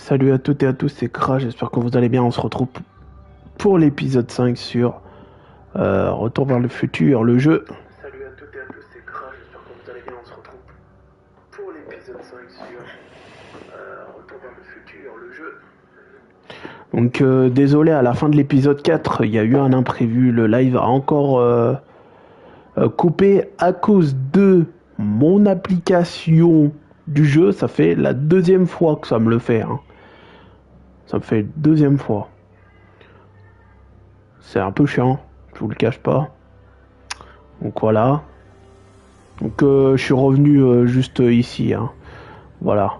Salut à toutes et à tous, c'est Kra, j'espère que vous allez bien. On se retrouve pour l'épisode 5 sur Retour vers le futur, le jeu. Salut à toutes et à tous, c'est Kra, j'espère que vous allez bien. On se retrouve pour l'épisode 5 sur Retour vers le futur, le jeu. Donc désolé, à la fin de l'épisode 4, il y a eu un imprévu. Le live a encore coupé à cause de mon application du jeu. Ça fait la deuxième fois que ça me le fait, hein. Ça me fait deuxième fois. C'est un peu chiant, je vous le cache pas. Donc voilà. Donc je suis revenu juste ici, hein. Voilà.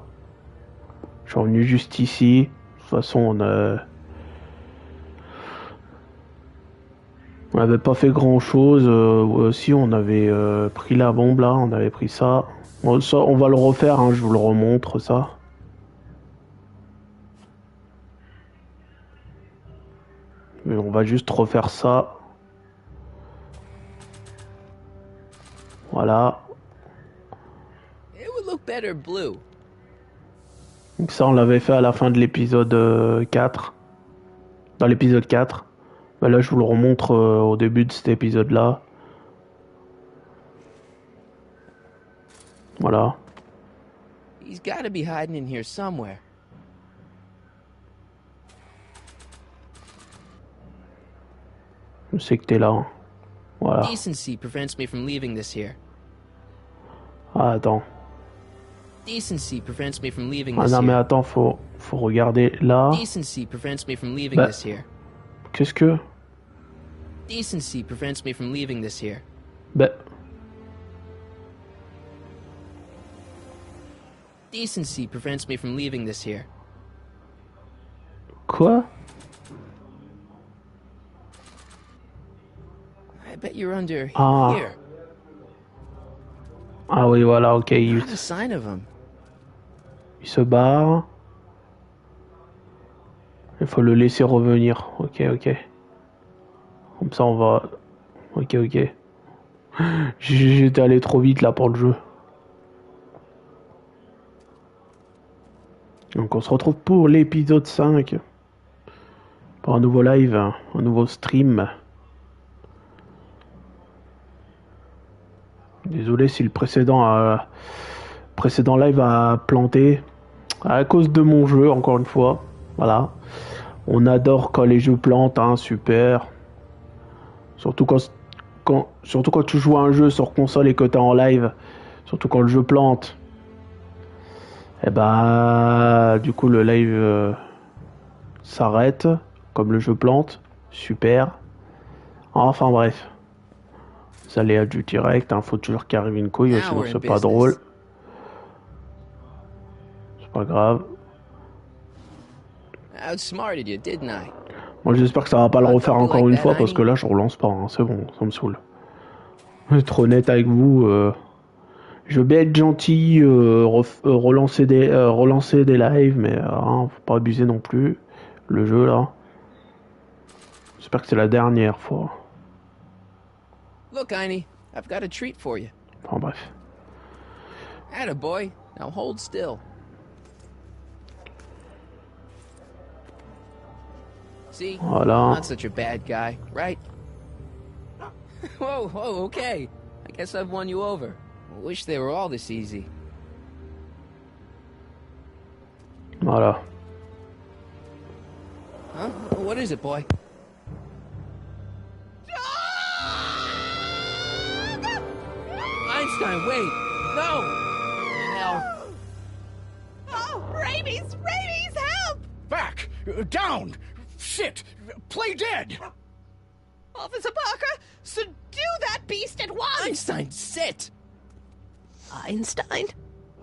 Je suis revenu juste ici. De toute façon, on n'avait pas fait grand chose. Si on avait pris la bombe là, on avait pris ça. Bon, ça, on va le refaire, hein, je vous le remontre ça. Mais on va juste refaire ça. Voilà. It would look better blue. Donc ça, on l'avait fait à la fin de l'épisode 4. Dans l'épisode 4. Mais là, je vous le remontre au début de cet épisode-là. Voilà. He's gotta be hiding in here somewhere. Je sais que t'es là, hein. Voilà. Decency prevents me from leaving this here. Ah, attends. Decency prevents me from leaving Ah this non, mais here. attends, faut regarder là. Decency prevents me from leaving Bah. this here. Qu'est-ce que... Decency prevents me from leaving this here. Ben... Decency prevents me from leaving this here. Quoi? I bet you're under Ah. here. Ah oui, voilà, ok. Not a sign of him. Il se barre. Il faut le laisser revenir. Ok, ok. Comme ça, on va... Ok, ok. J'étais allé trop vite là pour le jeu. Donc on se retrouve pour l'épisode 5. Pour un nouveau live, un nouveau stream. Désolé si le précédent live a planté. À cause de mon jeu, encore une fois. Voilà. On adore quand les jeux plantent, hein, super. Surtout quand tu joues à un jeu sur console et que t'es en live. Surtout quand le jeu plante. Et bah, du coup, le live s'arrête. Comme le jeu plante. Super. Enfin bref. Ça allait du direct. Hein, faut toujours qu'il arrive une couille. Sinon, c'est pas drôle. C'est pas grave. I outsmarted you, didn't I? Moi, j'espère que ça va pas le refaire encore une fois. Parce que là, je relance pas. Hein, c'est bon, ça me saoule. Je vais être honnête avec vous. Je veux bien être gentil, relancer des lives, mais hein, faut pas abuser non plus. Le jeu là. J'espère que c'est la dernière fois. Look, Heine, I've got a treat for you. Enfin bref. Atta boy, now hold still. See, Voilà. not such a bad guy, right? Whoa, okay. I guess I've won you over. Wish they were all this easy. Voilà. Huh? What is it, boy? Einstein, wait! No! Hell. Oh, rabies! Rabies, help! Back! Down! Shit! Play dead! Officer Parker, subdue that beast at once! Einstein, sit! Einstein?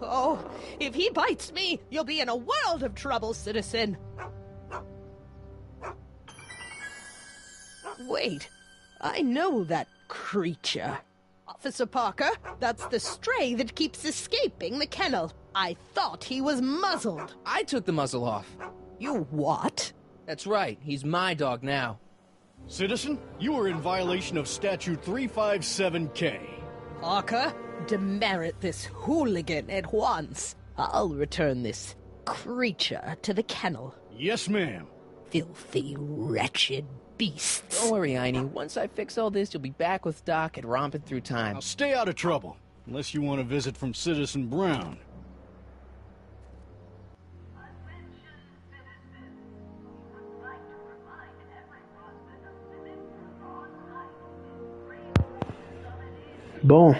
Oh, if he bites me, you'll be in a world of trouble, citizen. Wait, I know that creature. Officer Parker, that's the stray that keeps escaping the kennel. I thought he was muzzled. I took the muzzle off. You what? That's right, he's my dog now. Citizen, you are in violation of Statute 357K. Parker, demerit this hooligan at once. I'll return this creature to the kennel. Yes, ma'am. Filthy, wretched beasts. Don't worry, Einie. Once I fix all this, you'll be back with Doc and romping through time. Now stay out of trouble, unless you want a visit from Citizen Brown. Bon.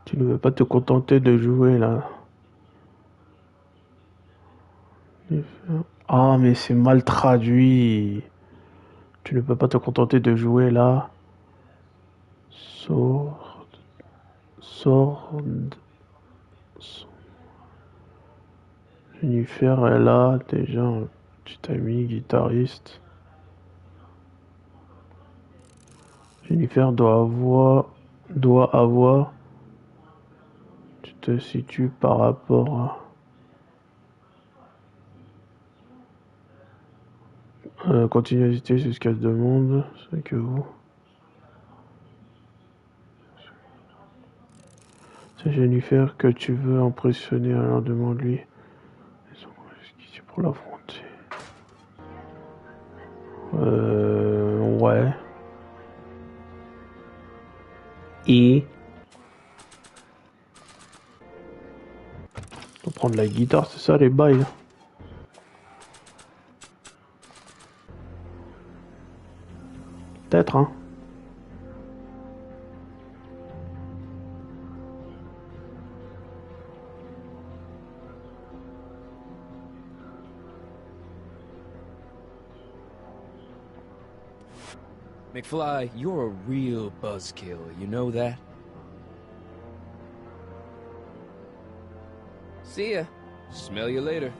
Tu ne veux pas te contenter de jouer là. Ah, mais c'est mal traduit. Tu ne peux pas te contenter de jouer là. Jennifer est là, déjà un petit ami guitariste. Jennifer doit avoir. Tu te situes par rapport à. Continuité, c'est ce qu'elle demande. C'est que vous. C'est Jennifer que tu veux impressionner, alors demande-lui. Jusqu'ici pour l'affronter. Ouais. Et. Faut prendre la guitare, c'est ça les bails. Peut-être, hein. McFly, you're a real buzzkill, you know that? See ya. Smell you later.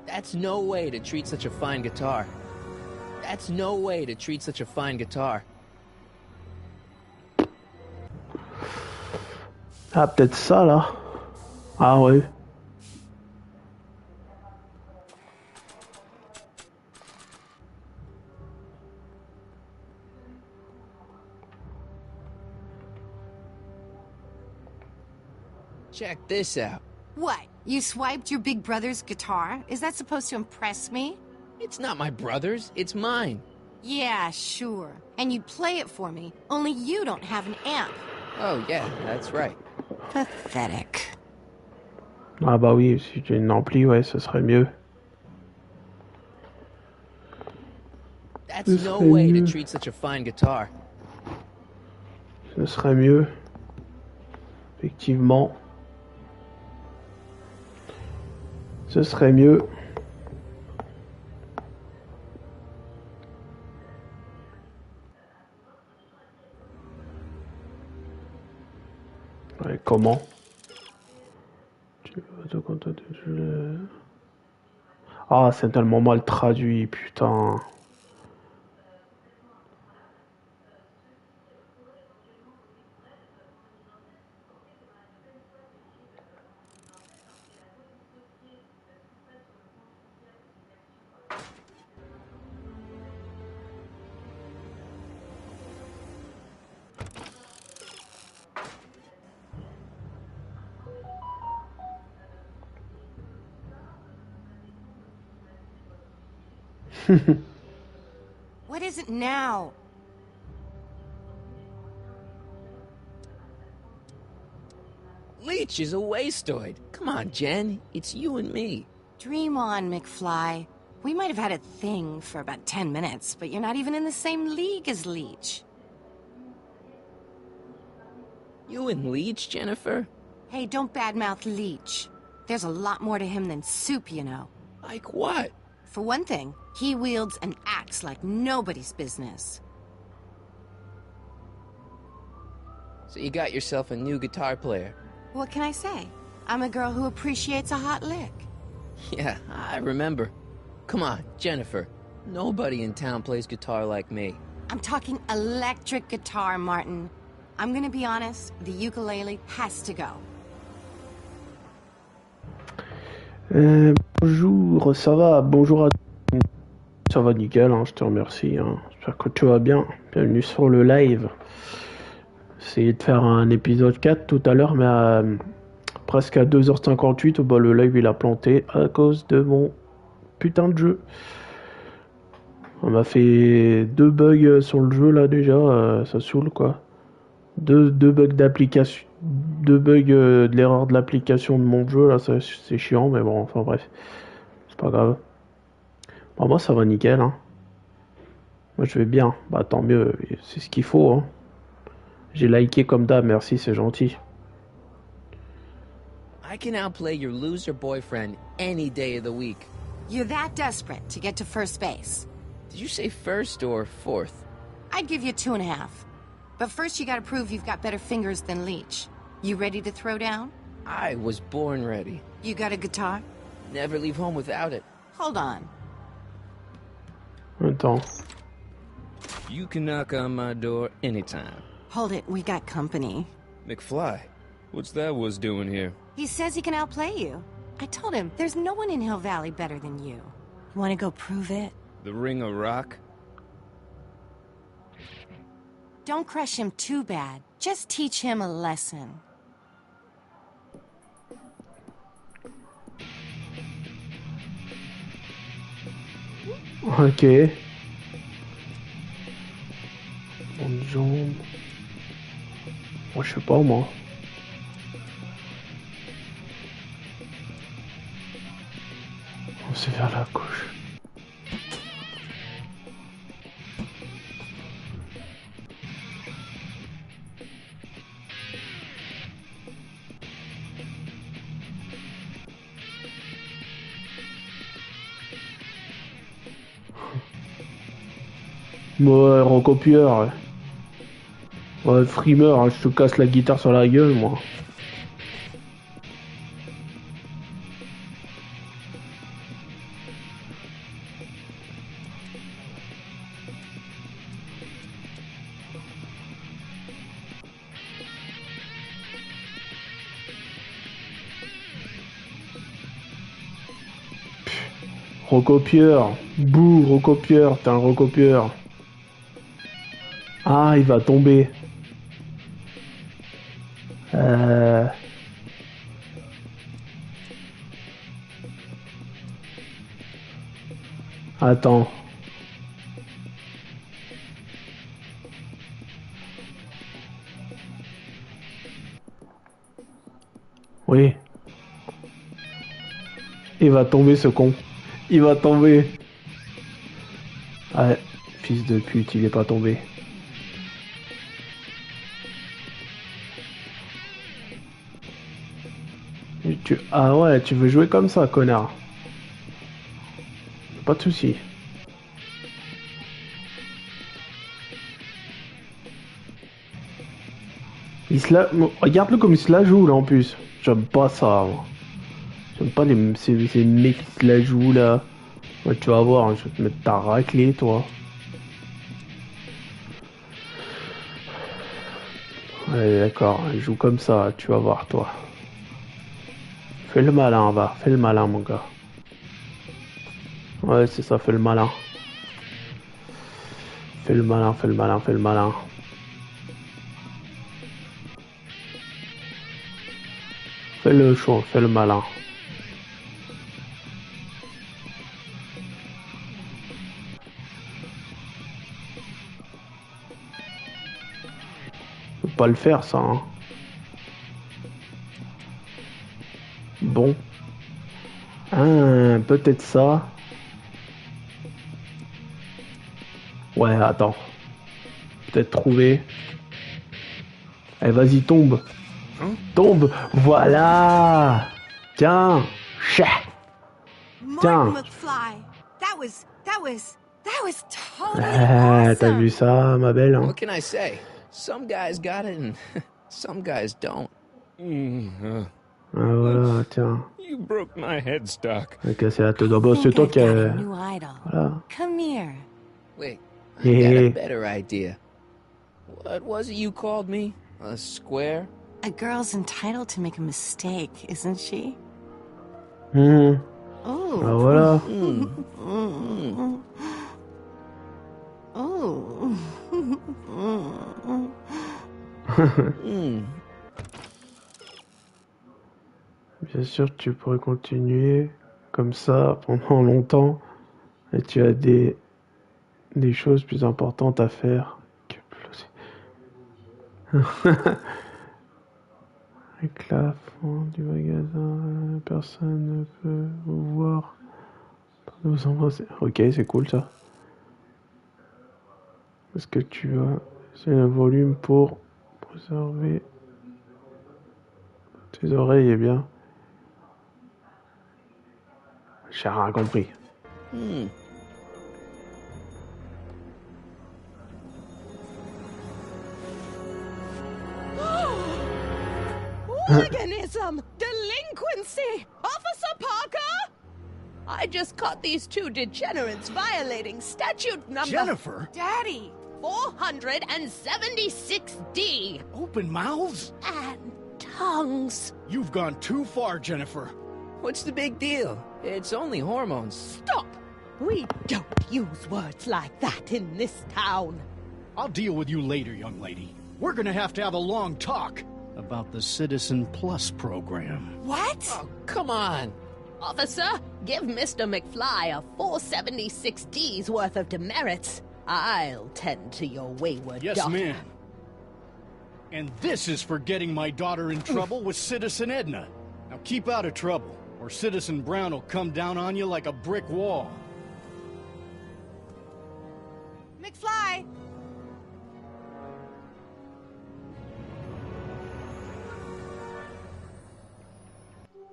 That's no way to treat such a fine guitar. That's no way to treat such a fine guitar. Ah, peut-être ça là. Ah ouais. Check this out. What? You swiped your big brother's guitar? Is that supposed to impress me? It's not my brother's, it's mine. Yeah, sure. And you'd play it for me, only you don't have an amp. Oh yeah, that's right. Pathetic. Ah bah oui, si j'ai une ampli, ouais, ce serait mieux. That's no way to treat such a fine guitar. Ce serait mieux. Effectivement. Ce serait mieux. Ouais, comment? Tu vas te contenter de... Ah, c'est tellement mal traduit, putain. What is it now? Leech is a wastoid. Come on, Jen. It's you and me. Dream on, McFly. We might have had a thing for about 10 minutes, but you're not even in the same league as Leech. You and Leech, Jennifer? Hey, don't badmouth Leech. There's a lot more to him than soup, you know. Like what? For one thing, he wields an axe like nobody's business. So you got yourself a new guitar player. What can I say? I'm a girl who appreciates a hot lick. Yeah, I remember. Come on, Jennifer. Nobody in town plays guitar like me. I'm talking electric guitar, Martin. I'm gonna be honest, the ukulele has to go. Bonjour, ça va? Bonjour à tous. Ça va nickel, hein, je te remercie. Hein. J'espère que tu vas bien. Bienvenue sur le live. J'ai essayé de faire un épisode 4 tout à l'heure, mais presque à 2h58, bah, le live il a planté à cause de mon putain de jeu. On m'a fait 2 bugs sur le jeu là déjà, ça saoule quoi. Deux bugs d'application, 2 bugs de l'erreur de l'application de mon jeu là, c'est chiant, mais bon, enfin bref, c'est pas grave. Bon, moi ça va nickel, hein. Moi je vais bien, bah tant mieux, c'est ce qu'il faut, hein. J'ai liké comme d'hab, merci, c'est gentil. I can outplay your loser boyfriend any day of the week. You're that desperate to get to first base. Did you say first or fourth? I'd give you 2.5. But first you gotta prove you've got better fingers than Leech. You ready to throw down? I was born ready. You got a guitar? Never leave home without it. Hold on. Attends. You can knock on my door anytime. Hold it, we got company. McFly, what's that was doing here? He says he can outplay you. I told him, there's no one in Hill Valley better than you. You wanna go prove it? The Ring of Rock? Don't crush him too bad. Just teach him a lesson. Ok. Bonne jambe. Moi je sais pas moi. C'est vers la gauche. Ouais, recopieur. Ouais, frimeur, je te casse la guitare sur la gueule, moi. Recopieur. Bouh, recopieur, t'es un recopieur. Ah, il va tomber. Attends. Oui. Il va tomber ce con. Il va tomber. Ouais, fils de pute, il est pas tombé. Ah ouais, tu veux jouer comme ça, connard. Pas de soucis. Regarde-le comme il se la joue là en plus. J'aime pas ça, moi. J'aime pas ces mecs qui se la jouent là. Ouais, tu vas voir, je vais te mettre ta raclée, toi. Ouais, d'accord, il joue comme ça, tu vas voir, toi. Fais le malin, va. Fais le malin, mon gars. Ouais, c'est ça, fais le malin. Fais le malin, fais le malin, fais le malin. Fais le chaud, fais le malin. Faut pas le faire, ça, hein. Bon. Ah, peut-être ça. Ouais, attends. Peut-être trouver. Eh, vas-y, tombe. Tombe. Voilà. Tiens. Chais. Tiens. Marty McFly. That was totally Ah, awesome. t'as vu ça, ma belle, hein? What can I say? Some guys got it and some guys don't. Ah, voilà, tiens. You broke my headstock. On a cassé la tête. Ah, bah, c'est toi qui I've got a... a new idol. Voilà. Come here. Wait, I got a better idea. What was it you called me? A square? A girl's entitled to make a mistake, isn't she? Ah, Oh. voilà. Bien sûr, tu pourrais continuer comme ça pendant longtemps et tu as des choses plus importantes à faire que avec la fin du magasin, personne ne peut vous voir. Vous embrasser. Ok, c'est cool ça. Est-ce que tu as... C'est un volume pour préserver tes oreilles, est bien. J'ai rien compris. Organism! Delinquency! Officer Parker! I just caught these two degenerates violating statute number... Jennifer! Daddy! 476D! Open mouths? And tongues. You've gone too far, Jennifer. What's the big deal? It's only hormones. Stop! We don't use words like that in this town. I'll deal with you later, young lady. We're gonna have to have a long talk about the Citizen Plus program. What? Oh, come on. Officer, give Mr. McFly a 476D's worth of demerits. I'll tend to your wayward Yes, daughter. ma'am. And this is for getting my daughter in trouble with Citizen Edna. Now keep out of trouble, or Citizen Brown will come down on you like a brick wall. McFly!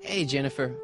Hey, Jennifer.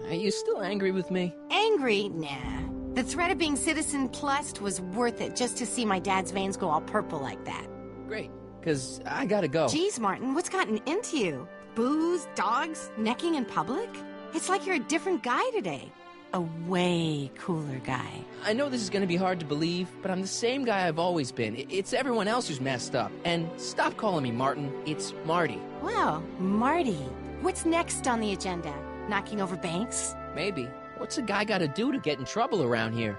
Are you still angry with me? Angry? Nah. The threat of being Citizen Plus was worth it just to see my dad's veins go all purple like that. Great, because I gotta go. Geez, Martin, what's gotten into you? Booze, dogs, necking in public? It's like you're a different guy today. A way cooler guy. I know this is gonna be hard to believe, but I'm the same guy I've always been. It's everyone else who's messed up. And stop calling me Martin. It's Marty. Wow, Marty. What's next on the agenda? Knocking over banks? Maybe. What's a guy gotta do to get in trouble around here?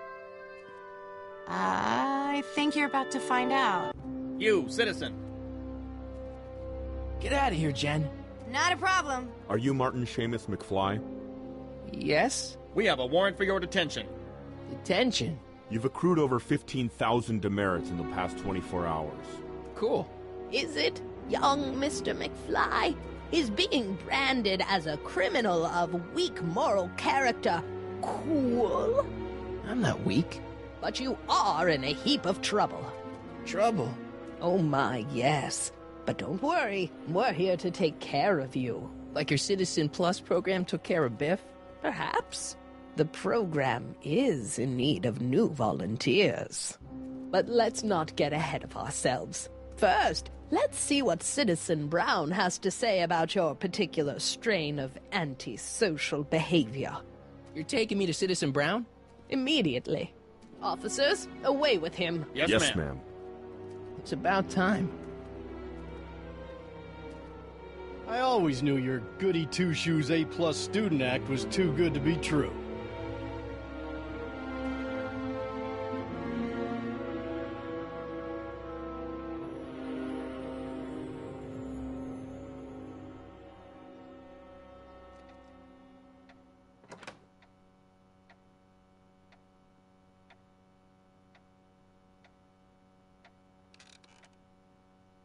I think you're about to find out. You, citizen. Get out of here, Jen. Not a problem. Are you Martin Seamus McFly? Yes? We have a warrant for your detention. Detention. You've accrued over 15,000 demerits in the past 24 hours. Cool. Is it, young Mr. McFly? Is being branded as a criminal of weak moral character cool? I'm not weak. But you are in a heap of trouble. Trouble? Oh my, yes. But don't worry, we're here to take care of you. Like your Citizen Plus program took care of Biff? Perhaps. The program is in need of new volunteers. But let's not get ahead of ourselves. First, let's see what Citizen Brown has to say about your particular strain of antisocial behavior. You're taking me to Citizen Brown? Immediately. Officers, away with him. Yes, ma'am. It's about time. I always knew your goody two-shoes A+ student act was too good to be true.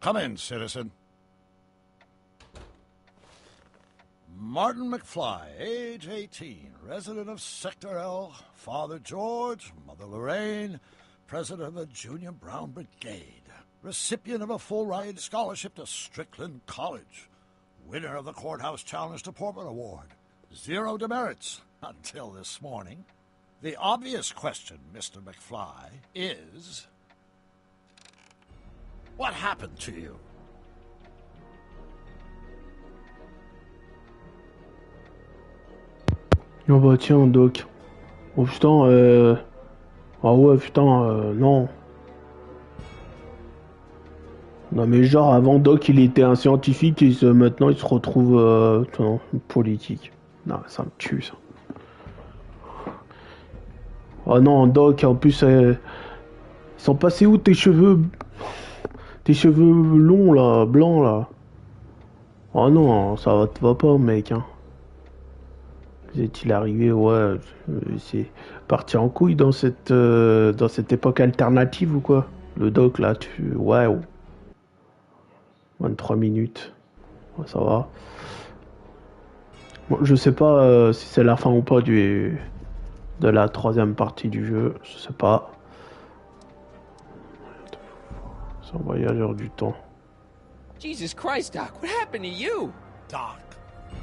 Come in, citizen. Martin McFly, age 18, resident of Sector L, Father George, Mother Lorraine, president of the Junior Brown Brigade, recipient of a full-ride scholarship to Strickland College, winner of the Courthouse Challenge to Portman Award, 0 demerits until this morning. The obvious question, Mr. McFly, is... what happened to you? Oh bah tiens, Doc. Oh putain, ah ouais, putain, non. Non mais genre, avant Doc, il était un scientifique et maintenant il se retrouve putain, politique. Non, ça me tue, ça. Oh non, Doc, en plus, Sont passés où tes cheveux longs là, blancs là? Oh non, ça va pas mec hein. Vous est-il arrivé? Ouais, c'est parti en couille dans cette époque alternative ou quoi? Le doc là, ouais. 23 minutes. Ouais, ça va. Bon, je sais pas si c'est la fin ou pas de la troisième partie du jeu. Je sais pas. C'est un voyageur du temps. Jesus Christ, Doc, what happened to you? Doc.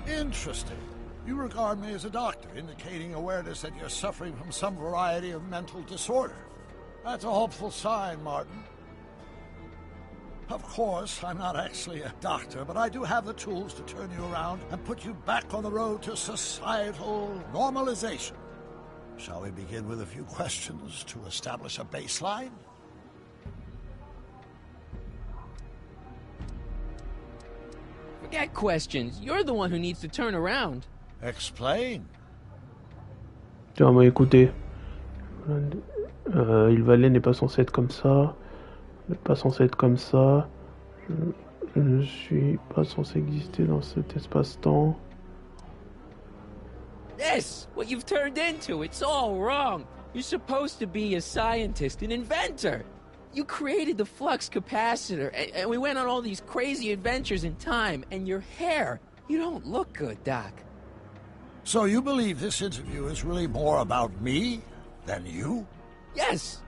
Interesting. You regard me as a doctor, indicating awareness that you're suffering from some variety of mental disorder. That's a hopeful sign, Martin. Of course, I'm not actually a doctor, but I do have the tools to turn you around and put you back on the road to societal normalization. Shall we begin with a few questions to establish a baseline? Forget questions. You're the one who needs to turn around. Explain. Tiens, mais écoutez. Il Valais n'est pas censé être comme ça. N'est pas censé être comme ça. Je ne suis pas censé exister dans cet espace-temps. Yes, what you've turned into, it's all wrong. You're supposed to be a scientist, an inventor. You created the flux capacitor, and we went on all these crazy adventures in time, and your hair, you don't look good, Doc. So you believe this interview is really more about me than you? Yes.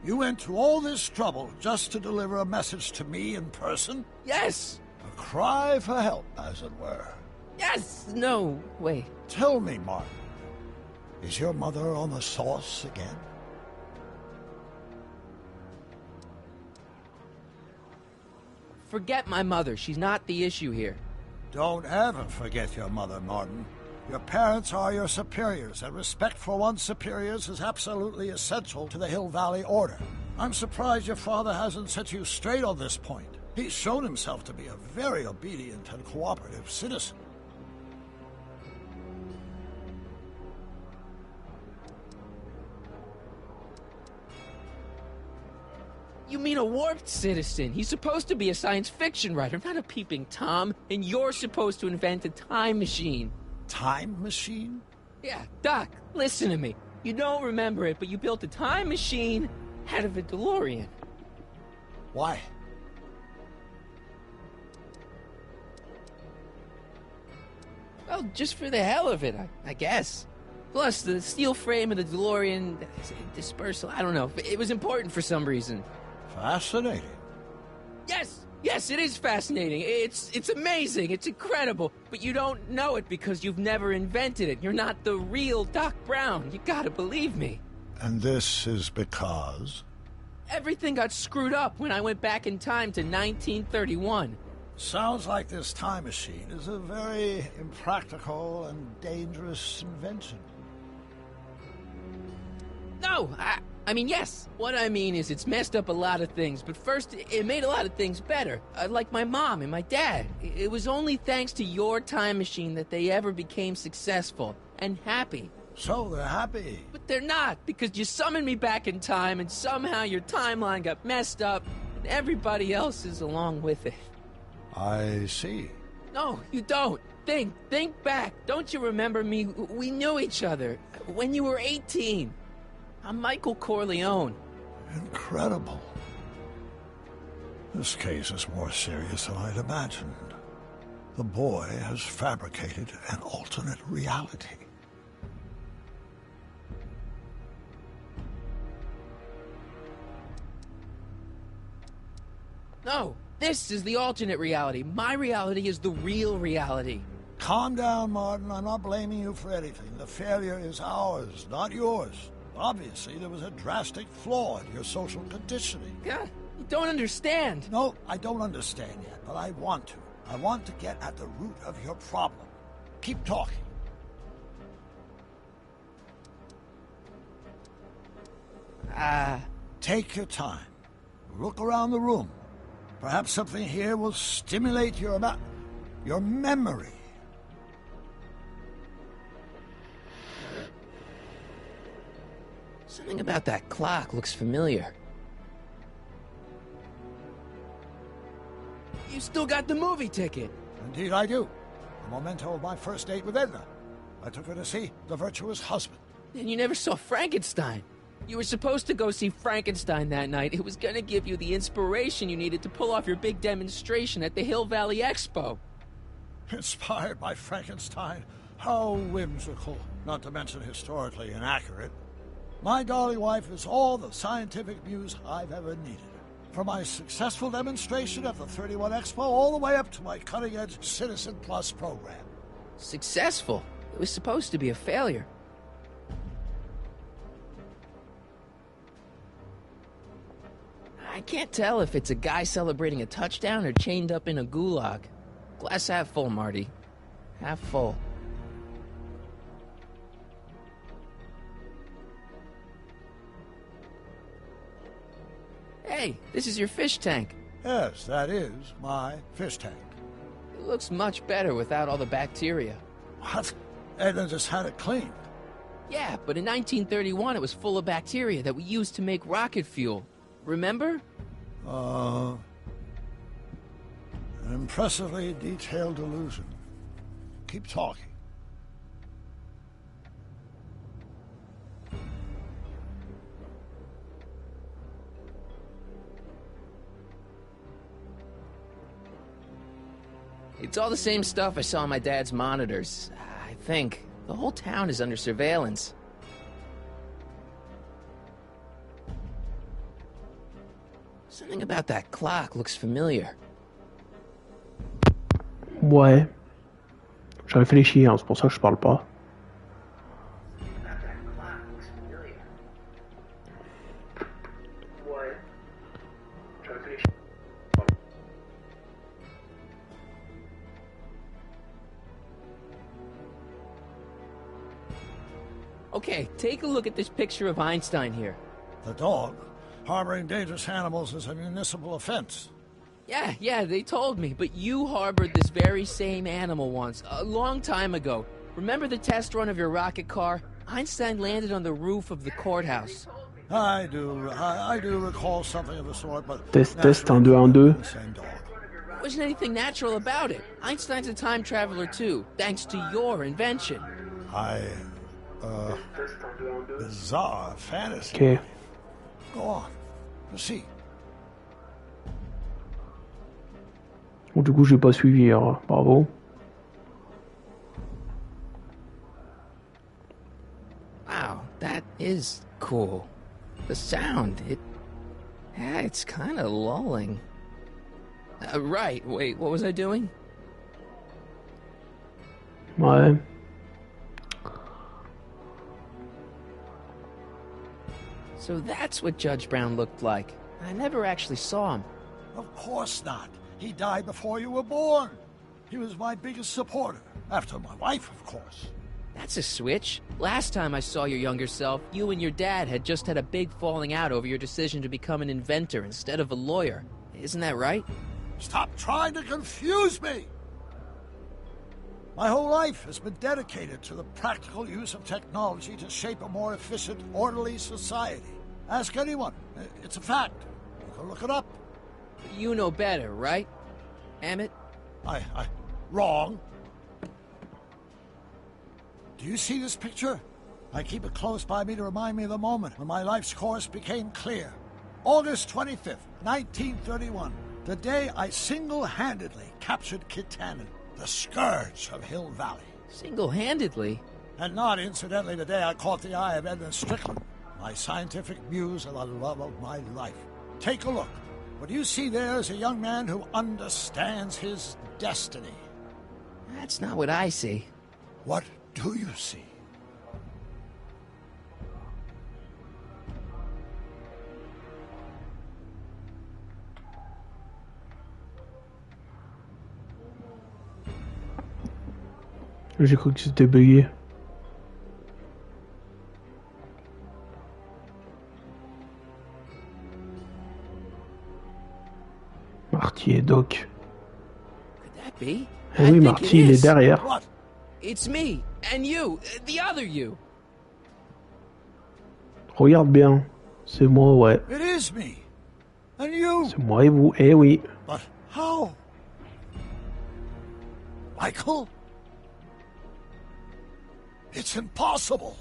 You went to all this trouble just to deliver a message to me in person? Yes. A cry for help, as it were. Yes. No, wait. Tell me, Martin, is your mother on the sauce again? Forget my mother. She's not the issue here. Don't ever forget your mother, Martin. Your parents are your superiors, and respect for one's superiors is absolutely essential to the Hill Valley Order. I'm surprised your father hasn't set you straight on this point. He's shown himself to be a very obedient and cooperative citizen. You mean a warped citizen? He's supposed to be a science fiction writer, not a peeping Tom, and you're supposed to invent a time machine. Time machine? Yeah, Doc, listen to me. You don't remember it, but you built a time machine out of a DeLorean. Why? Well, just for the hell of it, I guess. Plus, the steel frame of the DeLorean, dispersal, I don't know. It was important for some reason. Fascinating. Yes, it is fascinating. It's amazing. It's incredible. But you don't know it because you've never invented it. You're not the real Doc Brown. You gotta believe me. And this is because? Everything got screwed up when I went back in time to 1931. Sounds like this time machine is a very impractical and dangerous invention. No, I mean, yes. What I mean is it's messed up a lot of things, but first, it made a lot of things better. Like my mom and my dad. It was only thanks to your time machine that they ever became successful and happy. So they're happy. But they're not, because you summoned me back in time, and somehow your timeline got messed up, and everybody else is along with it. I see. No, you don't. Think back. Don't you remember me? We knew each other when you were 18. I'm Michael Corleone. Incredible. This case is more serious than I'd imagined. The boy has fabricated an alternate reality. No, this is the alternate reality. My reality is the real reality. Calm down, Martin. I'm not blaming you for anything. The failure is ours, not yours. Obviously, there was a drastic flaw in your social conditioning. God, you don't understand. No, I don't understand yet, but I want to. I want to get at the root of your problem. Keep talking. Take your time. Look around the room. Perhaps something here will stimulate your memory. Something about that clock looks familiar. You still got the movie ticket. Indeed I do. A memento of my first date with Edna. I took her to see The Virtuous Husband. And you never saw Frankenstein. You were supposed to go see Frankenstein that night. It was gonna give you the inspiration you needed to pull off your big demonstration at the Hill Valley Expo. Inspired by Frankenstein? How whimsical. Not to mention historically inaccurate. My darling wife is all the scientific muse I've ever needed. From my successful demonstration at the 31 Expo all the way up to my cutting-edge Citizen Plus program. Successful? It was supposed to be a failure. I can't tell if it's a guy celebrating a touchdown or chained up in a gulag. Glass half full, Marty. Half full. Hey, this is your fish tank. Yes, that is my fish tank. It looks much better without all the bacteria. What? Edna just had it cleaned. Yeah, but in 1931 it was full of bacteria that we used to make rocket fuel. Remember? An impressively detailed illusion. Keep talking. It's all the same stuff I saw on my dad's monitors. I think. The whole town is under surveillance. Something about that clock looks familiar. Ouais. Je réfléchis, hein, c'est pour ça que je parle pas. Okay, take a look at this picture of Einstein here. The dog? Harboring dangerous animals is a municipal offense. Yeah, they told me, but you harbored this very same animal once, a long time ago. Remember the test run of your rocket car? Einstein landed on the roof of the courthouse. I do recall something of the sort, but... Test, 1, 2, 1, 2. There wasn't anything natural about it. Einstein's a time traveler too, thanks to your invention. Bizarre fantasy. Ok. Go on. Proceed. Bon, du coup, j'ai pas suivi, alors, bravo. Wow, that is cool. The sound, it's kind of lulling. Right, wait, what was I doing? Ouais. So that's what Judge Brown looked like. I never actually saw him. Of course not. He died before you were born. He was my biggest supporter. After my wife, of course. That's a switch. Last time I saw your younger self, you and your dad had just had a big falling out over your decision to become an inventor instead of a lawyer. Isn't that right? Stop trying to confuse me! My whole life has been dedicated to the practical use of technology to shape a more efficient, orderly society. Ask anyone. It's a fact. You can look it up. You know better, right, Emmett? Wrong. Do you see this picture? I keep it close by me to remind me of the moment when my life's course became clear. August 25th, 1931. The day I single-handedly captured Kit Tannen, the scourge of Hill Valley. Single-handedly? And not, incidentally, the day I caught the eye of Edna Strickland, my scientific muse and the love of my life. Take a look. What you see there is a young man who understands his destiny. That's not what I see. What do you see? J'ai cru que c'était bugué. Marty et Doc. Could that be? Eh oui, Marty, il est derrière. What? It's me, and you, the other you. Regarde bien. C'est moi, ouais. It is me. And you. C'est moi et vous. Eh oui. But how? Michael? It's impossible.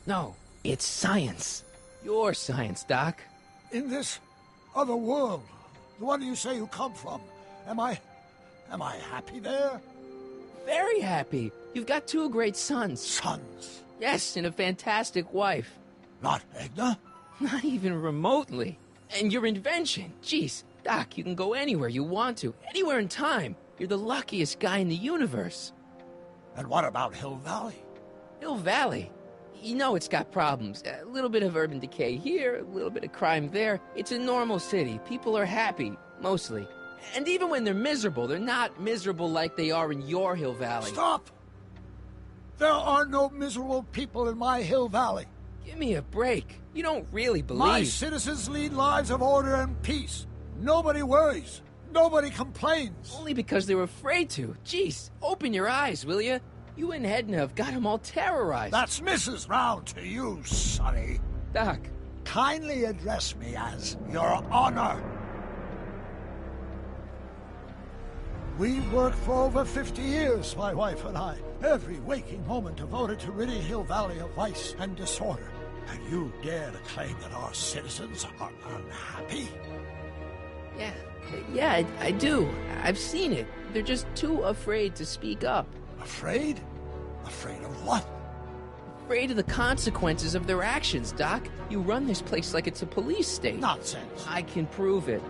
No, it's science. Your science, Doc. In this other world, the one you say you come from, am I happy there? Very happy. You've got 2 great sons. Sons? Yes, and a fantastic wife. Not Edna? Not even remotely. And your invention. Jeez, Doc, you can go anywhere you want to. Anywhere in time. You're the luckiest guy in the universe. And what about Hill Valley? Hill Valley? You know it's got problems. A little bit of urban decay here, a little bit of crime there. It's a normal city. People are happy, mostly. And even when they're miserable, they're not miserable like they are in your Hill Valley. Stop! There are no miserable people in my Hill Valley. Give me a break. You don't really believe... My citizens lead lives of order and peace. Nobody worries. Nobody complains. Only because they're afraid to. Jeez, open your eyes, will you? You and Edna have got them all terrorized. That's Mrs. Brown to you, Sonny. Doc. Kindly address me as Your Honor. We've worked for over 50 years, my wife and I. Every waking moment devoted to ridding Hill Valley of vice and disorder. And you dare to claim that our citizens are unhappy? Yeah, I do. I've seen it. They're just too afraid to speak up. Afraid? Afraid of what? Afraid of the consequences of their actions, Doc. You run this place like it's a police state. Nonsense. I can prove it.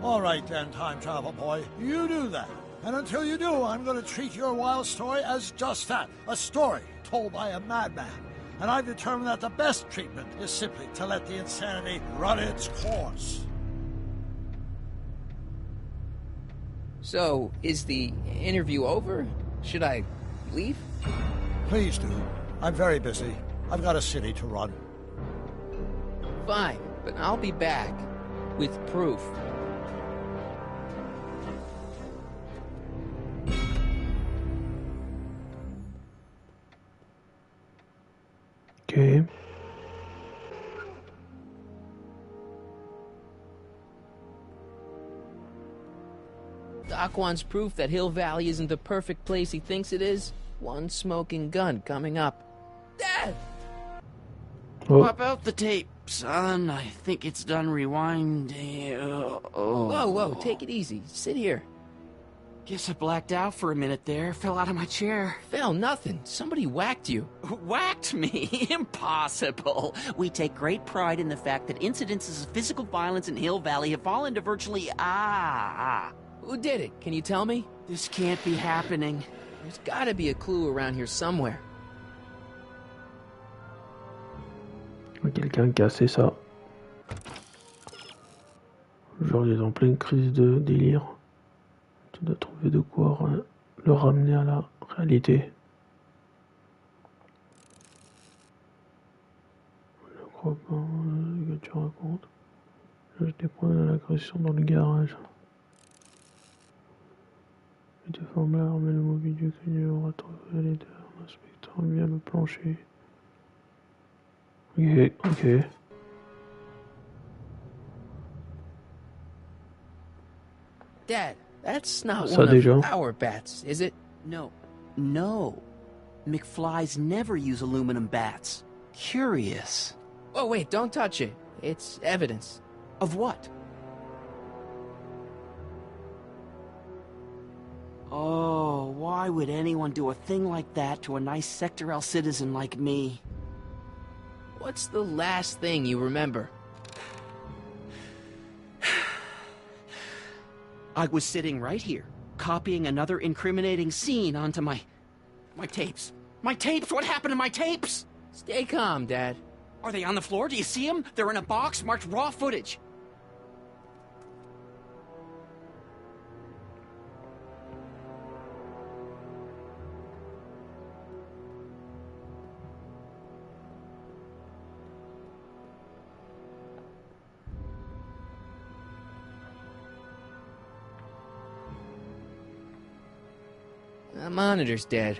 All right then, time travel boy. You do that. And until you do, I'm going to treat your wild story as just that. A story told by a madman. And I've determined that the best treatment is simply to let the insanity run its course. So, is the interview over? Should I leave? Please do. I'm very busy. I've got a city to run. Fine, but I'll be back. With proof. Okay. Doc wants proof that Hill Valley isn't the perfect place he thinks it is. One smoking gun coming up. Dad! Oh. Pop out the tape, son. I think it's done rewinding. Whoa, take it easy. Sit here. Guess I blacked out for a minute there. Fell out of my chair. Fell nothing. Somebody whacked you. Whacked me? Impossible. We take great pride in the fact that incidences of physical violence in Hill Valley have fallen to virtually... Who did it? Can you tell me? This can't be happening. There's gotta be a clue around here somewhere. Quelqu'un qui a fait ça. Genre il est en pleine crise de délire. Tu dois trouver de quoi le ramener à la réalité. Je crois pas ce que tu racontes. Je dépends de l'agression dans le garage. Il déforme l'arme et le mobile du criminel aura trouvé les deux en inspectant bien le plancher. Ok. Dad, that's not Ça one déjà. of our bats, is it? No. McFlys never use aluminum bats. Curious. Oh, wait, don't touch it. It's evidence. Of what? Oh, why would anyone do a thing like that to a nice Sector L citizen like me? What's the last thing you remember? I was sitting right here, copying another incriminating scene onto my tapes. My tapes! What happened to my tapes? Stay calm, Dad. Are they on the floor? Do you see them? They're in a box marked raw footage. The monitor's dead.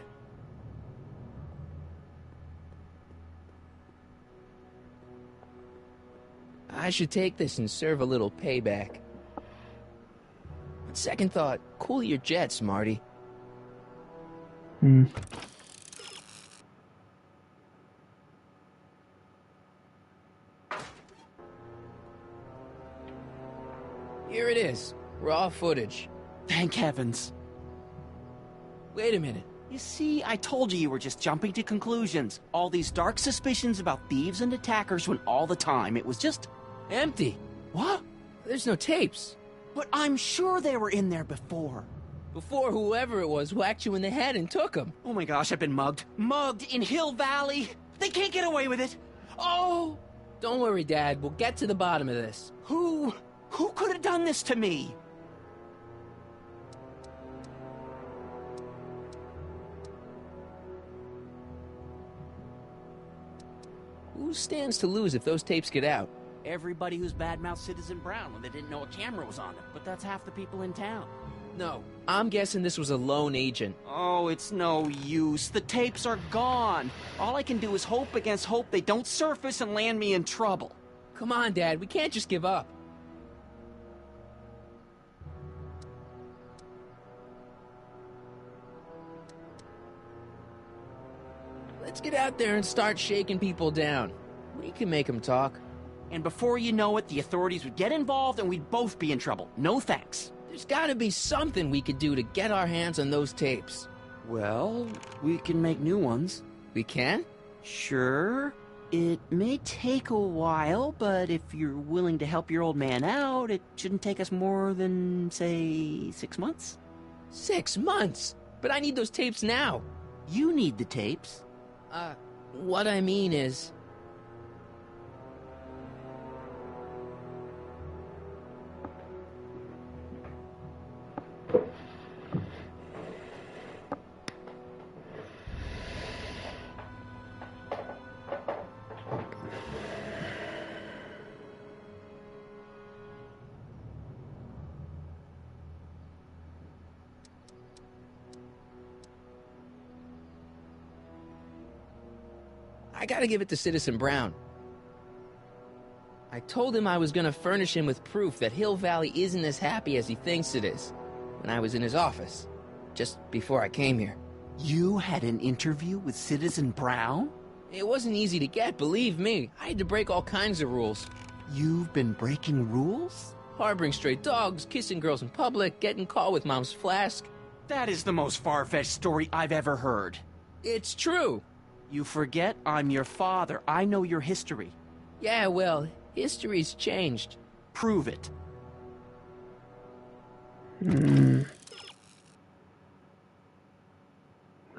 I should take this and serve a little payback. second thought, cool your jets, Marty. Here it is. Raw footage. Thank heavens. Wait a minute. You see, I told you were just jumping to conclusions. All these dark suspicions about thieves and attackers when all the time it was just... empty. What? There's no tapes. But I'm sure they were in there before. Before whoever it was whacked you in the head and took them. Oh my gosh, I've been mugged. Mugged in Hill Valley. They can't get away with it. Oh! Don't worry, Dad. We'll get to the bottom of this. Who could have done this to me? Who stands to lose if those tapes get out? Everybody who's badmouthed Citizen Brown when they didn't know a camera was on them. But that's half the people in town. No, I'm guessing this was a lone agent. Oh, it's no use. The tapes are gone. All I can do is hope against hope they don't surface and land me in trouble. Come on, Dad. We can't just give up. Let's get out there and start shaking people down. We can make them talk. And before you know it, the authorities would get involved and we'd both be in trouble. No thanks. There's gotta be something we could do to get our hands on those tapes. Well, we can make new ones. We can? Sure. It may take a while, but if you're willing to help your old man out, it shouldn't take us more than, say, 6 months. 6 months? But I need those tapes now. You need the tapes. What I mean is... I gotta give it to Citizen Brown. I told him I was gonna furnish him with proof that Hill Valley isn't as happy as he thinks it is when I was in his office, just before I came here. You had an interview with Citizen Brown? It wasn't easy to get, believe me. I had to break all kinds of rules. You've been breaking rules? Harboring stray dogs, kissing girls in public, getting caught with Mom's flask. That is the most far-fetched story I've ever heard. It's true. You forget I'm your father. I know your history. Yeah, well, history's changed. Prove it.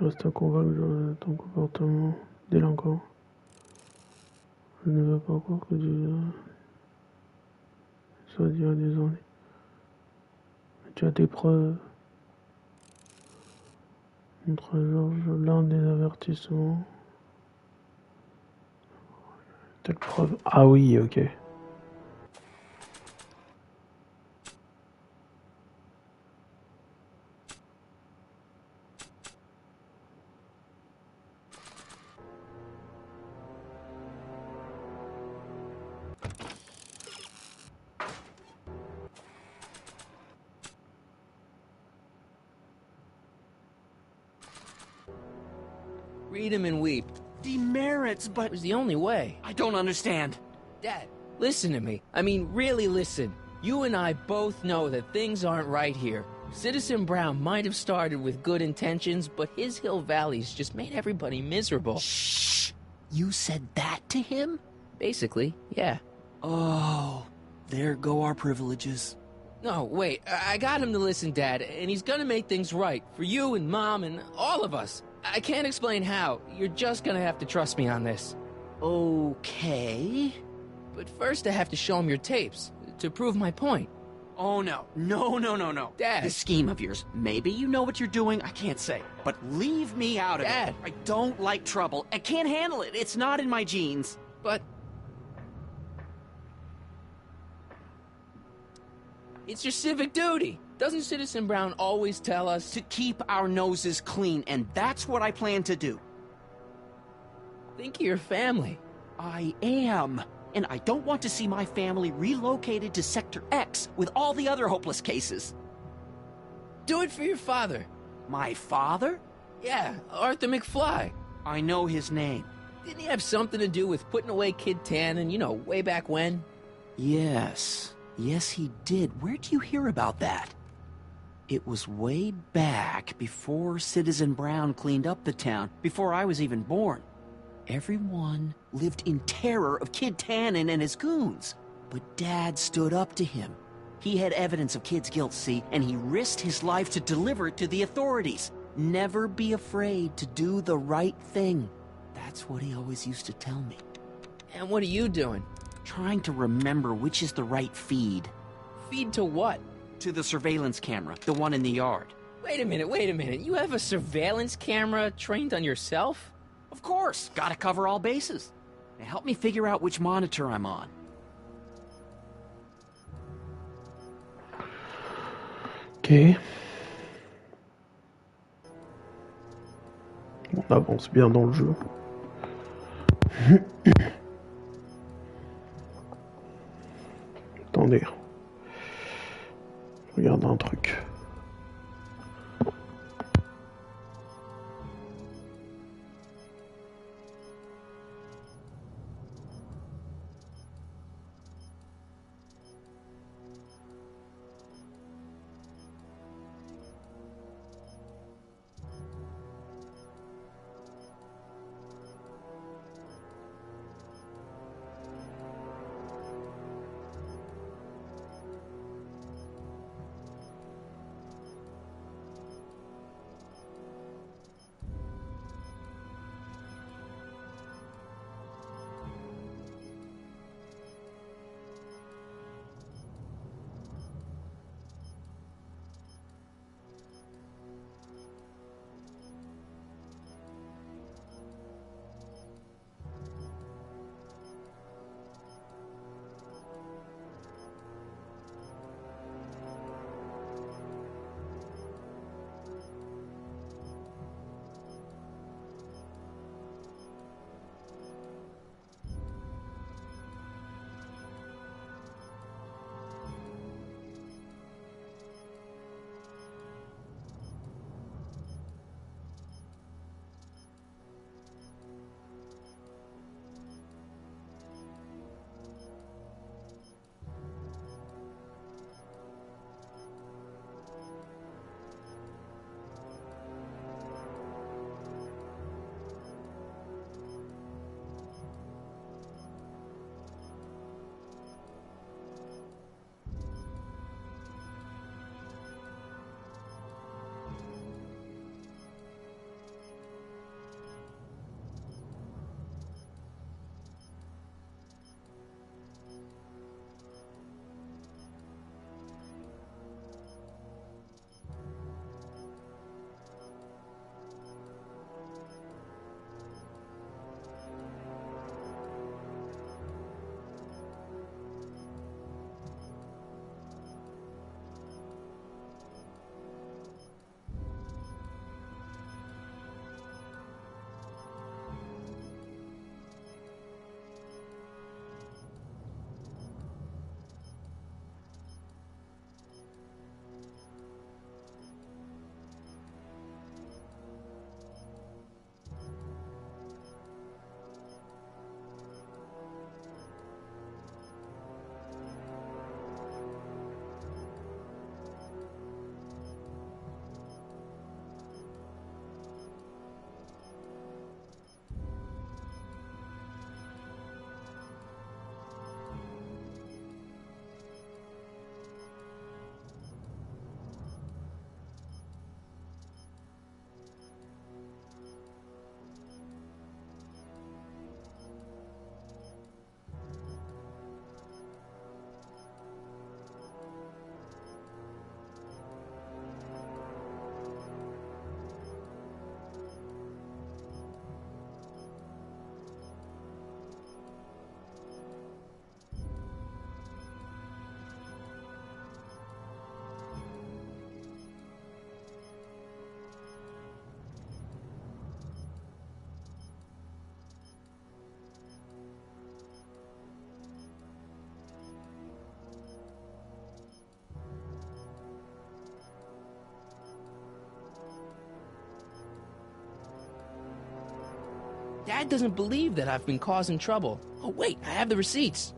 Reste convaincu de ton comportement délinquant. Je ne veux pas croire que ça dure des années. Tu as des preuves. Montre Georges l'un des avertissements. Telle preuve. Ah oui, ok. Read him and weep. Demerits, but... It was the only way. I don't understand. Dad, listen to me. I mean, really listen. You and I both know that things aren't right here. Citizen Brown might have started with good intentions, but his Hill Valley's just made everybody miserable. Shh! You said that to him? Basically, yeah. Oh, there go our privileges. No, wait, I got him to listen, Dad, and he's gonna make things right for you and Mom and all of us. I can't explain how. You're just gonna have to trust me on this. Okay. But first I have to show him your tapes, to prove my point. Oh, no. No. Dad. This scheme of yours, maybe you know what you're doing, I can't say. But leave me out of Dad. it. I don't like trouble. I can't handle it. It's not in my genes. But... it's your civic duty. Doesn't Citizen Brown always tell us to keep our noses clean, and that's what I plan to do. Think of your family. I am. And I don't want to see my family relocated to Sector X with all the other hopeless cases. Do it for your father. My father? Yeah, Arthur McFly. I know his name. Didn't he have something to do with putting away Kid Tannen, way back when? Yes. Yes, he did. Where'd you hear about that? It was way back before Citizen Brown cleaned up the town, before I was even born. Everyone lived in terror of Kid Tannen and his goons. But Dad stood up to him. He had evidence of Kid's guilt, see, and he risked his life to deliver it to the authorities. Never be afraid to do the right thing. That's what he always used to tell me. And what are you doing? Trying to remember which is the right feed. Feed to what? To the surveillance camera, the one in the yard. Wait a minute. You have a surveillance camera trained on yourself? Of course. Gotta cover all bases. Now help me figure out which monitor I'm on. Ok. On avance bien dans le jeu. Attendez. Regarde un truc. Dad doesn't believe that I've been causing trouble. Oh, wait, I have the receipts.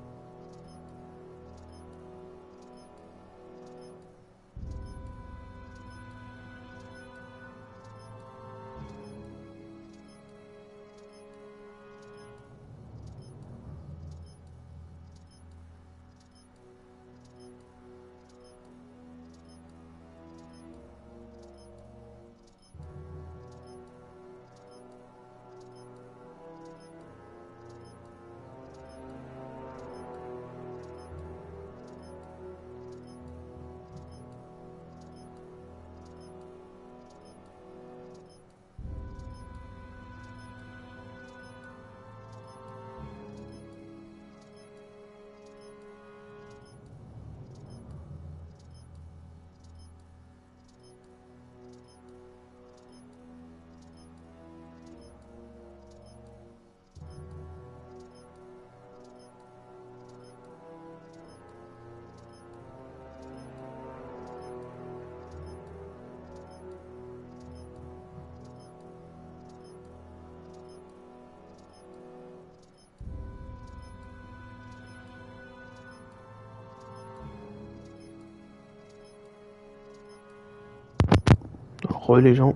Les gens.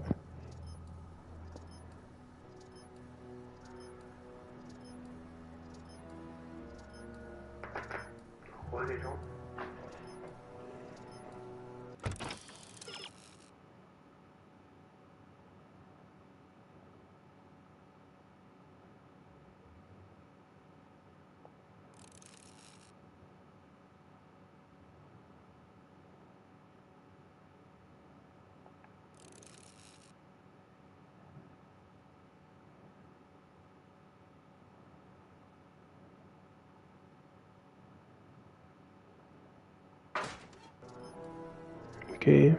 Les gens. Ok.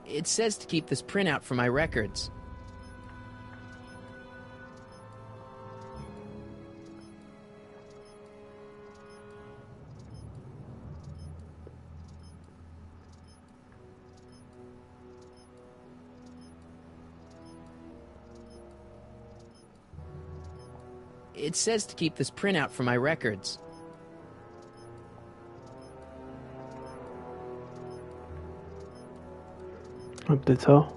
It says to keep this printout for my records. It says to keep this printout for my records. Ah, peut-être ça.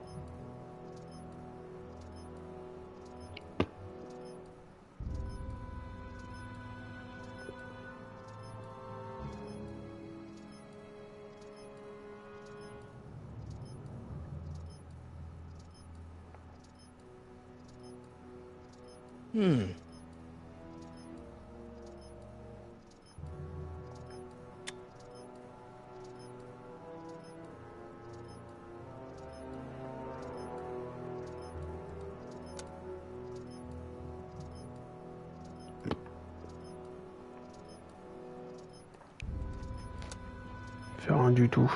Faire rien du tout.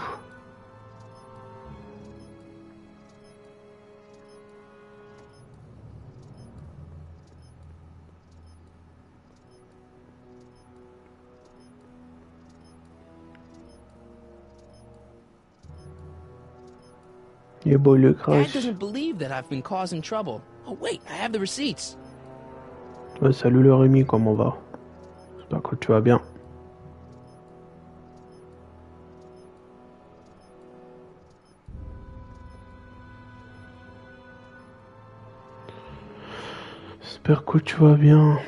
Yeah, boy, le Dad crash. doesn't believe that I've been causing trouble. Oh, wait, I have the receipts. Ouais, salut le Rémi, comment va? J'espère que tu vas bien. J'espère que tu vas bien.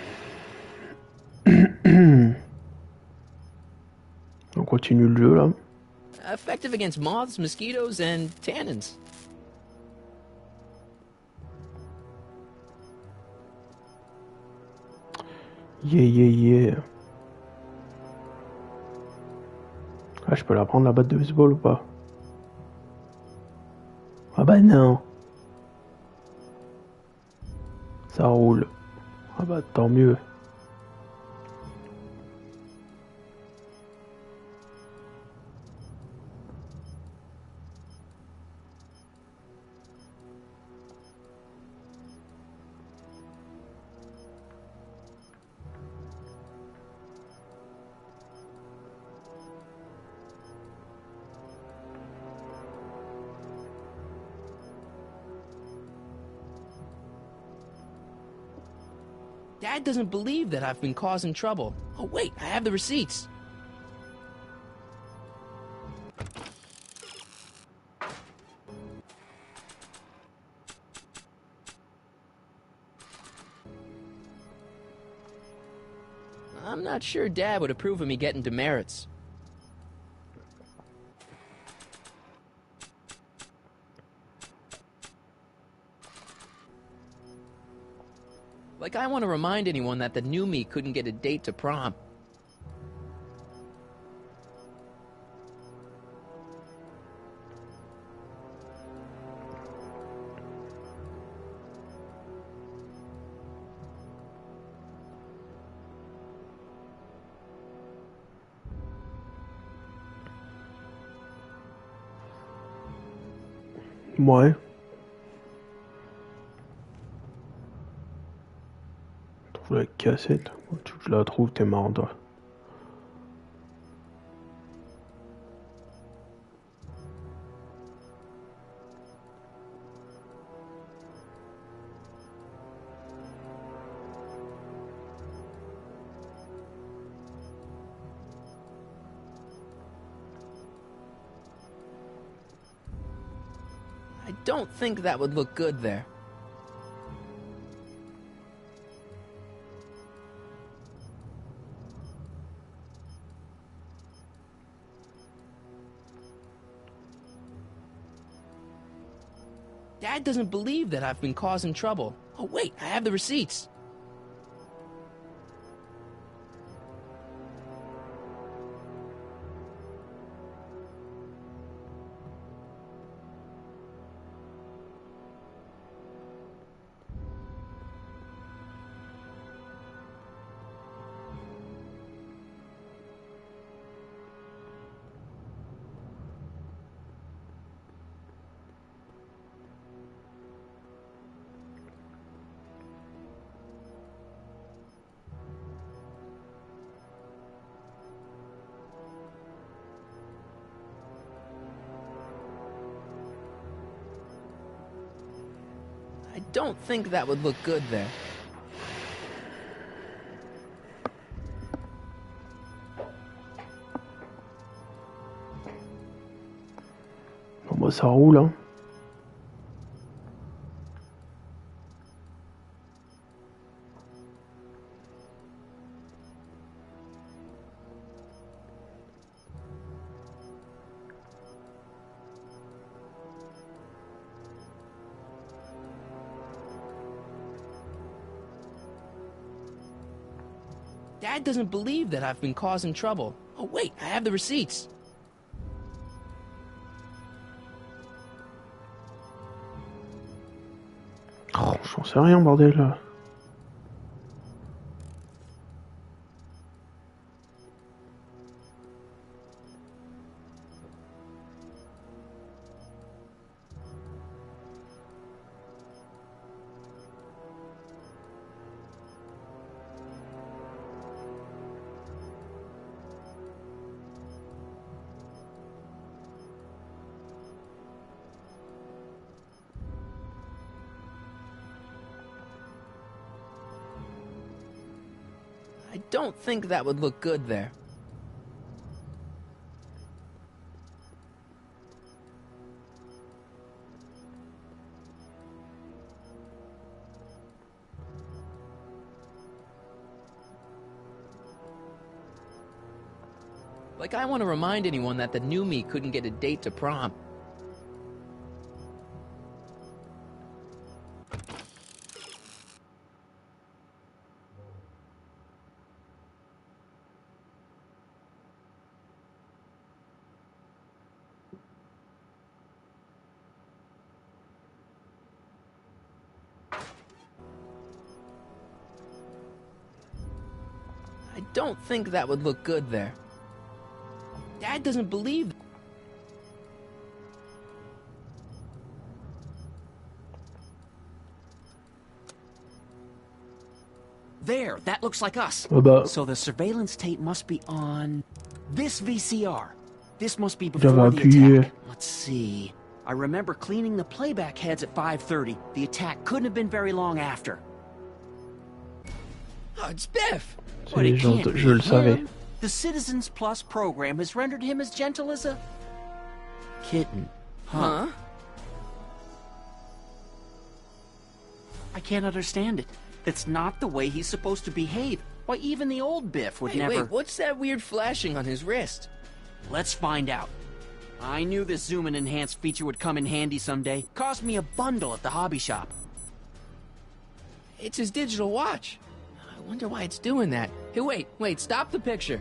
On continue le jeu là. Effective against moths, mosquitoes, and tannins. Yeah. Ah, je peux la prendre la batte de baseball ou pas? Ah bah non. Ça roule. Ah bah tant mieux. Dad doesn't believe that I've been causing trouble. Oh, wait, I have the receipts. I'm not sure Dad would approve of me getting demerits. Like, I want to remind anyone that the new me couldn't get a date to prom. Ouais. Trouve la cassette. Tu je la trouve, t'es marrant toi. I don't think that would look good there. Dad doesn't believe that I've been causing trouble. Oh, wait, I have the receipts. I don't think that would look good there. Bon bah ça roule hein. Dad doesn't believe that I've been causing trouble. Oh, wait, I have the receipts. Oh, j'en sais rien, bordel. I don't think that would look good there. Like, I want to remind anyone that the new me couldn't get a date to prom. I don't think that would look good there. Dad doesn't believe... There, that looks like us. So the surveillance tape must be on this VCR. This must be before the attack. Let's see. I remember cleaning the playback heads at 5:30. The attack couldn't have been very long after. Oh, it's Biff! But it can't be je le savais. him. The Citizens Plus program has rendered him as gentle as a kitten. Huh? I can't understand it. That's not the way he's supposed to behave. Why, even the old Biff would never... Wait, what's that weird flashing on his wrist? Let's find out. I knew this zoom and enhance feature would come in handy someday. Cost me a bundle at the hobby shop. It's his digital watch. I wonder why it's doing that. Hey, wait, stop the picture.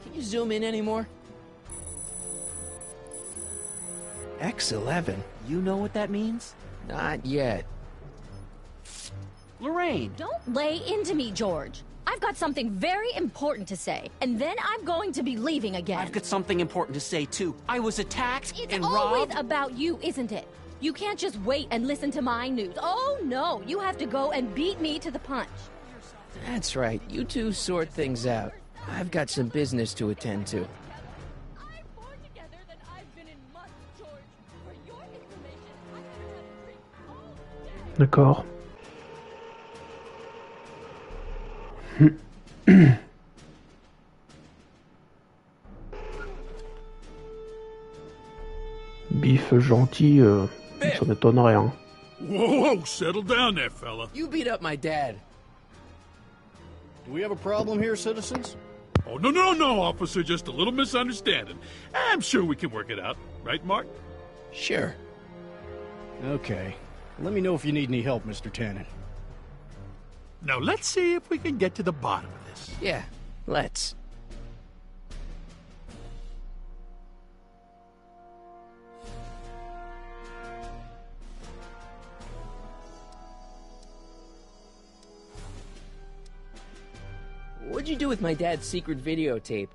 Can you zoom in anymore? X11. You know what that means? Not yet. Lorraine! Don't lay into me, George. I've got something very important to say, and then I'm going to be leaving again. I've got something important to say, too. I was attacked and robbed. It's always about you, isn't it? You can't just wait and listen to my news. Oh, no. You have to go and beat me to the punch. That's right. You two sort things out. I've got some business to attend to. I'm more together than I've been in months, George. For your information, I haven't had a drink all day. D'accord. Biff gentil, ça m'étonnerait, hein. Whoa, settle down there, fella. You beat up my dad. Do we have a problem here, citizens? Oh, no, officer, just a little misunderstanding. I'm sure we can work it out. Right, Mark? Sure. Okay. Let me know if you need any help, Mr. Tannen. Now, let's see if we can get to the bottom of this. Yeah, let's. What'd you do with my dad's secret videotape?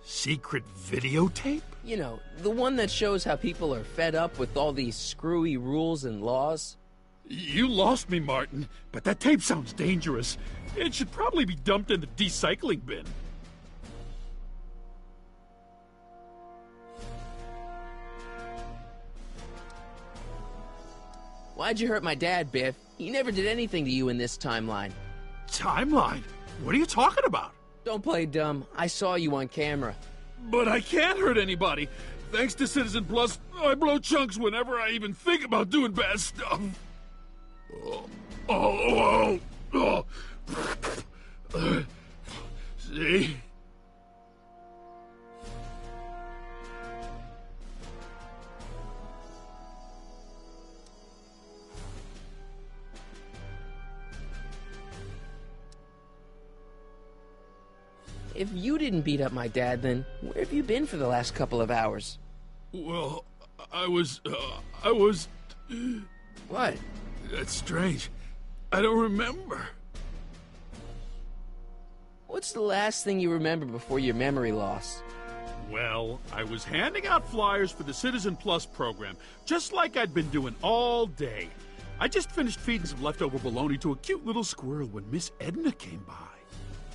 Secret videotape? You know, the one that shows how people are fed up with all these screwy rules and laws. You lost me, Martin, but that tape sounds dangerous. It should probably be dumped in the recycling bin. Why'd you hurt my dad, Biff? He never did anything to you in this timeline. Timeline? What are you talking about? Don't play dumb. I saw you on camera. But I can't hurt anybody. Thanks to Citizen Plus, I blow chunks whenever I even think about doing bad stuff. See? If you didn't beat up my dad, then where have you been for the last couple of hours? Well, I was... What? That's strange. I don't remember. What's the last thing you remember before your memory loss? Well, I was handing out flyers for the Citizen Plus program, just like I'd been doing all day. I just finished feeding some leftover bologna to a cute little squirrel when Miss Edna came by.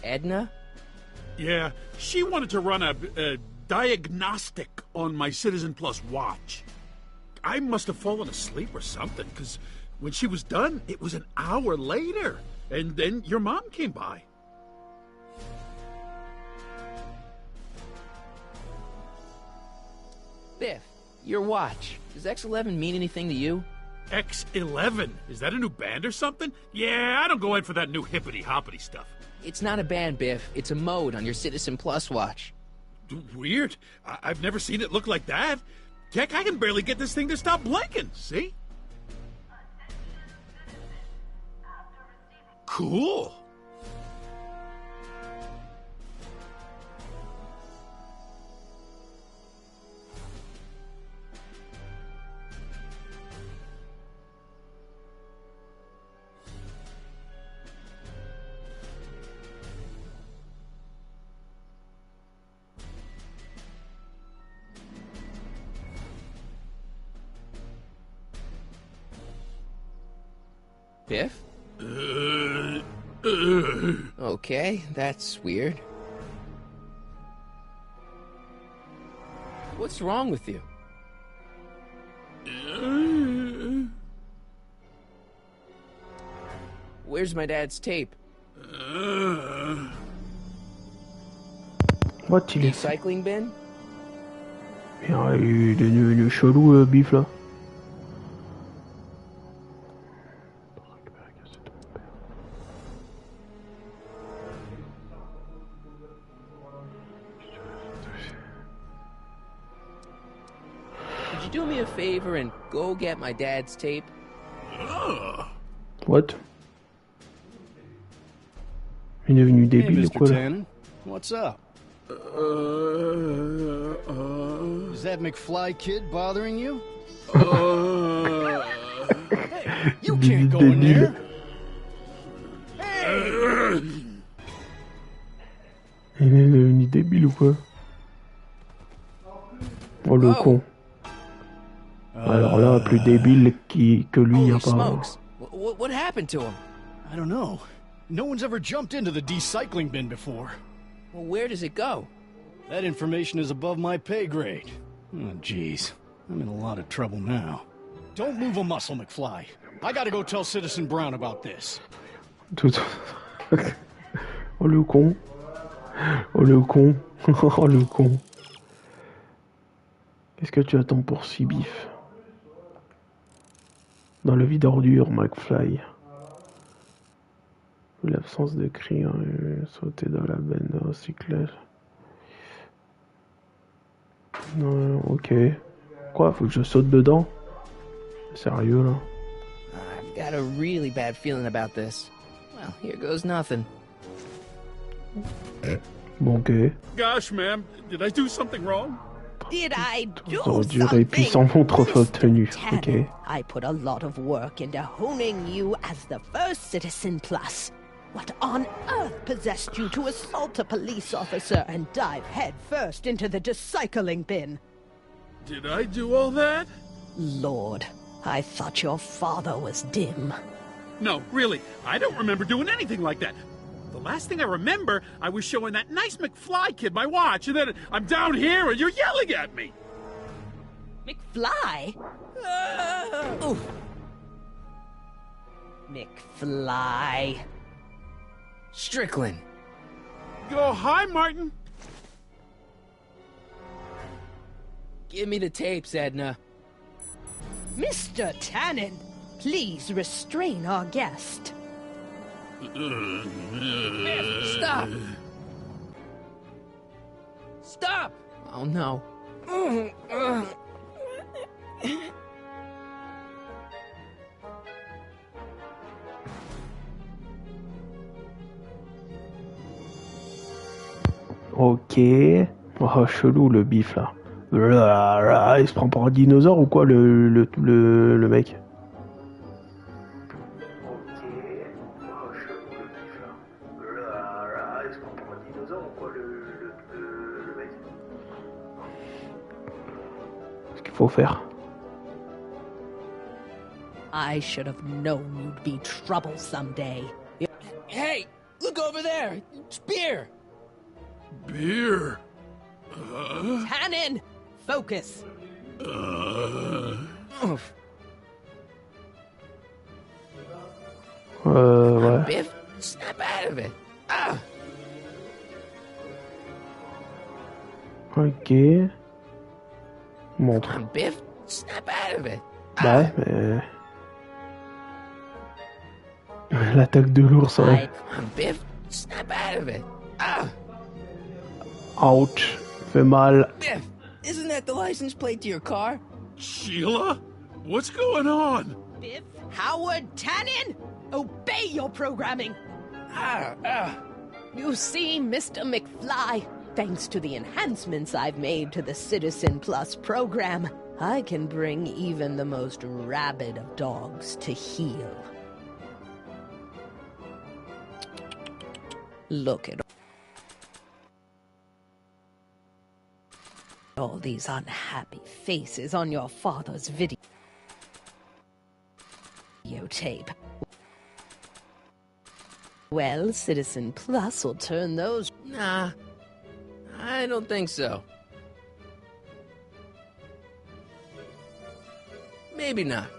Edna? Yeah, she wanted to run a diagnostic on my Citizen Plus watch. I must have fallen asleep or something, because when she was done, it was an hour later. And then your mom came by. Biff, your watch. Does X11 mean anything to you? X11? Is that a new band or something? Yeah, I don't go in for that new hippity-hoppity stuff. It's not a band, Biff. It's a mode on your Citizen Plus watch. Weird. I've never seen it look like that. Heck, I can barely get this thing to stop blinking, see? Cool. Biff? Okay, that's weird. What's wrong with you? Where's my dad's tape? What, il est... Recycling bin? Il est devenu chelou, Biff, là. Could you do me a favor and go get my dad's tape? What? Il est devenu Hey, débile ou Mr. quoi, là? Tannen, what's up? Is that McFly kid bothering you? Hey, you can't go in there. Hey! Il est devenu débile ou quoi? Oh, le con. Alors là, plus débile que lui, Holy apparemment. smokes. What happened to him? I don't know. No one's ever jumped into the recycling bin before. Well, where does it go? That information is above my pay grade. Oh, jeez. I'm in a lot of trouble now. Don't move a muscle, McFly. I gotta go tell Citizen Brown about this. Tout... Oh, le con. Oh, le con. Oh, le con. Qu'est-ce que tu attends pour si Biff? Dans le vide ordure, McFly. L'absence de cri, sauter dans la benne de recyclage. Non, ok. Quoi, faut que je saute dedans? Sérieux, là? I've got a really bad feeling about this. Well, here goes nothing. Bon, ok. Gosh, ma'am, did I do something wrong? Did I do Ordure et puis sans montre obtenue. Ok. I put a lot of work into honing you as the first Citizen Plus. What on earth possessed you to assault a police officer and dive head first into the recycling bin? Did I do all that? Lord, I thought your father was dim. No, really, I don't remember doing anything like that. The last thing I remember, I was showing that nice McFly kid my watch, and then I'm down here and you're yelling at me. McFly? Oof. McFly. Strickland. Oh, hi, Martin. Give me the tapes, Edna. Mr. Tannen, please restrain our guest. Stop! Stop! Oh no. Ok. Oh, chelou le Biff là. Il se prend pour un dinosaure ou quoi le mec? Qu'est-ce qu'il faut faire? I should have known you'd be trouble someday. Hey, look over there. It's beer. Beer. Tannen, focus. Oof. Ouais. Biff, snap out of it. Ah. Ok. Montre. Come on, Biff, snap out of it. Bah ouais, mais... L'attaque de l'ours, ouais. Come on, Biff, snap out of it. Ah. Ouch. Fait mal. Biff, isn't that the license plate to your car? Sheila? What's going on? Biff Howard Tannen, obey your programming. You see, Mr. McFly, thanks to the enhancements I've made to the Citizen Plus program, I can bring even the most rabid of dogs to heel. Look at all these unhappy faces on your father's videotape. Well, Citizen Plus will turn those... Nah, I don't think so. Maybe not.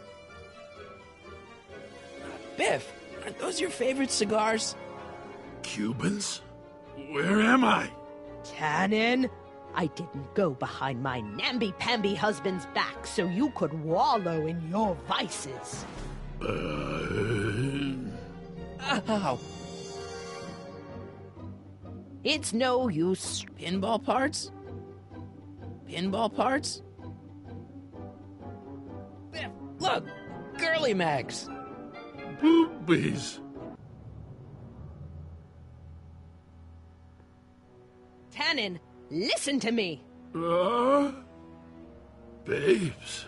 Biff, aren't those your favorite cigars? Cubans? Where am I? Tannen, I didn't go behind my namby-pamby husband's back so you could wallow in your vices. Ow. It's no use. Pinball parts? Pinball parts? Look! Girly mags! Boobies. Tannen, listen to me. Babes.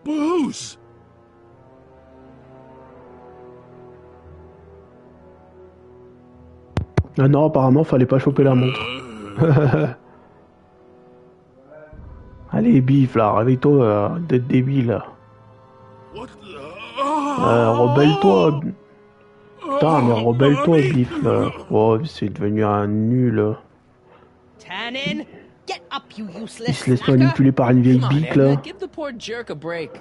Booze. Ah non, apparemment, fallait pas choper la montre. Allez, bif, là, réveille-toi d'être débile. Rebelle-toi. Putain, mais rebelle-toi, bif, là. Oh, c'est devenu un nul. Tannen, get up, you Il useless se laisse slacker. manipuler par une vieille Come on, bique, Edna, là. give the poor jerk a break.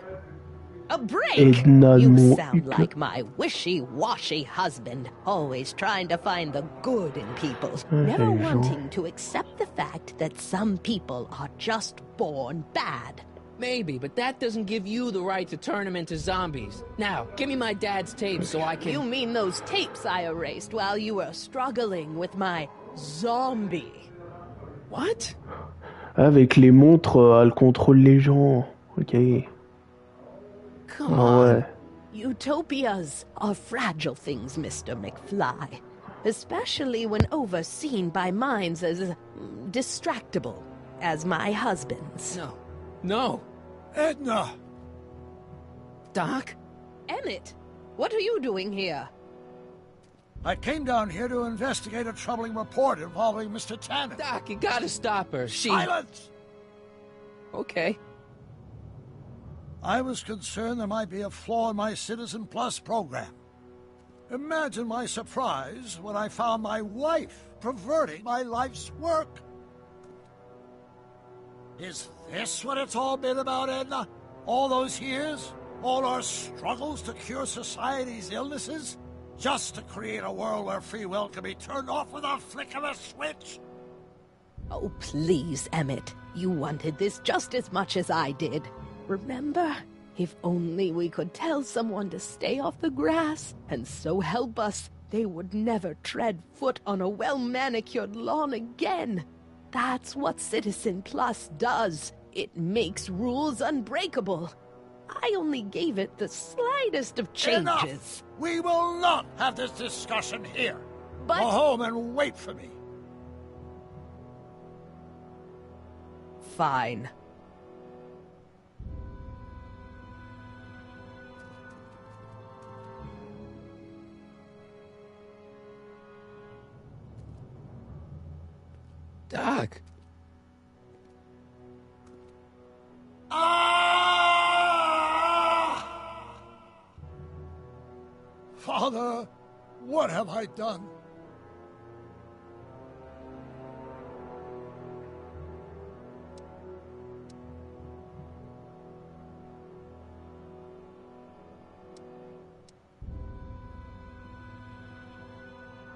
A break? Edna, You mon sound hucle. like my wishy-washy husband, always trying to find the good in people, never les gens. wanting to accept the fact that some people are just born bad. Maybe, but that doesn't give you the right to turn them into zombies. Now, give me my dad's tapes so I can... You mean those tapes I erased while you were struggling with my zombie? What? Avec les montres, elle contrôle les gens. Ok. Come Ah on. ouais. Utopias are fragile things, Mr. McFly. Especially when overseen by minds as distractible as my husband's. No. No. Edna! Doc? Emmett, what are you doing here? I came down here to investigate a troubling report involving Mr. Tannen. Doc, you gotta stop her. She... Silence! Okay. I was concerned there might be a flaw in my Citizen Plus program. Imagine my surprise when I found my wife perverting my life's work. Is this what it's all been about, Edna? All those years? All our struggles to cure society's illnesses? Just to create a world where free will can be turned off with a flick of a switch? Oh, please, Emmett. You wanted this just as much as I did. Remember? If only we could tell someone to stay off the grass, and so help us, they would never tread foot on a well-manicured lawn again. That's what Citizen Plus does. It makes rules unbreakable. I only gave it the slightest of changes. Enough! We will not have this discussion here. But... Go home and wait for me. Fine. Doc. Father, what have I done?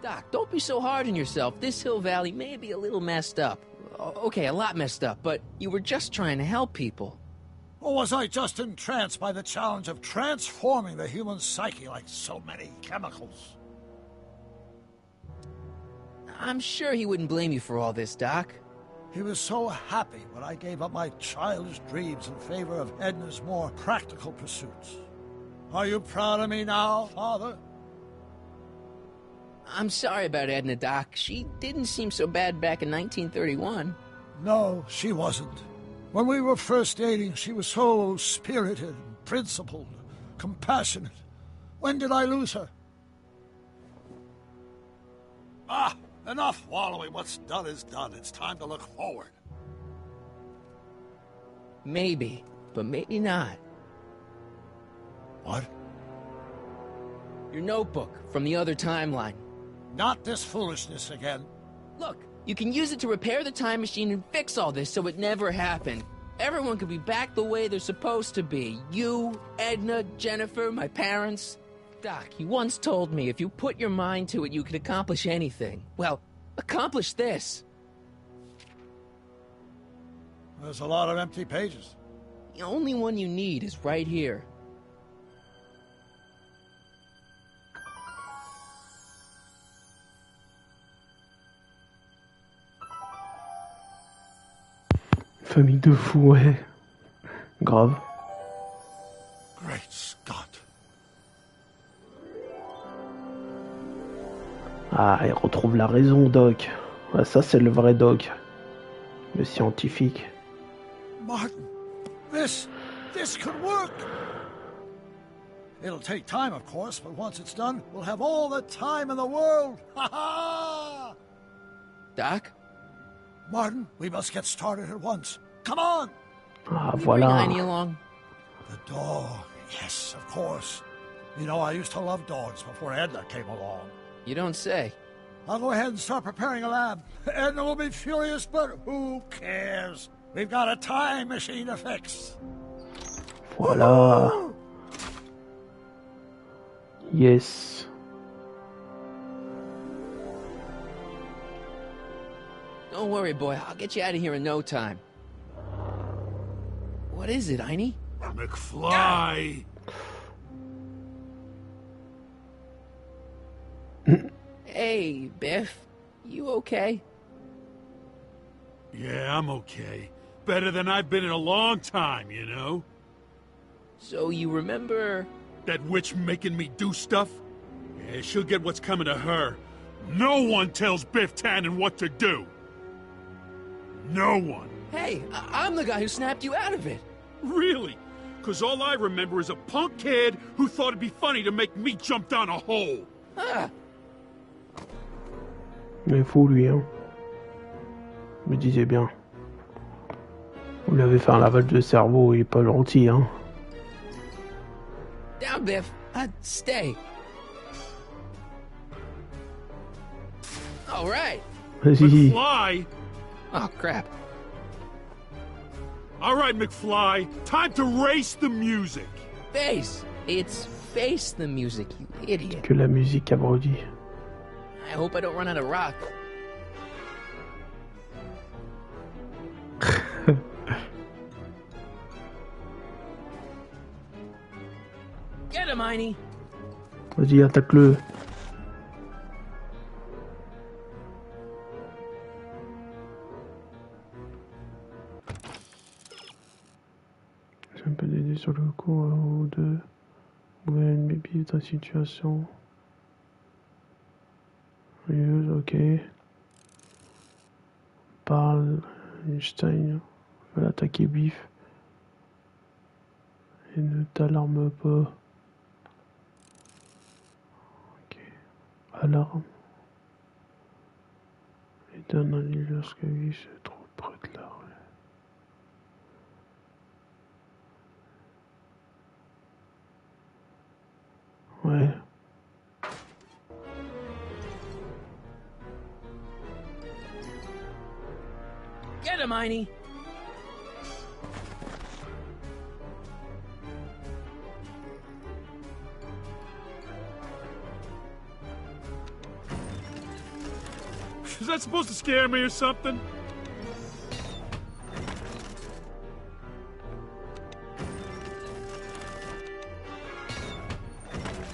Doc, don't be so hard on yourself. This Hill Valley may be a little messed up. Okay, a lot messed up, but you were just trying to help people. Or was I just entranced by the challenge of transforming the human psyche like so many chemicals? I'm sure he wouldn't blame you for all this, Doc. He was so happy when I gave up my childish dreams in favor of Edna's more practical pursuits. Are you proud of me now, Father? I'm sorry about Edna, Doc. She didn't seem so bad back in 1931. No, she wasn't. When we were first dating, she was so spirited, and principled, compassionate. When did I lose her? Ah, enough wallowing. What's done is done. It's time to look forward. Maybe, but maybe not. What? Your notebook from the other timeline. Not this foolishness again. Look, you can use it to repair the time machine and fix all this so it never happened. Everyone could be back the way they're supposed to be. You, Edna, Jennifer, my parents. Doc, you once told me if you put your mind to it, you could accomplish anything. Well, accomplish this. There's a lot of empty pages. The only one you need is right here. Famille de fous, ouais. Grave. Great Scott. Ah, il retrouve la raison, Doc. Ouais, ça, c'est le vrai Doc. Le scientifique. Martin, this could work. It'll take time, of course, but once it's done, we'll have all the time in the world. Ha ha! Doc? Martin, we must get started at once. Come on! Ah, Bring voilà. Heine along. The dog. Yes, of course. You know, I used to love dogs before Edna came along. You don't say. I'll go ahead and start preparing a lab. Edna will be furious, but who cares? We've got a time machine to fix. Voilà. Yes. Don't worry, boy. I'll get you out of here in no time. What is it, Heine? McFly! Hey, Biff. You okay? Yeah, I'm okay. Better than I've been in a long time, you know? So you remember... That witch making me do stuff? Yeah, she'll get what's coming to her. No one tells Biff Tannen what to do. No one. Hey, I'm the guy who snapped you out of it. Really? Because all I remember is a punk kid who thought it'd be funny to make me jump down a hole. Ah. Il est fou, lui, hein. Je me disais bien. On lui avait fait un lavage de cerveau, il est pas gentil, hein. Down, Biff. Stay. All right. Vas-y. McFly? Oh, crap. All right, McFly. Time to race the music. Face. It's face the music, you idiot. Que la musique abrutit. I hope I don't run out of rock. Get him, Heine. Vas-y, attaque-le. J'ai un peu d'aider sur le coup ou deux. Ouais, maybe ta situation. Yes, ok. Parle. Einstein. Va l'attaquer Biff. Et ne t'alarme pas. Ok. Alarme. Et donne un lit lorsque lui se trouve près de la rue. Ouais. Get him, Heine. Is that supposed to scare me or something?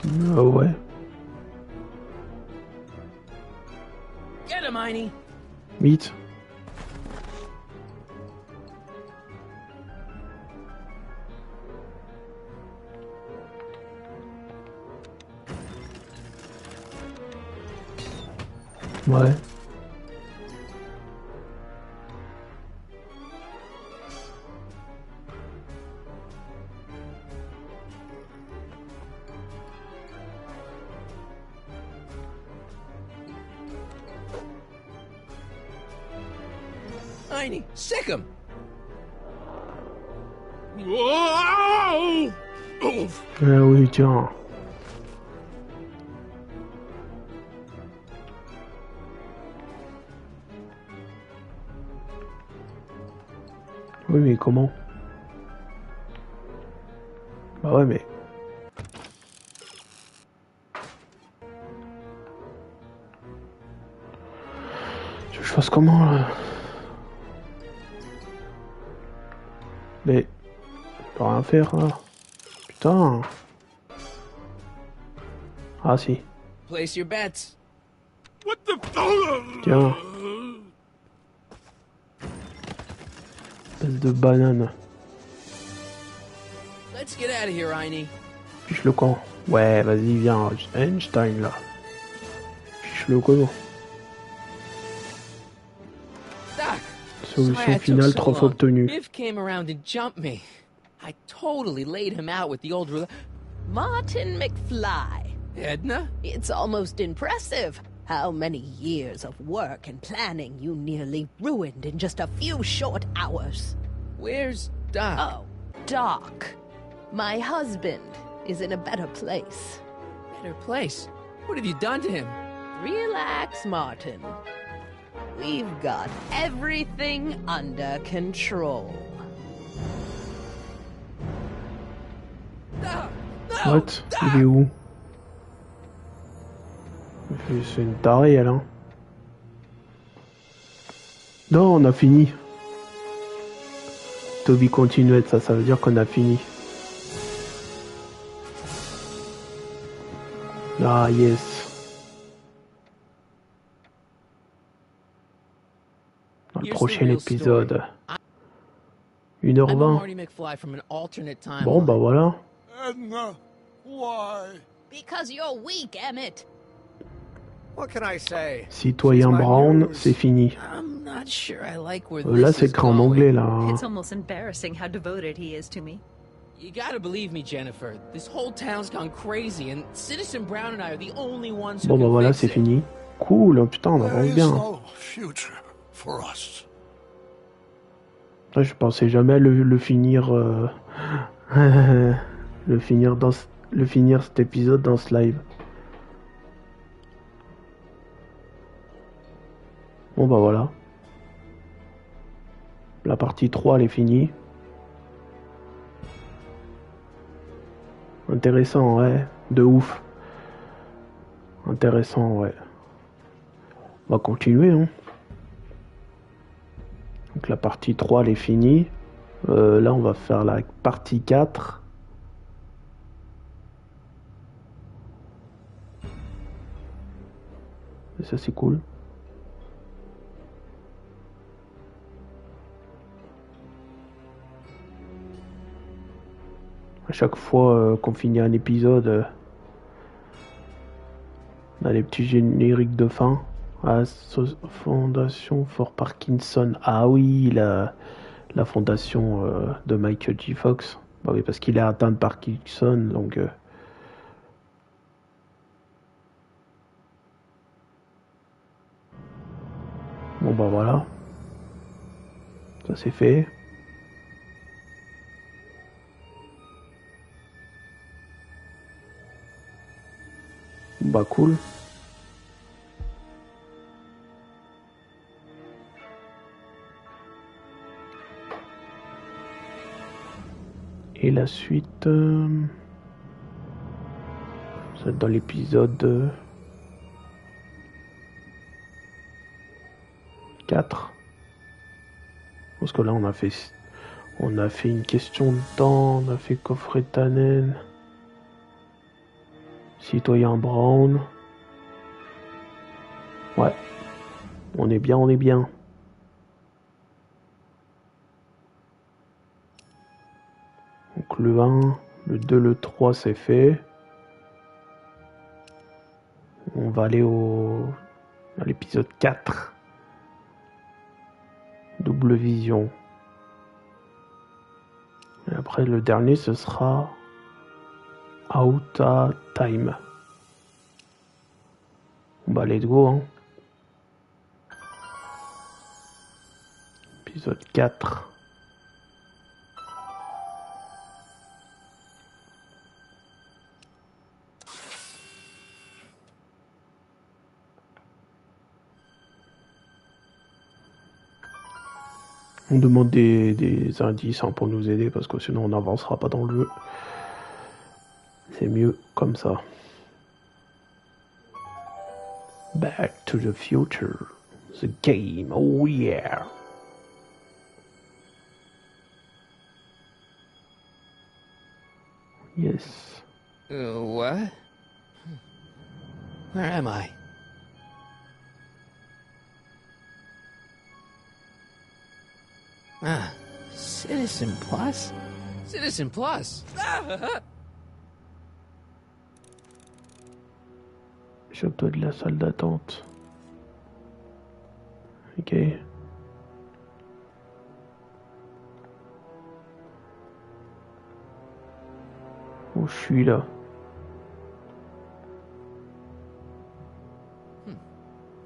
Ah ouais. Get him, Heine. Vite. Ouais. Heine, sick him. Whoa! Oof. Ah oui, tiens. Oui, mais comment? Bah ouais, mais... Je fasse comment là? Mais... je peux rien faire là. Putain. Ah si. Place your bets. What the... Tiens. Espèce de banane. Let's get out of here, Einie. Fiche le camp. Ouais, vas-y, viens, Einstein là. Fiche le camp. Doc. Solution finale 3 fois obtenue. Biff came around and jumped me. I totally laid him out with the old... Martin McFly. Edna? It's almost impressive how many years of work and planning you nearly ruined in just a few short hours. Where's Doc? Oh, Doc. My husband is in a better place. Better place? What have you done to him? Relax, Martin. We've got everything under control. No! What? Il est où? C'est une tarée, elle, hein. Non, on a fini. Toby continuait, ça veut dire qu'on a fini. Ah, yes. Dans le prochain épisode. 1h20. Bon, bah voilà. Edna, why? Because you're weak, Emmett. What can I say? Citoyen Brown, c'est fini. I'm not sure I like where Là, c'est écrit en anglais, là. It's almost embarrassing how devoted he is to me. You gotta believe me, Jennifer. This whole town's gone crazy, and Citizen Brown and I are the only ones who Bon, bah can voilà, fix c'est it. fini. Cool, putain, on There avance is bien. no future for us. Ouais, je pensais jamais le finir. Le finir cet épisode dans ce live. Bon bah voilà. La partie 3 elle est finie. Intéressant, ouais. De ouf. Intéressant, ouais. On va continuer, hein. Donc la partie 3 elle est finie. Là on va faire la partie 4. Et ça c'est cool. À chaque fois qu'on finit un épisode, on a les petits génériques de fin. Ah, Fondation for Parkinson. Ah oui, la fondation de Michael J. Fox. Bah oui, parce qu'il est atteint de Parkinson, donc... Bon bah voilà. Ça c'est fait. Bah cool. Et la suite, c'est dans l'épisode 4. Parce que là on a fait une question de temps, on a fait coffret Tannen, Citoyen Brown. Ouais, on est bien, on est bien. Donc le 1, le 2, le 3 c'est fait. On va aller à l'épisode 4. Double vision. Et après le dernier ce sera Outa Time. Bah let's go hein. Épisode 4. On demande des indices hein, pour nous aider parce que sinon on n'avancera pas dans le jeu. C'est mieux comme ça. Back to the Future. The game, oh yeah. Yes. What? Where am I? Ah, Citizen Plus? Citizen Plus! Chope-toi de la salle d'attente. Ok. Où je suis là?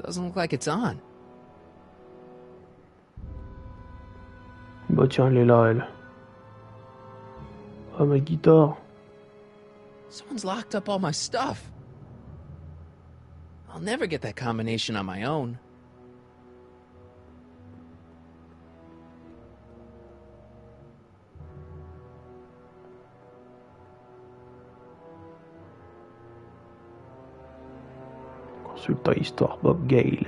Doesn't look like it's on. Bah tiens, elle est là, elle. Ah, ma guitare. Someone's locked up all my stuff. I'll never get that combination on my own. Consultant histoire Bob Gale.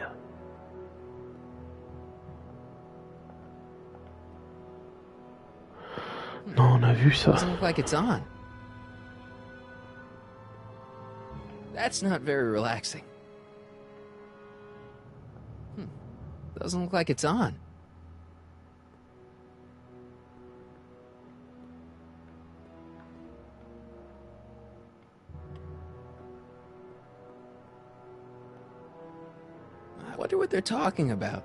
Non, on a vu ça. Doesn't look like it's on. That's not very relaxing. Doesn't look like it's on. I wonder what they're talking about.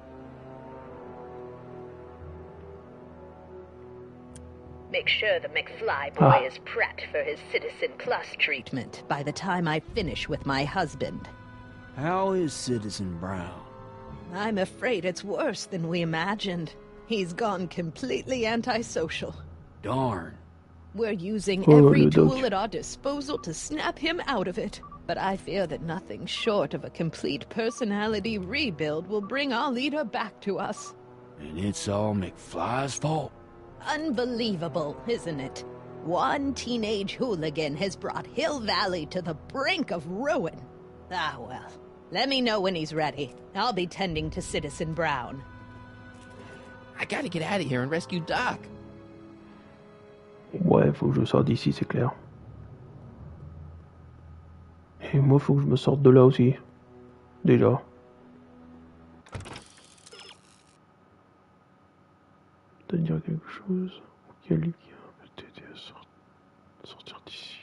Make sure the McFly boy is prepped for his Citizen Plus treatment by the time I finish with my husband. How is Citizen Brown? I'm afraid it's worse than we imagined. He's gone completely antisocial. Darn. We're using Oh, every le doc. tool at our disposal to snap him out of it. But I fear that nothing short of a complete personality rebuild will bring our leader back to us. And it's all McFly's fault. Unbelievable, isn't it? One teenage hooligan has brought Hill Valley to the brink of ruin. Ah, well. Let me know when he's ready. I'll be tending to Citizen Brown. I gotta get out of here and rescue Doc. Ouais, faut que je sorte d'ici, c'est clair. Et moi, faut que je me sorte de là aussi. Déjà. De dire quelque chose. Quelqu'un peut t'aider à sortir d'ici.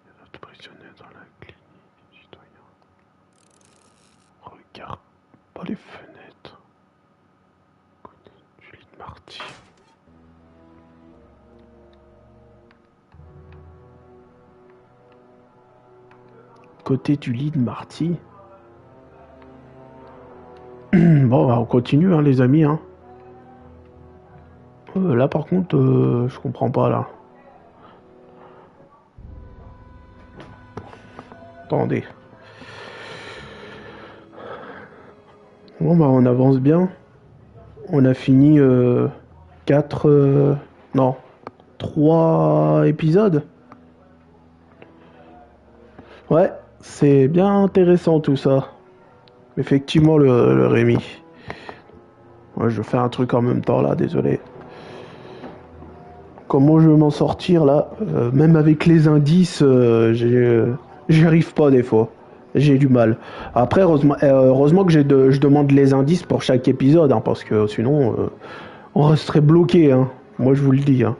Il y a d'autres prisonniers dans la clinique, citoyen. Regarde pas les fenêtres. Côté du lit de Marty. Côté du lit de Marty. Bon, bah, on continue, hein, les amis. Hein. Là, par contre, je comprends pas, là. Attendez. Bon, bah, on avance bien. On a fini 3 épisodes. Ouais, c'est bien intéressant tout ça. Effectivement, le Rémi. Ouais, je fais un truc en même temps là, désolé. Comment je vais m'en sortir là? Même avec les indices, j'y arrive pas des fois. J'ai du mal. Après, heureusement que je demande les indices pour chaque épisode, hein, parce que sinon, on resterait bloqué. Hein. Moi, je vous le dis. Hein.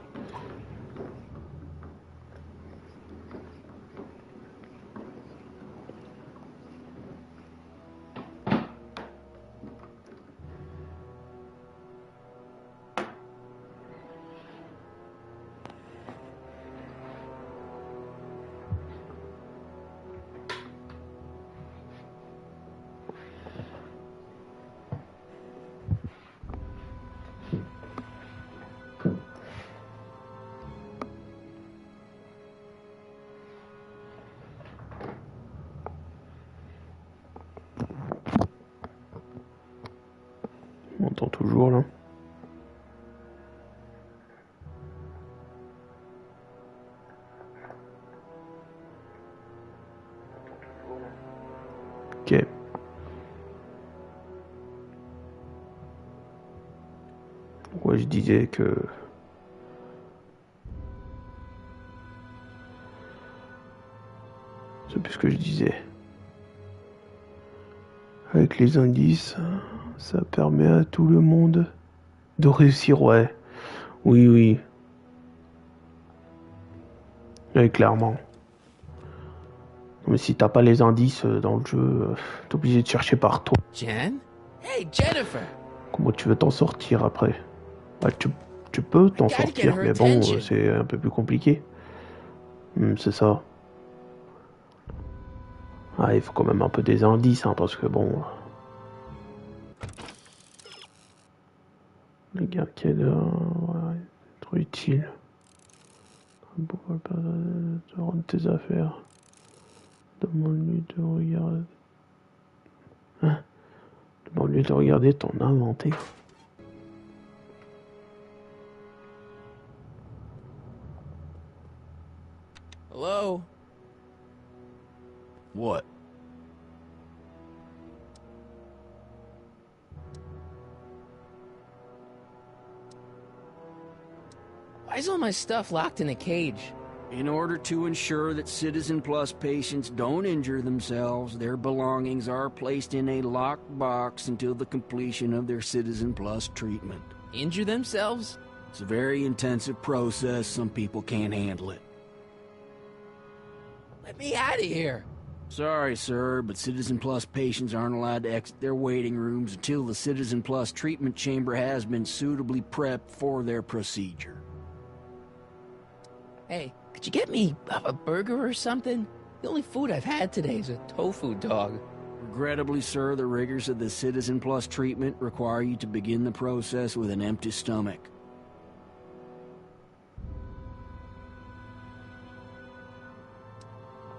On entend toujours là. Ok. Quoi, je disais que... Je sais plus ce que je disais. Avec les indices, ça permet à tout le monde de réussir, ouais. Oui, oui. Oui, clairement. Mais si t'as pas les indices dans le jeu, t'es obligé de chercher partout. Jen? Hey, Jennifer! Comment tu veux t'en sortir après? Bah, tu peux t'en sortir, mais bon, c'est un peu plus compliqué. C'est ça. Ah, il faut quand même un peu des indices, hein, parce que bon... Le gars qui est là, ouais, trop utile. Pourquoi pas de rendre tes affaires? Demande-lui de regarder. Hein? Demande-lui de regarder ton inventaire. Hello? What? Why is all my stuff locked in a cage? In order to ensure that Citizen Plus patients don't injure themselves, their belongings are placed in a locked box until the completion of their Citizen Plus treatment. Injure themselves? It's a very intensive process. Some people can't handle it. Let me out of here! Sorry, sir, but Citizen Plus patients aren't allowed to exit their waiting rooms until the Citizen Plus treatment chamber has been suitably prepped for their procedure. Hey, could you get me a burger or something? The only food I've had today is a tofu dog. Regrettably, sir, the rigors of the Citizen Plus treatment require you to begin the process with an empty stomach.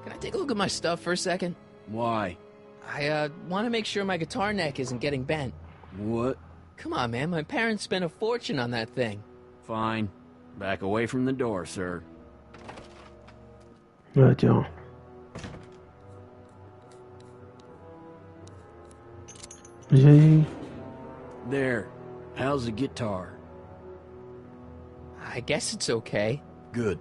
Can I take a look at my stuff for a second? Why? I want to make sure my guitar neck isn't getting bent. What? Come on, man. My parents spent a fortune on that thing. Fine. Back away from the door, sir. Ah, tiens. J'ai... There. How's the guitar? I guess it's okay. Good.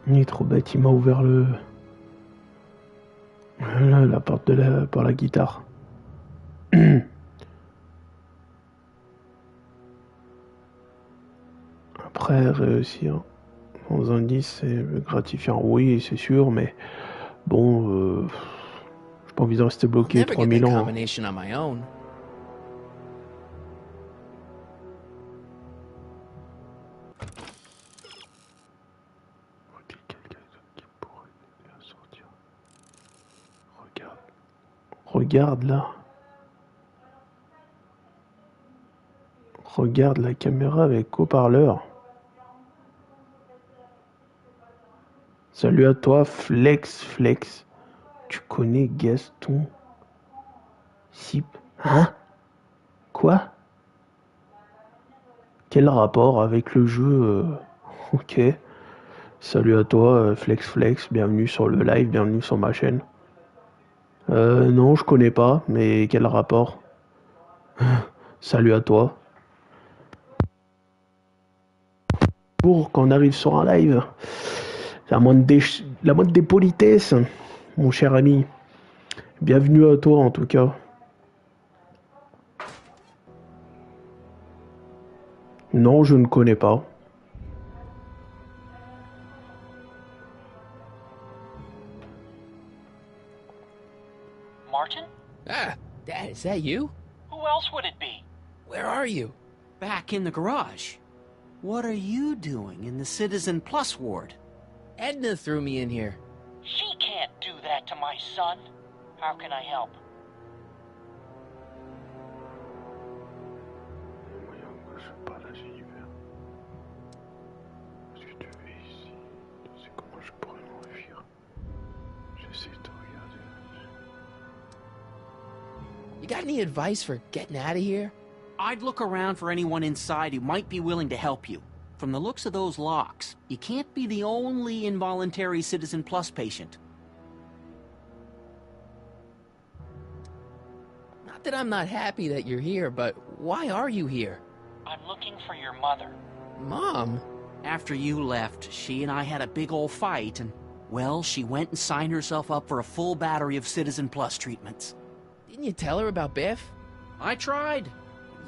Il est trop bête, il m'a ouvert la porte par la guitare. Après, réussir dans un 10, c'est gratifiant. Oui, c'est sûr, mais bon, j'ai pas envie de rester bloqué 3000 ans. Regarde là. Regarde la caméra avec haut-parleur. Salut à toi, Flex. Tu connais Gaston Sip? Hein? Quoi? Quel rapport avec le jeu? Ok. Salut à toi, Flex. Bienvenue sur le live, bienvenue sur ma chaîne. Non, je connais pas, mais quel rapport? Salut à toi. Pour qu'on arrive sur un live, c'est la moindre des politesses, mon cher ami. Bienvenue à toi en tout cas. Non, je ne connais pas. Martin? Ah, Dad, is that you? Who else would it be? Where are you? Back in the garage. What are you doing in the Citizen Plus ward? Edna threw me in here. She can't do that to my son. How can I help? You got any advice for getting out of here? I'd look around for anyone inside who might be willing to help you. From the looks of those locks, you can't be the only involuntary Citizen Plus patient. that I'm not happy that you're here, but why are you here? I'm looking for your mother. Mom? After you left, she and I had a big old fight, and, well, she went and signed herself up for a full battery of Citizen Plus treatments. Didn't you tell her about Biff? I tried.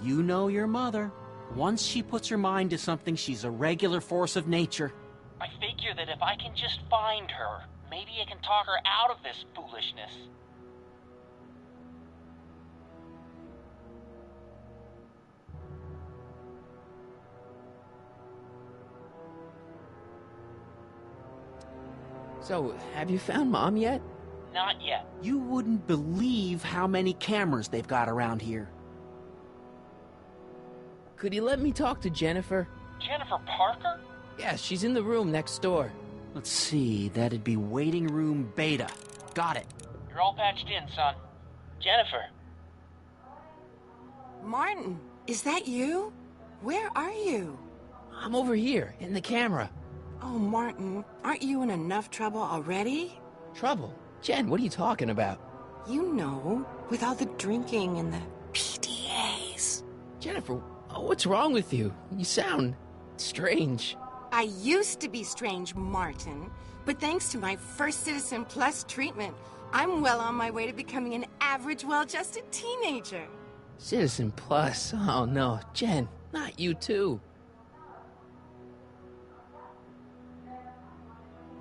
You know your mother. Once she puts her mind to something, she's a regular force of nature. I figure that if I can just find her, maybe I can talk her out of this foolishness. So, have you found Mom yet? Not yet. You wouldn't believe how many cameras they've got around here. Could you let me talk to Jennifer? Jennifer Parker? Yeah, she's in the room next door. Let's see, that'd be waiting room beta. Got it. You're all patched in, son. Jennifer. Martin, is that you? Where are you? I'm over here, in the camera. Oh, Martin, aren't you in enough trouble already? Trouble? Jen, what are you talking about? You know, with all the drinking and the PDAs. Jennifer, what's wrong with you? You sound strange. I used to be strange, Martin, but thanks to my first Citizen Plus treatment, I'm well on my way to becoming an average, well-adjusted teenager. Citizen Plus? Oh no, Jen, not you too.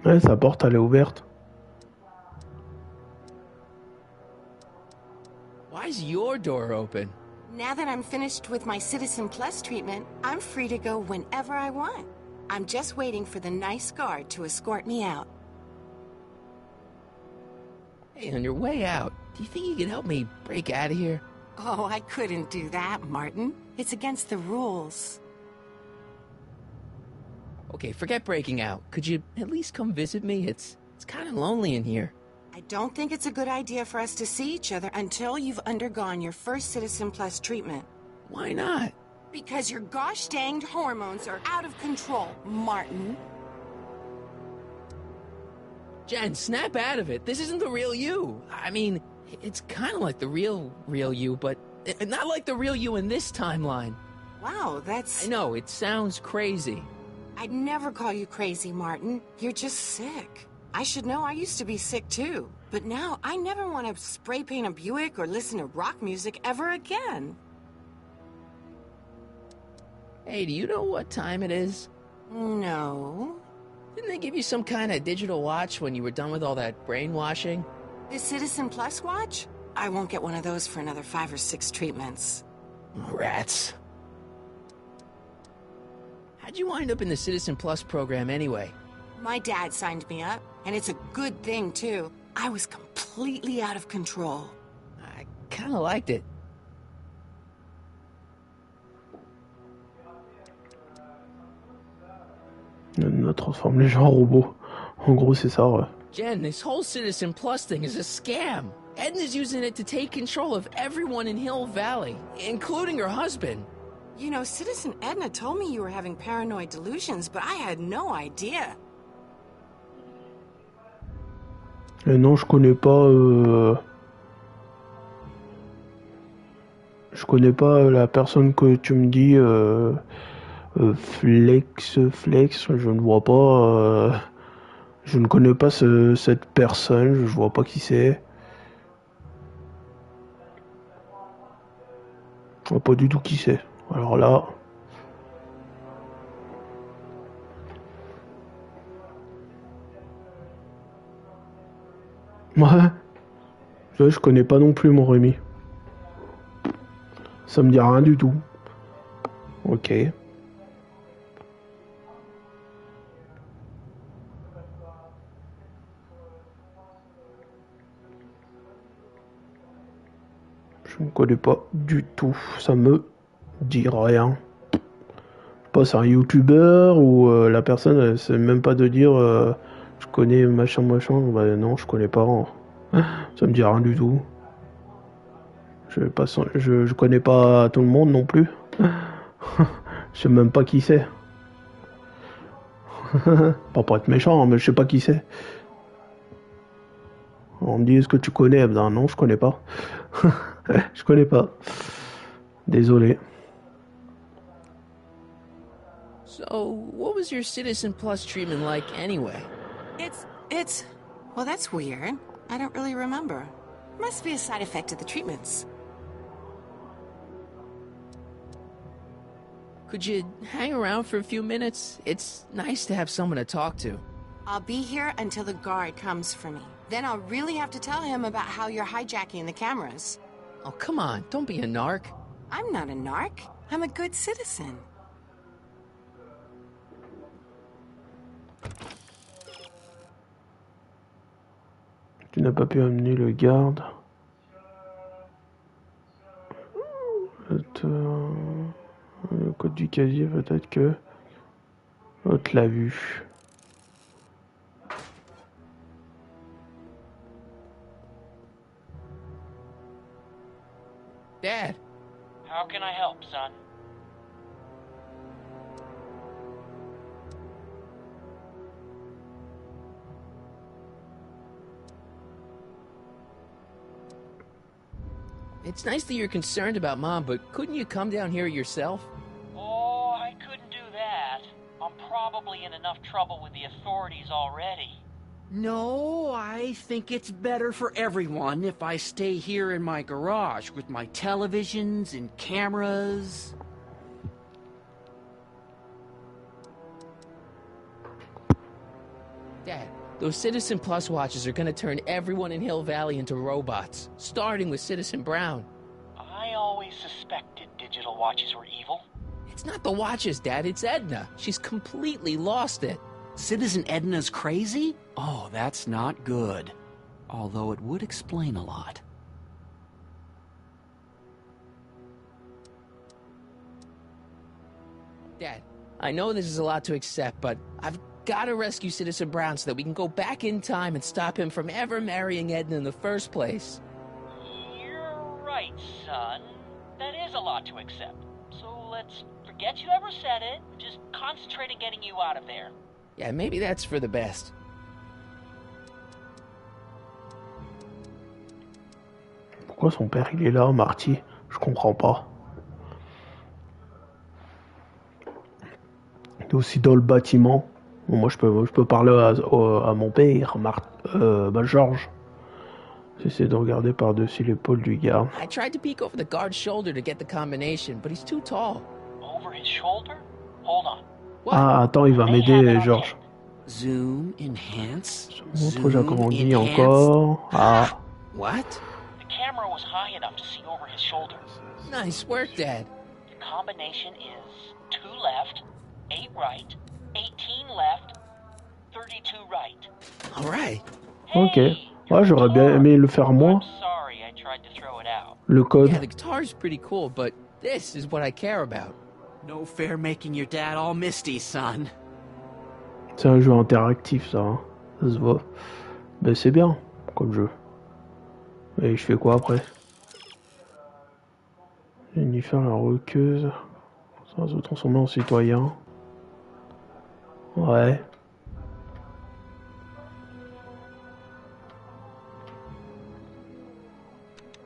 Ouais, sa porte, elle est ouverte. Why is your door open? Now that I'm finished with my Citizen Plus treatment, I'm free to go whenever I want. I'm just waiting for the nice guard to escort me out. Hey, on your way out, do you think you could help me break out of here? Oh, I couldn't do that, Martin. It's against the rules. Okay, forget breaking out. Could you at least come visit me? It's kind of lonely in here. I don't think it's a good idea for us to see each other until you've undergone your first Citizen Plus treatment. Why not? Because your gosh danged hormones are out of control, Martin. Jen, snap out of it. This isn't the real you. I mean, it's kind of like the real you, but not like the real you in this timeline. Wow, that's... I know, it sounds crazy. I'd never call you crazy, Martin. You're just sick. I should know, I used to be sick too. But now, I never want to spray paint a Buick or listen to rock music ever again. Hey, do you know what time it is? No. Didn't they give you some kind of digital watch when you were done with all that brainwashing? The Citizen Plus watch? I won't get one of those for another 5 or 6 treatments. Rats. How'd you wind up in the Citizen Plus program anyway? My dad signed me up, and it's a good thing, too. I was completely out of control. I kind of liked it. On transforme les gens en robots. En gros, c'est ça, ouais. Jen, this whole Citizen Plus thing is a scam. Edna's using it to take control of everyone in Hill Valley, including her husband. You know, Citizen Edna told me you were having paranoid delusions, but I had no idea. Non, je connais pas. Je connais pas la personne que tu me dis. Flex, je ne vois pas. Je ne connais pas cette personne, je vois pas qui c'est. Je vois pas du tout qui c'est. Alors là. Ouais. Je connais pas non plus mon Rémi. Ça me dit rien du tout. Ok. Je ne connais pas du tout. Ça me dit rien. Je sais pas, c'est un youtubeur ou la personne elle sait même pas de dire je connais machin. Bah non, je connais pas. Ça me dit rien du tout. Je connais pas tout le monde non plus. Je sais même pas qui c'est. Pas pour être méchant, mais je sais pas qui c'est. On me dit est-ce que tu connais? Ben non, je connais pas. Je connais pas. Désolé. So, what was your Citizen Plus treatment like anyway? It's... Well, that's weird. I don't really remember. Must be a side effect of the treatments. Could you hang around for a few minutes? It's nice to have someone to talk to. I'll be here until the guard comes for me. Then I'll really have to tell him about how you're hijacking the cameras. Oh, come on, don't be a narc. I'm not a narc. I'm a good citizen. Tu n'as pas pu amener le garde. Le code du casier, peut-être que l'autre l'a vu. Dad. How can I help, son? It's nice that you're concerned about Mom, but couldn't you come down here yourself? Oh, I couldn't do that. I'm probably in enough trouble with the authorities already. No, I think it's better for everyone if I stay here in my garage with my televisions and cameras. Dad, those Citizen Plus watches are gonna turn everyone in Hill Valley into robots, starting with Citizen Brown. I always suspected digital watches were evil. It's not the watches, Dad, it's Edna. She's completely lost it. Citizen Edna's crazy? Oh, that's not good. Although it would explain a lot. Dad, I know this is a lot to accept, but I've got to rescue Citizen Brown so that we can go back in time and stop him from ever marrying Edna in the first place. You're right, son. That is a lot to accept. So let's forget you ever said it. Just concentrate on getting you out of there. Yeah, maybe that's for the best. Pourquoi son père il est là, Marty? Je comprends pas. Il est aussi dans le bâtiment. Bon, moi je peux parler à mon père, George. J'essaie de regarder par-dessus l'épaule du garde. I tried to peek over the guard's shoulder to get the combination, but he's too tall. Over his shoulder? Hold on. What? Ah, attends, il va m'aider, George. Zoom, enhance. Montre, j'agrandis encore. Ah. What? The camera was high enough to see over his shoulder. Nice work, Dad. The combination is 2 left, 8 right, 18 left, 32 right. All right. Ok. Ouais, j'aurais bien aimé le faire moi. I'm sorry I tried to throw it out. Le code. Yeah, the guitar's pretty cool, but this is what I care about. No fair making your dad all misty, son. C'est un jeu interactif, ça. Hein. Ça se voit. Ben, c'est bien, comme jeu. Et je fais quoi après? Jennifer la roqueuse. Ça va se transformer en citoyen. Ouais.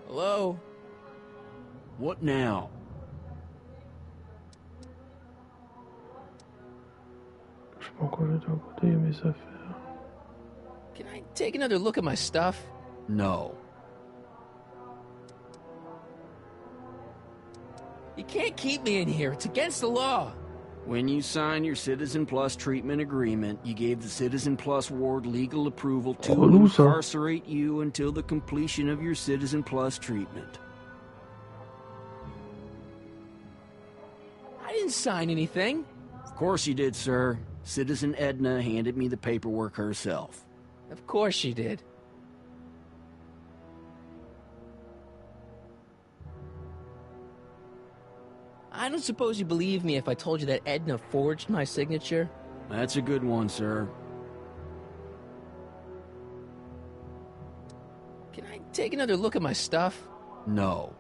Hello? What now? Je sais pas encore le temps côté, il y a mes affaires. Can I take another look at my stuff? No. You can't keep me in here. It's against the law. When you signed your Citizen Plus treatment agreement, you gave the Citizen Plus ward legal approval to incarcerate you until the completion of your Citizen Plus treatment. I didn't sign anything. Of course you did, sir. Citizen Edna handed me the paperwork herself. Of course she did. I don't suppose you believe me if I told you that Edna forged my signature? That's a good one, sir. Can I take another look at my stuff? No.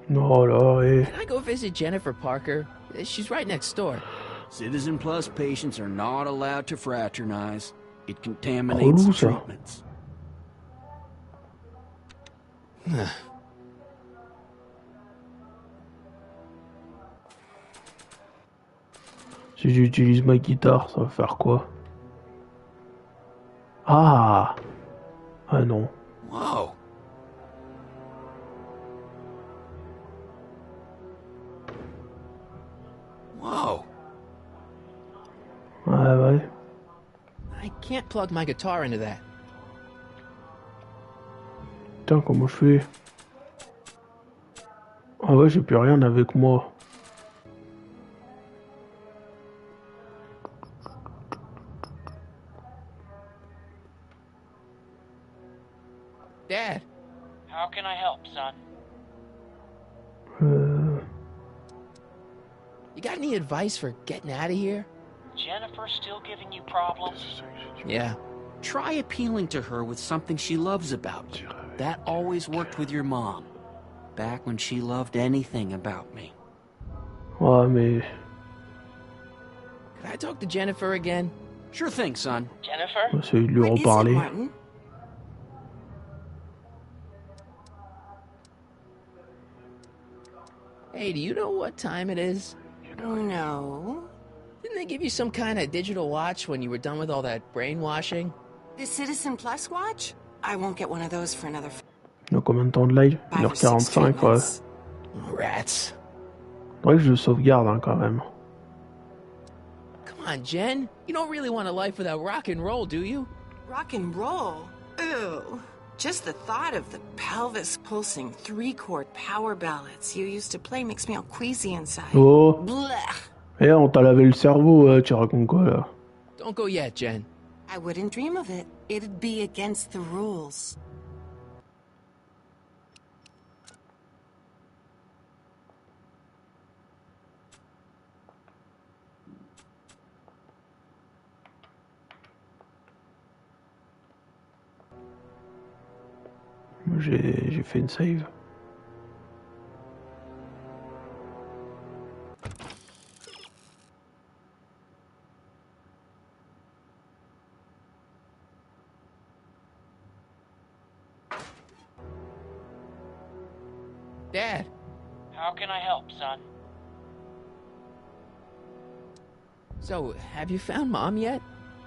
Non, là, et... Can I go visit Jennifer Parker? She's right next door. Citizen Plus patients are not allowed to fraternize. It contaminates the treatments. Si j'utilise ma guitare, ça va faire quoi? Ah! Ah non. Whoa. Whoa. Ouais. I can't plug my guitar into that. Putain, comment je fais? Ah ouais, j'ai plus rien avec moi. Dad. How can I help, son? You got any advice for getting out of here? Jennifer still giving you problems? Yeah. Try appealing to her with something she loves about you. That always worked with your mom. Back when she loved anything about me. Ouais, mais... Could I talk to Jennifer again? Sure thing, son. Jennifer? On va essayer de lui What is it, reparler. Martin? Hey, do you know what time it is? No. Didn't they give you some kind of digital watch when you were done with all that brainwashing? The Citizen Plus watch? I won't get one of those for another Il y a combien de temps de live? 5 or 6 1h45, ouais. treatments. Rats. Faudrait que je le sauvegarde, hein, quand même. Come on, Jen. You don't really want a life without rock and roll, do you? Rock and roll? Ew. Just the thought of the pelvis-pulsing 3-chord power ballads you used to play makes me all queasy inside. Oh! Blech. Eh, on t'a lavé le cerveau, tu racontes quoi, là? Don't go yet, Jen. I wouldn't dream of it. It'd be against the rules. J'ai fait une save. Dad. How can I help, son? So, have you found Mom yet?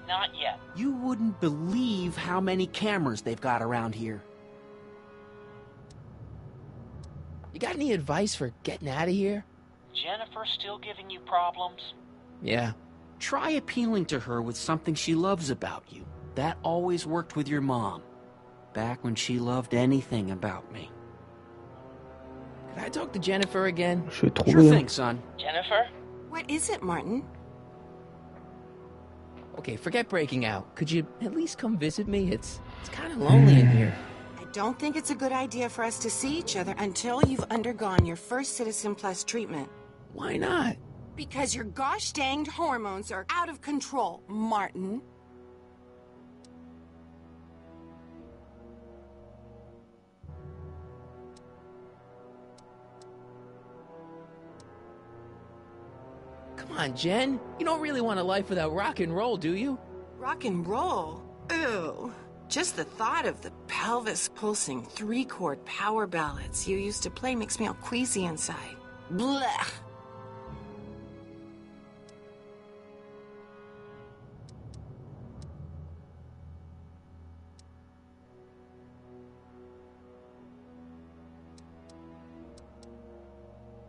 Not yet. You wouldn't believe how many cameras they've got around here. You got any advice for getting out of here? Jennifer still giving you problems? Yeah. Try appealing to her with something she loves about you. That always worked with your mom. Back when she loved anything about me. Could I talk to Jennifer again? Je vais trouver. Sure thing, son. Jennifer? What is it, Martin? Okay, forget breaking out. Could you at least come visit me? It's kind of lonely in here. I don't think it's a good idea for us to see each other until you've undergone your first Citizen Plus treatment. Why not? Because your gosh danged hormones are out of control, Martin. Come on, Jen. You don't really want a life without rock and roll, do you? Rock and roll? Ew. Just the thought of the pelvis-pulsing 3-chord power ballads you used to play makes me all queasy inside. Blech.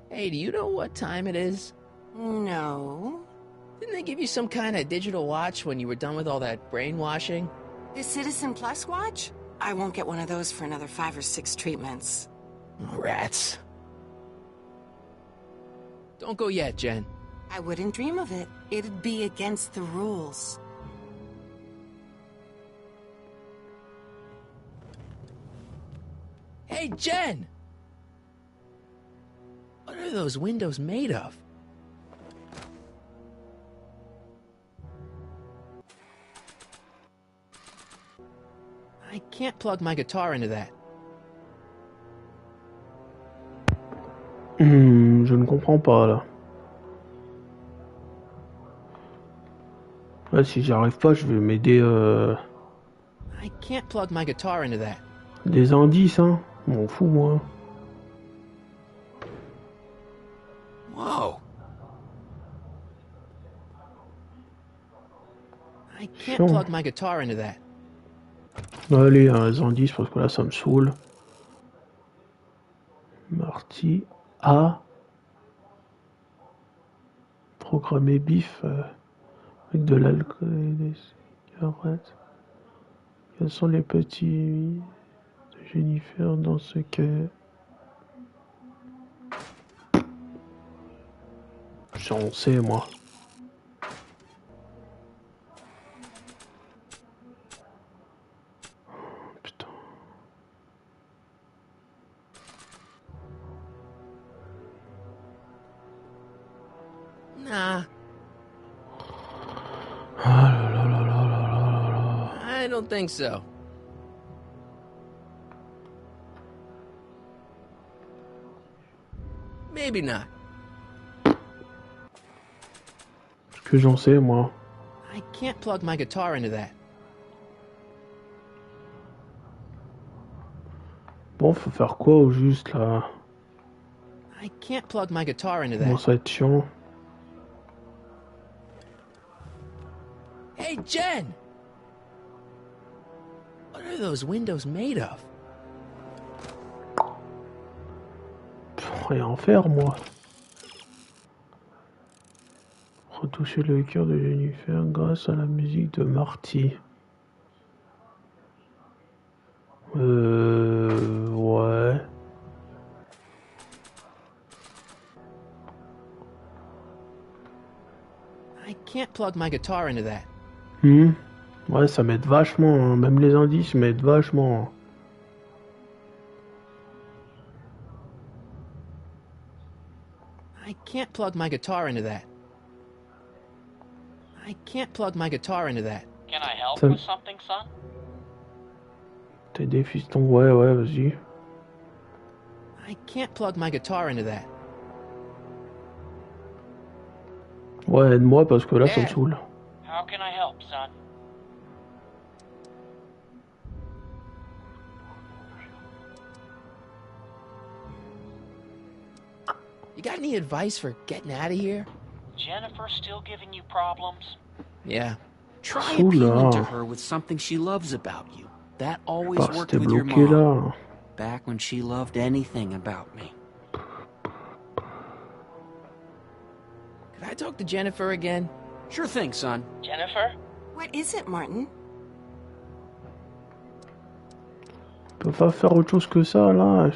Hey, do you know what time it is? No. Didn't they give you some kind of digital watch when you were done with all that brainwashing? The Citizen Plus watch? I won't get one of those for another 5 or 6 treatments. Rats. Don't go yet, Jen. I wouldn't dream of it. It'd be against the rules. Hey, Jen! What are those windows made of? I can't plug my guitar into that. Je ne comprends pas, là. Ouais, si j'y arrive pas, je vais m'aider... I can't plug my guitar into that. Des indices, hein. M'en fous, moi. Whoa. can't Chiant. plug my guitar into that. Allez, les indices parce que là ça me saoule. Marty a programmé bif avec de l'alcool et des cigarettes. Quels sont les petits de Jennifer dans ce que... J'en sais moi. Putain. Nah, Ah là là là là là là là. I don't think so. Maybe not. Ce que j'en sais moi. I can't plug my guitar into that. Bon, faut faire quoi au juste là? I can't plug my guitar into Bon, that. ça va être chiant. Hey, Jen! What are those windows made of? Rien en faire moi. Retoucher le cœur de Jennifer grâce à la musique de Marty. Ouais. I can't plug my guitar into that. Ouais, ça m'aide vachement, hein. Même les indices m'aident vachement. I can't plug my guitar into that. I can't plug my guitar into that. Can I help So- with something, son? T'es des fistons, ouais, vas-y. I can't plug my guitar into that. Ouais, aide-moi parce que là, ça me Dad. saoule. How can I help, son? You got any advice for getting out of here? Jennifer still giving you problems? Yeah. Try Oula. appealing to her with something she loves about you. That always Parce que worked t'es with your bloqué mom. là. Back when she loved anything about me. Could I talk to Jennifer again? Sure thing, son. Jennifer? What is it, Martin? On peut pas faire autre chose que ça là.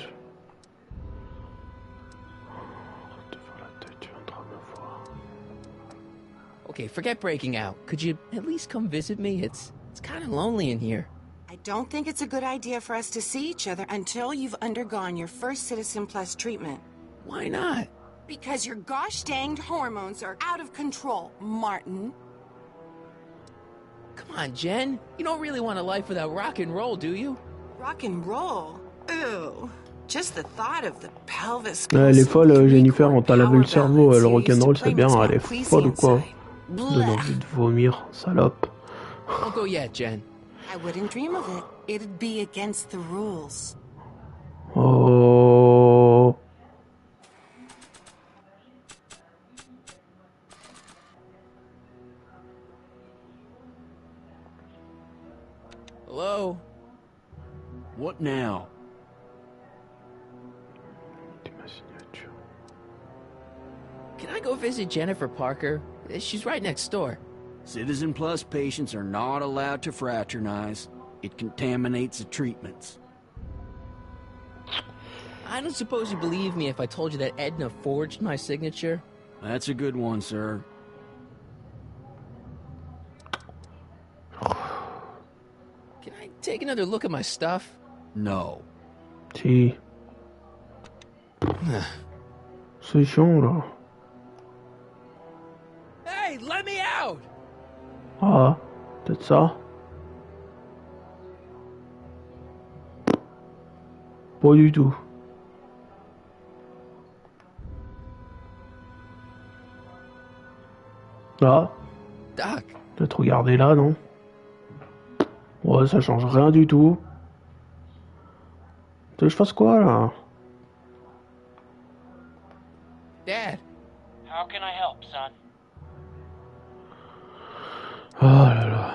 Okay, forget breaking out. Could you at least come visit me? It's kind of lonely in here. I don't think it's a good idea for us to see each other until you've undergone your first Citizen Plus treatment. Why not? Because your gosh danged hormones are out of control, Martin. Come on, Jen. You don't really want a life without rock and roll, do you? Rock and roll? Ew. Just the thought of the pelvis. Elle est folle, pulsing Jennifer, three-chord on t'a lavé le power cerveau. ballads Le you used to rock'n'roll, c'est play bien. with Elle est Squeezy folle ou quoi? inside. Donne Blech. envie de vomir, salope. Don't go yet, Jen. I wouldn't dream of it. It'd be against the rules. Oh. Hello? What now? Can I go visit Jennifer Parker? She's right next door. Citizen Plus patients are not allowed to fraternize. It contaminates the treatments. I don't suppose you believe me if I told you that Edna forged my signature? That's a good one, sir. Can I take another look at my stuff? No. Si. C'est chiant là. Hey, let me out! Ah, peut-être ça. Pas du tout. Là, Doc, peut-être regarder là, non? Ouais, ça change rien du tout. Tu veux que je fasse quoi là? Dad, How can I help, son? Ah là là.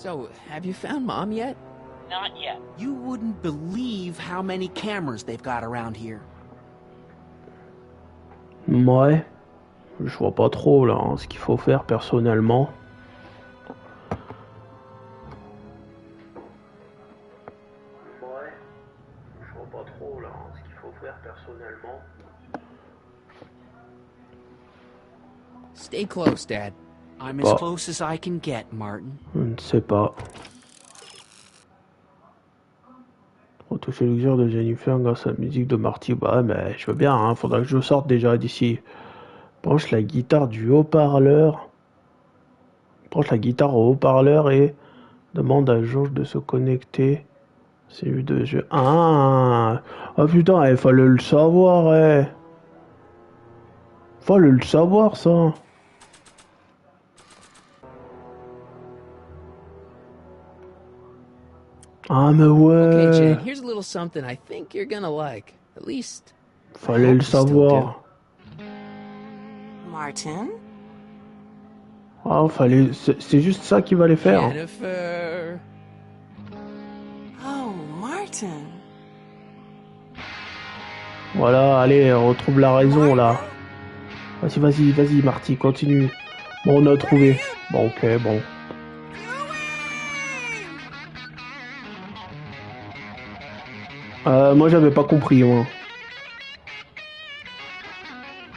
So, have you found Mom yet? Not yet. You wouldn't believe how many cameras they've got around here. Ouais. Je vois pas trop là hein, ce qu'il faut faire personnellement. Ouais. Je vois pas trop là ce qu'il faut faire personnellement. Stay close, Dad. I'm as close as I can get, Martin. Je ne sais pas. Retoucher l'exercice de Jennifer grâce à la musique de Marty. Bah mais je veux bien, hein. Faudra que je sorte déjà d'ici. Branche la guitare du haut-parleur. Branche la guitare au haut-parleur et demande à George de se connecter. C'est lui de jeu. Ah putain, il fallait le savoir, Fallait le savoir ça. Ah mais ouais. Okay, Jen, here's a little something I think you're gonna like. At least. Fallait le savoir. Martin? Ah, fallait. C'est juste ça qu'il fallait faire. Jennifer. Oh, Martin. Voilà, allez, on retrouve la raison là. Vas-y, Marty, continue. Bon, on a trouvé. Bon, ok, bon. Moi, j'avais pas compris, moi.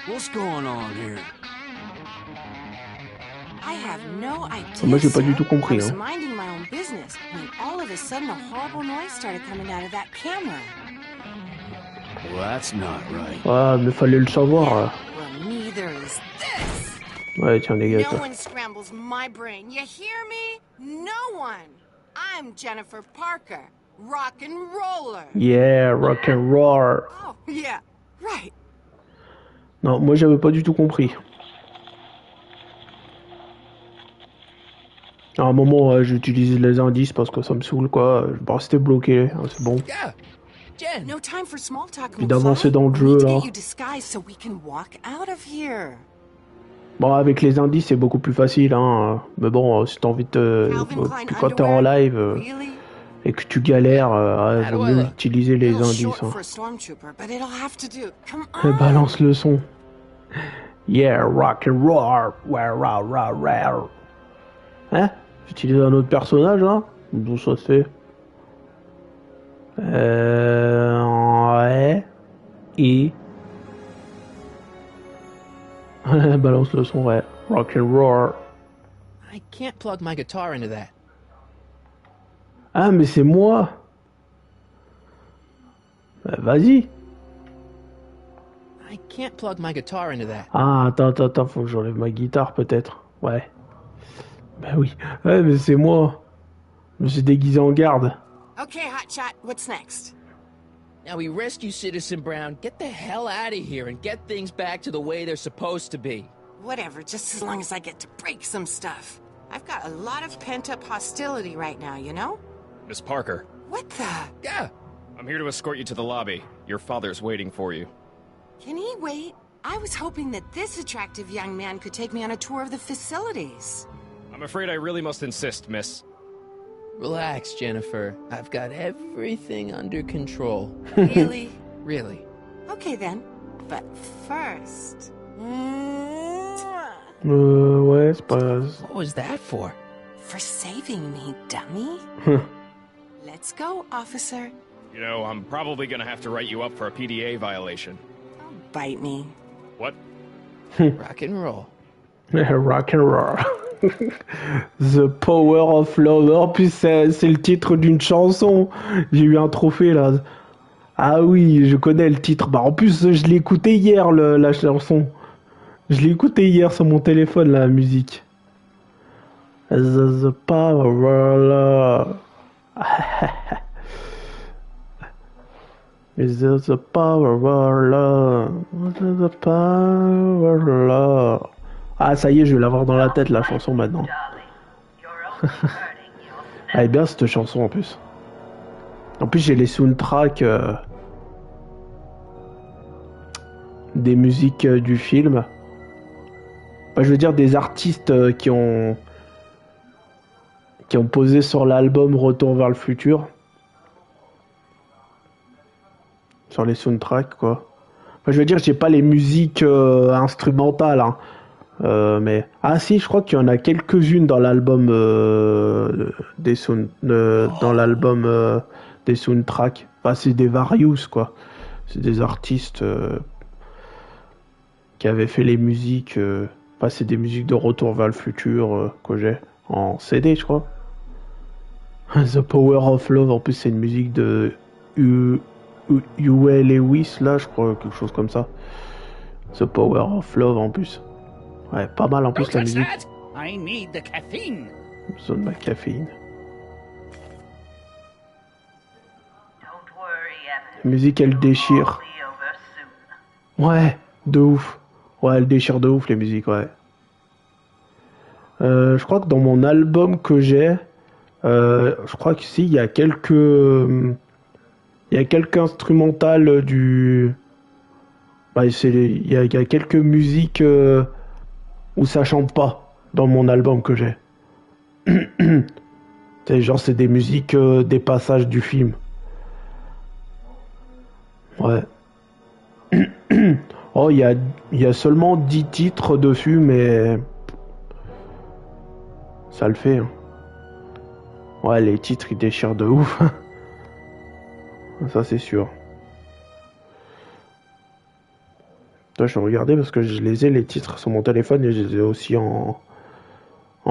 What's going on here? I have no idea. Moi, j'ai pas du tout compris. I was Hein. minding my own business when all of a sudden a horrible noise started coming out of that camera. Well, that's not right. Ah, mais fallait le savoir. Well, neither is this. Ouais, tiens, dégage. No one scrambles my brain. You hear me? No one. I'm Jennifer Parker, rock and roller. Yeah, rock and roll. Oh, yeah, right. Non, moi, j'avais pas du tout compris. À un moment, j'utilise les indices parce que ça me saoule, quoi. Je vais rester bloqué, hein, c'est bon. Yeah. Jen. No time for small talk, Puis d'avancer dans le jeu, là. you disguised so we can walk out of here. Bon, avec les indices, c'est beaucoup plus facile, hein. Mais bon, si t'as envie de puis quand t'es en live et que tu galères, vaut mieux utiliser les indices. Hein. Et balance le son. Yeah, rock and roll. Hein? J'utilise un autre personnage, hein? D'où ça se fait? Ouais. Et. Balance le son, ouais. Rock and roll. I can't plug my guitar into that. Ah, mais c'est moi. Vas-y. I can't plug my guitar into that. Ah, attends, faut que j'enlève ma guitare peut-être. Ouais. Bah oui. Ouais, mais c'est moi. Je me suis déguisé en garde. Okay, Hotshot, what's next? Now we rescue Citizen Brown, get the hell out of here, and get things back to the way they're supposed to be. Whatever, just as long as I get to break some stuff. I've got a lot of pent-up hostility right now, you know? Miss Parker. What the? Yeah. I'm here to escort you to the lobby. Your father's waiting for you. Can he wait? I was hoping that this attractive young man could take me on a tour of the facilities. I'm afraid I really must insist, miss. Relax, Jennifer. I've got everything under control. Really? Really. Okay then. But first... Ouais, c'est pas... What was that for? For saving me, dummy. Let's go, officer. You know, I'm probably gonna have to write you up for a PDA violation. Don't bite me. What? Rock and roll. Rock and roll. The Power of Love. En plus, c'est le titre d'une chanson. J'ai eu un trophée là. Ah oui, je connais le titre. Bah en plus, je l'ai écouté hier la chanson. Je l'ai écouté hier sur mon téléphone la musique. The Power of Love. Is the power of love? The power of love. Ah, ça y est, je vais l'avoir dans la tête, la chanson, maintenant. Elle est bien, cette chanson, en plus. En plus, j'ai les soundtracks des musiques du film. Enfin, je veux dire, des artistes qui ont qui ont posé sur l'album Retour vers le futur. Sur les soundtracks, quoi. Enfin, je veux dire, j'ai pas les musiques instrumentales, hein. Mais... Ah si, je crois qu'il y en a quelques-unes dans l'album dans l'album des soundtracks. Enfin, c'est des various, quoi. C'est des artistes qui avaient fait les musiques. Enfin, c'est des musiques de Retour vers le futur que j'ai en CD, je crois. The Power of Love, en plus, c'est une musique de Huey Lewis, là, je crois, quelque chose comme ça. The Power of Love, en plus. Ouais, pas mal, en plus, la musique. I need the caffeine. J'ai besoin de ma caféine. La musique, elle déchire. Ouais, de ouf. Ouais, elle déchire de ouf, les musiques, ouais. Je crois que dans mon album que j'ai, je crois que si, il y a quelques instrumentales du... Bah, il y a quelques musiques où ça chante pas dans mon album que j'ai. C'est des musiques, des passages du film. Ouais. Oh, il y a seulement 10 titres dessus, mais... Ça le fait, hein. Ouais, les titres, ils déchirent de ouf. Ça, c'est sûr. Là, je vais regarder parce que je les ai, les titres, sur mon téléphone, et je les ai aussi en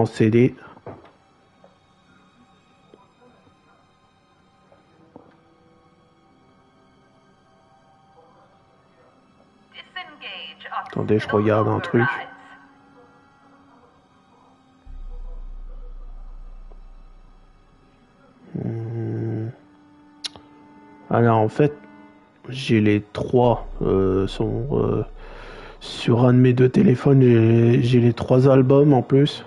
CD. Attendez, je regarde un truc. Alors en fait, j'ai les trois sur un de mes deux téléphones, j'ai les 3 albums en plus.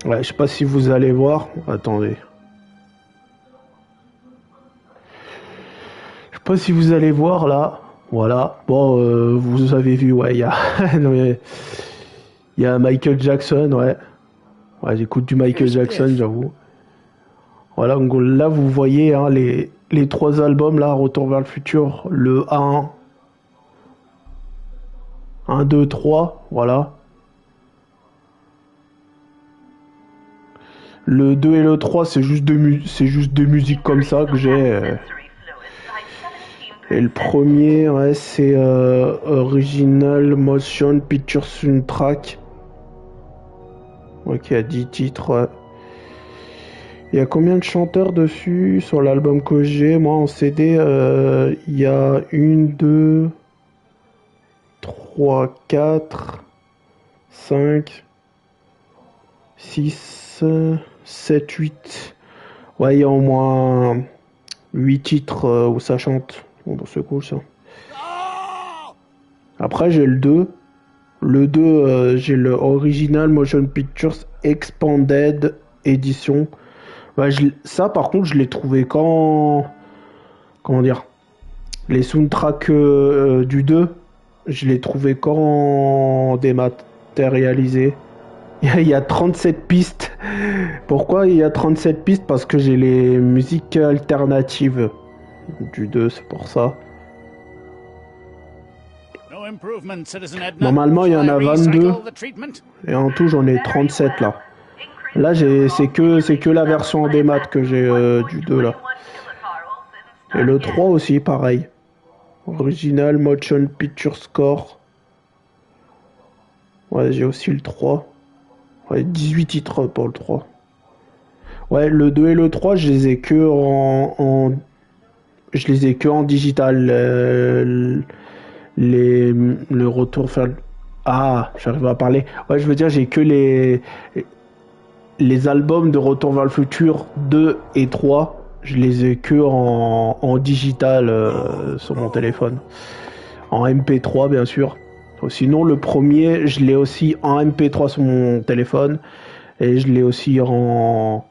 Ouais, je sais pas si vous allez voir. Attendez. Je sais pas si vous allez voir là. Voilà. Bon, vous avez vu, ouais, il y a... non, mais... Il y a Michael Jackson, ouais. Ouais, j'écoute du Michael Jackson, j'avoue. Voilà, donc là, vous voyez hein, les 3 albums, là, Retour vers le futur, le 1, 2, 3, voilà. Le 2 et le 3, c'est juste deux musiques comme ça que j'ai. Et le premier, ouais, c'est Original Motion Picture Soundtrack. Ok, il y a 10 titres, ouais. Il y a combien de chanteurs dessus sur l'album que j'ai? Moi, en CD, il y a 1, 2, 3, 4, 5, 6, 7, 8. Ouais, il y a au moins 8 titres où ça chante. Bon, c'est cool ça. Après, j'ai le 2. Le 2, j'ai le Original Motion Pictures Expanded Edition. Ouais, ça, par contre, je l'ai trouvé quand... Comment dire? Les soundtracks du 2, je l'ai trouvé quand dématérialisé. Il y a 37 pistes. Pourquoi il y a 37 pistes? Parce que j'ai les musiques alternatives du 2, c'est pour ça. Normalement, il y en a 22. Et en tout, j'en ai 37 là. Là, c'est que la version en démat que j'ai du 2 là. Et le 3 aussi, pareil. Original Motion Picture Score. Ouais, j'ai aussi le 3. Ouais, 18 titres pour le 3. Ouais, le 2 et le 3, je les ai que en digital. Le retour faire... Ah, j'arrive à parler. Ouais, je veux dire, j'ai que les albums de Retour vers le futur 2 et 3, je les ai que en digital sur mon téléphone. En MP3, bien sûr. Sinon, le premier, je l'ai aussi en MP3 sur mon téléphone. Et je l'ai aussi en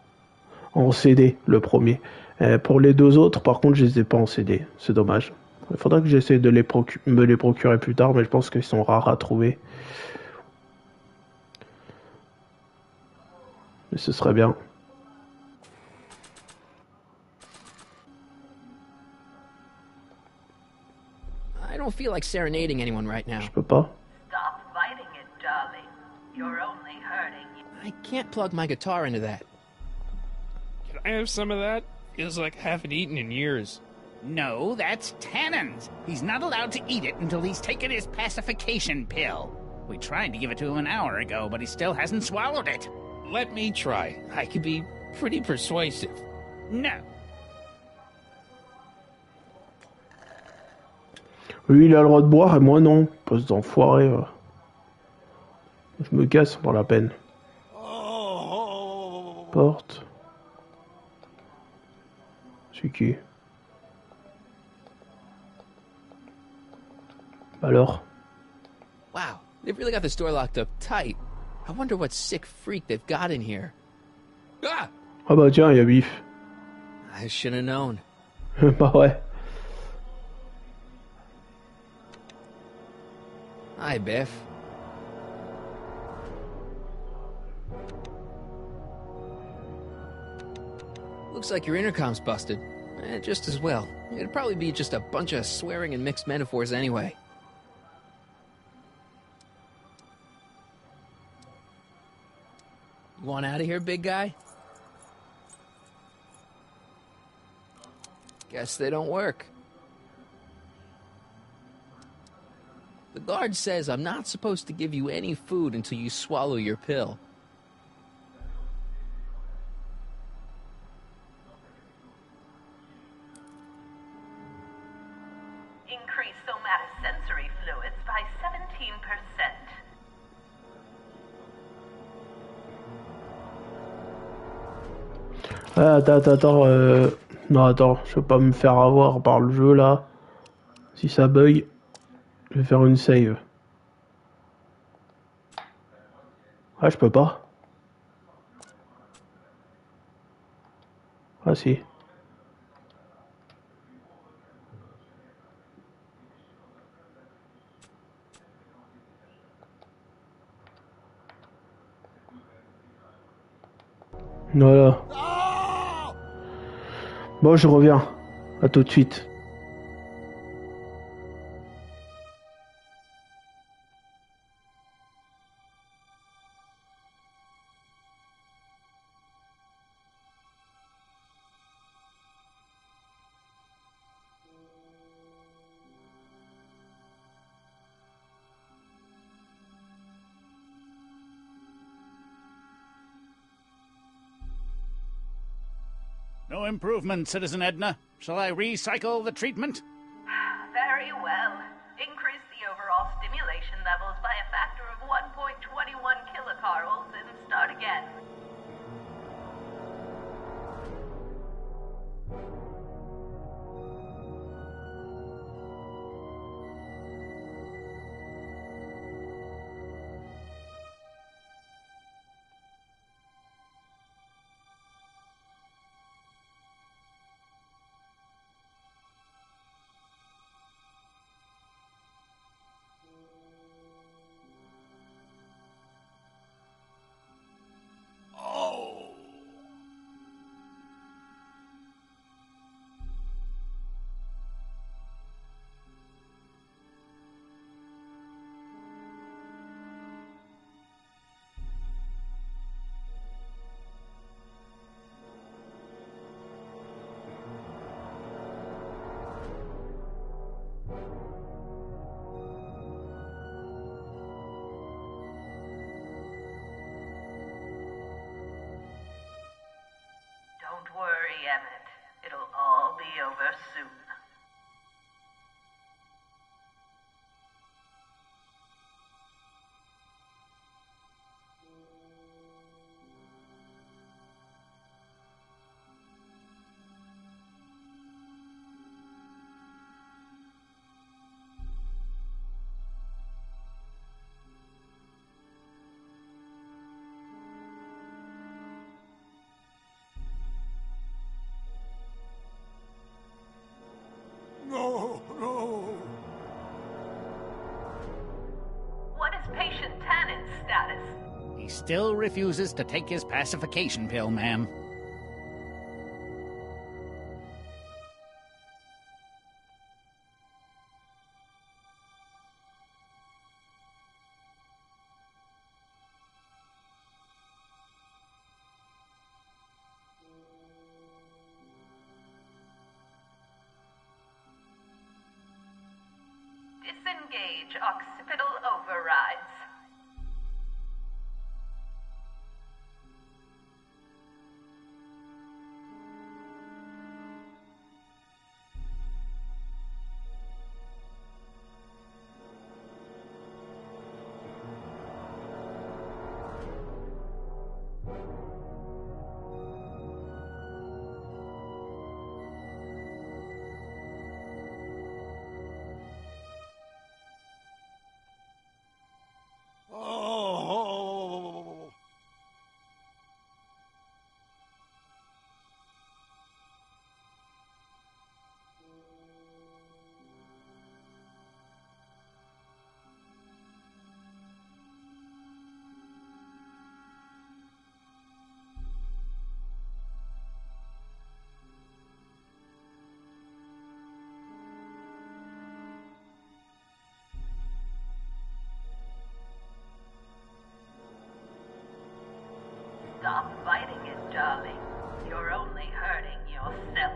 CD, le premier. Pour les 2 autres, par contre, je les ai pas en CD. C'est dommage. Il faudra que j'essaie de me les procurer plus tard, mais je pense qu'ils sont rares à trouver. Mais ce serait bien. I don't feel like serenading anyone right now. Je peux pas. Stop fighting it, darling. You're only hurting. I can't plug my guitar into that. Can I have some of that? Feels like I haven't eaten in years. No, that's Tannen's. He's not allowed to eat it until he's taken his pacification pill. We tried to give it to him an hour ago, but he still hasn't swallowed it. Let me try. I could be pretty persuasive. No. Lui, il a le droit de boire et moi non. Poste d'enfoiré. Je me casse pour la peine. Porte. C'est qui? Alors? Wow, they've really got this door locked up tight. I wonder what sick freak they've got in here. Ah! Ah bah tiens, il y a Biff. I should have known. Bah ouais. Hi, Biff. Looks like your intercom's busted. Just as well. It'd probably be just a bunch of swearing and mixed metaphors anyway. You want out of here, big guy? Guess they don't work. The guard says I'm not supposed to give you any food until you swallow your pill. Increase somatosensory fluids by 17%. Attends, non, attends, je veux pas me faire avoir par le jeu, là. Si ça bug, je vais faire une save. Ah, je peux pas. Ah, si. Voilà. Bon, je reviens. À tout de suite. No improvement, Citizen Edna. Shall I recycle the treatment? Very well. Increase the overall stimulation levels by a factor of 1.21 kilocarls and start again. He still refuses to take his pacification pill, ma'am. Disengage occipital overrides. Stop fighting it, darling. You're only hurting yourself.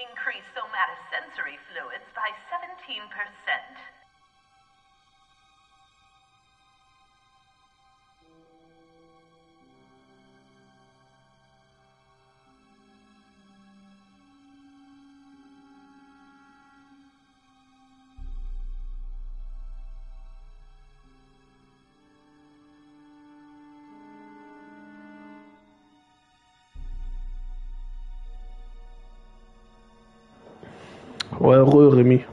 Increase somatosensory fluids by 17%. Ouais, Rémi.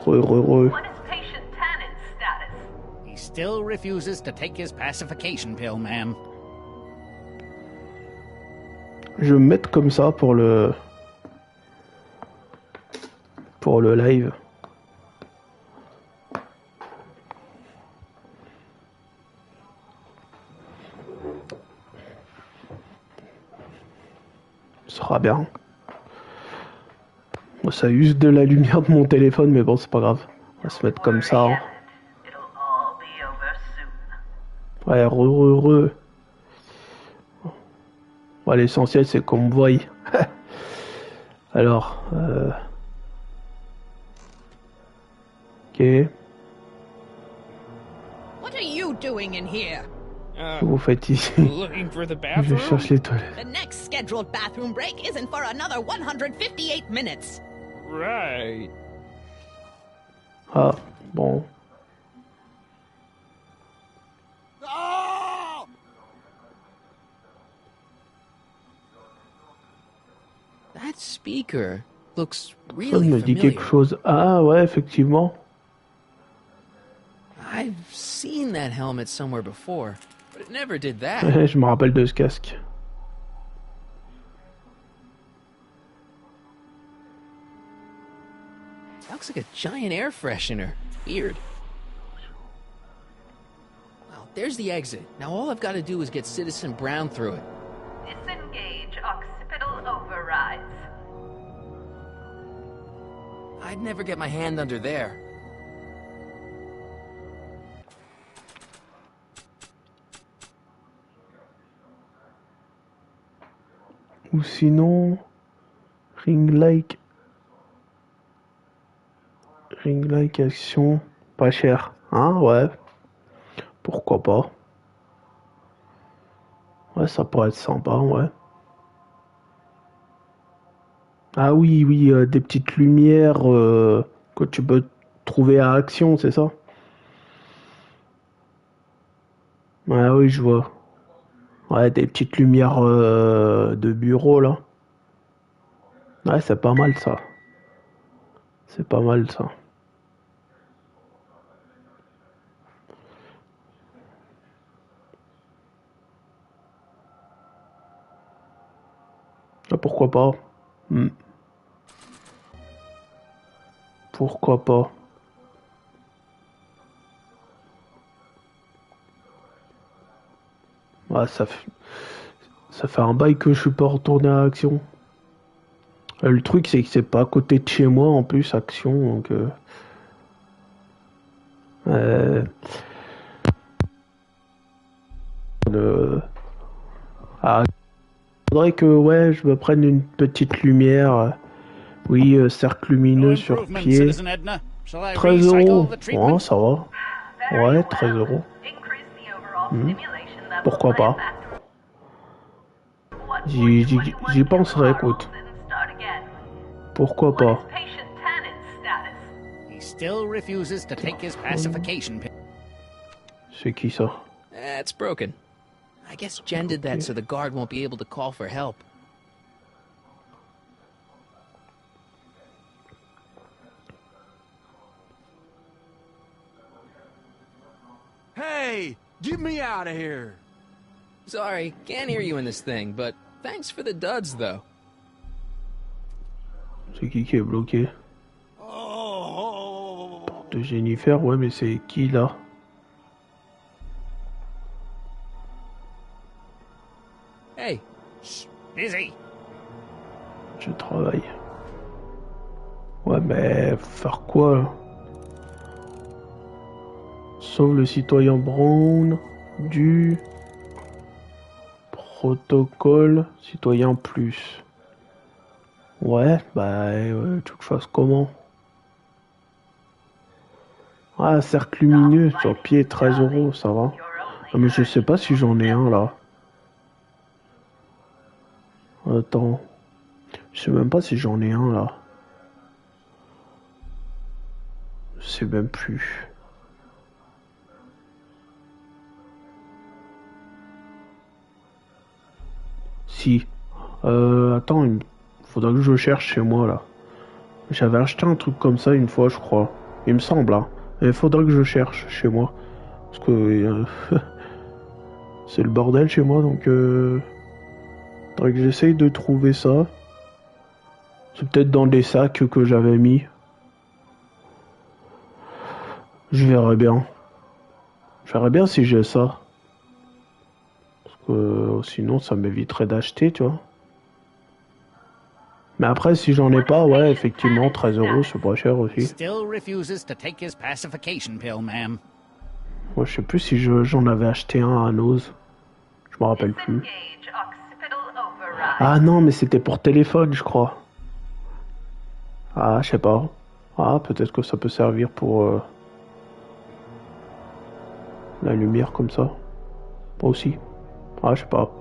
What is patient Tannen's status? He still refuses to take his pacification pill, ma'am. Je vais me mettre comme ça pour le live. Ce sera bien. Bon, ça use de la lumière de mon téléphone, mais bon, c'est pas grave. On va se mettre comme ça. Hein. Ouais, re. Ouais, l'essentiel, c'est qu'on me voie. Alors, ok. What are you doing in here? Qu'est-ce que vous faites ici? Looking for the Je bathroom? cherche les toilettes. The next scheduled bathroom break isn't for another 158 minutes. Right. Ah, bon. That speaker looks Ça really me dit quelque familiar. chose. Ah ouais, effectivement. I've seen that helmet somewhere before, but it never did that. Je me rappelle de ce casque. Looks like a giant air freshener. Weird. Well, there's the exit. Now all I've got to do is get Citizen Brown through it. Disengage occipital overrides. I'd never get my hand under there. Ou sinon, ring like action, pas cher, hein, ouais. Pourquoi pas. Ouais, ça pourrait être sympa, ouais. Ah oui, des petites lumières que tu peux trouver à action, c'est ça? Ah oui, je vois. Ouais, des petites lumières de bureau, là. Ouais, c'est pas mal, ça. C'est pas mal, ça. Ah, pourquoi pas? Pourquoi pas? Ouais, ça fait un bail que je suis pas retourné à Action. Le truc, c'est que c'est pas à côté de chez moi, en plus, Action, donc... Ah, faudrait que, ouais, je me prenne une petite lumière. Oui, cercle lumineux sur pied. 13 euros. Ouais, ça va. Ouais, 13 euros. Pourquoi pas? J'y penserai, écoute. Pourquoi pas? He still refuses to take his pacification pill. C'est qui ça? It's broken. I guess Jen did that so the guard won't be able to call for help. Hey, get me out of here. Sorry, can't hear you in this thing, but thanks for the duds, though. C'est qui est bloqué? Porte de Jennifer, ouais, mais c'est qui là? Hey. Busy. Je travaille. Ouais, mais faire quoi là? Sauve le citoyen Brown du protocole citoyen plus. Ouais, bah, tu que je fasse comment? Ah, cercle lumineux sur pied, 13 euros, ça va. Ah, mais je sais pas si j'en ai un là. Attends. Je sais même pas si j'en ai un là. Je sais même plus. Si. Attends, il faudra que je cherche chez moi là. J'avais acheté un truc comme ça une fois, je crois. Il me semble, hein. Il faudra que je cherche chez moi. Parce que c'est le bordel chez moi, donc faudrait que j'essaye de trouver ça. C'est peut-être dans des sacs que j'avais mis. Je verrai bien. Je verrai bien si j'ai ça. Parce que sinon ça m'éviterait d'acheter, tu vois. Mais après, si j'en ai pas, ouais, effectivement, 13 euros, c'est pas cher aussi. Still refuses to take his pacification pill, ma'am. Moi, je sais plus si j'en avais acheté un à Nose. Je me rappelle plus. Ah non, mais c'était pour téléphone, je crois. Ah, je sais pas. Ah, peut-être que ça peut servir pour la lumière comme ça. Moi aussi. Ah, je sais pas.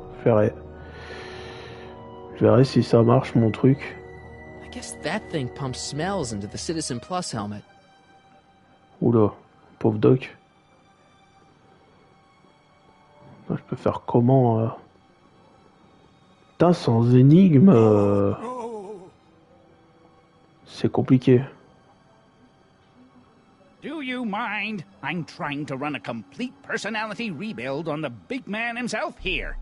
Je verrai si ça marche, mon truc. I guess that thing pumps smells into the Citizen Plus helmet. Oula, pauvre Doc. Je peux faire comment Putain, sans énigme, c'est compliqué. Do you mind? I'm trying to run a complete personality rebuild on the big man himself here.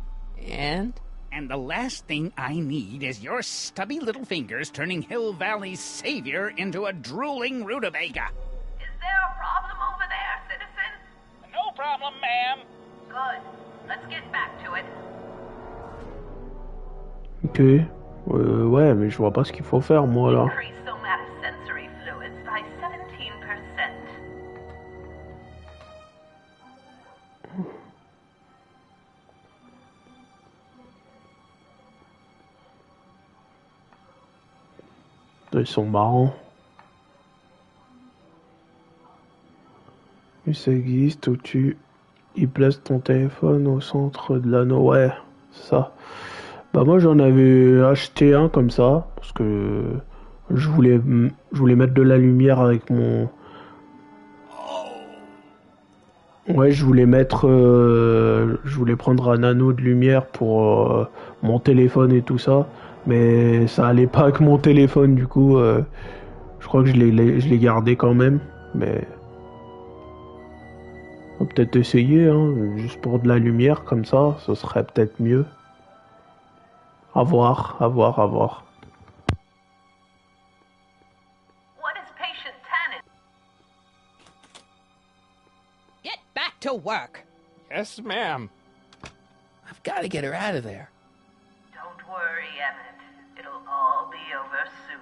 And the last thing I need is your stubby little fingers turning Hill Valley's savior into a drooling rutabaga. Is there a problem over there, citizen? No problem, ma'am. Good. Let's get back to it. Ok. Ouais, mais je vois pas ce qu'il faut faire, moi, là. Increase somatosensory fluids by 17%. Ils sont marrants. Ça existe où tu y places ton téléphone au centre de l'anneau. Ouais, c'est ça. Bah moi j'en avais acheté un comme ça parce que je voulais mettre de la lumière avec mon. Ouais, je voulais prendre un anneau de lumière pour mon téléphone et tout ça, mais ça allait pas avec mon téléphone, du coup, je crois que je l'ai gardé quand même, mais on peut peut-être essayer, hein, juste pour de la lumière comme ça, ce serait peut-être mieux. À voir, à voir, à voir. Get back to work. Yes, ma'am. I've got to get her out of there. Don't worry, Emmett. It'll all be over soon.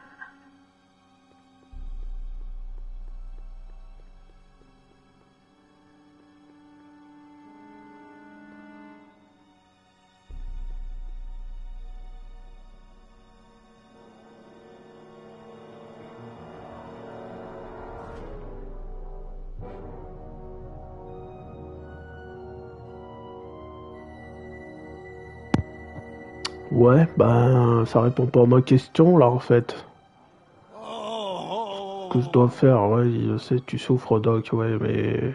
Ouais, ben ça répond pas à ma question là en fait. Ce que je dois faire, ouais, je sais, tu souffres, Doc, ouais, mais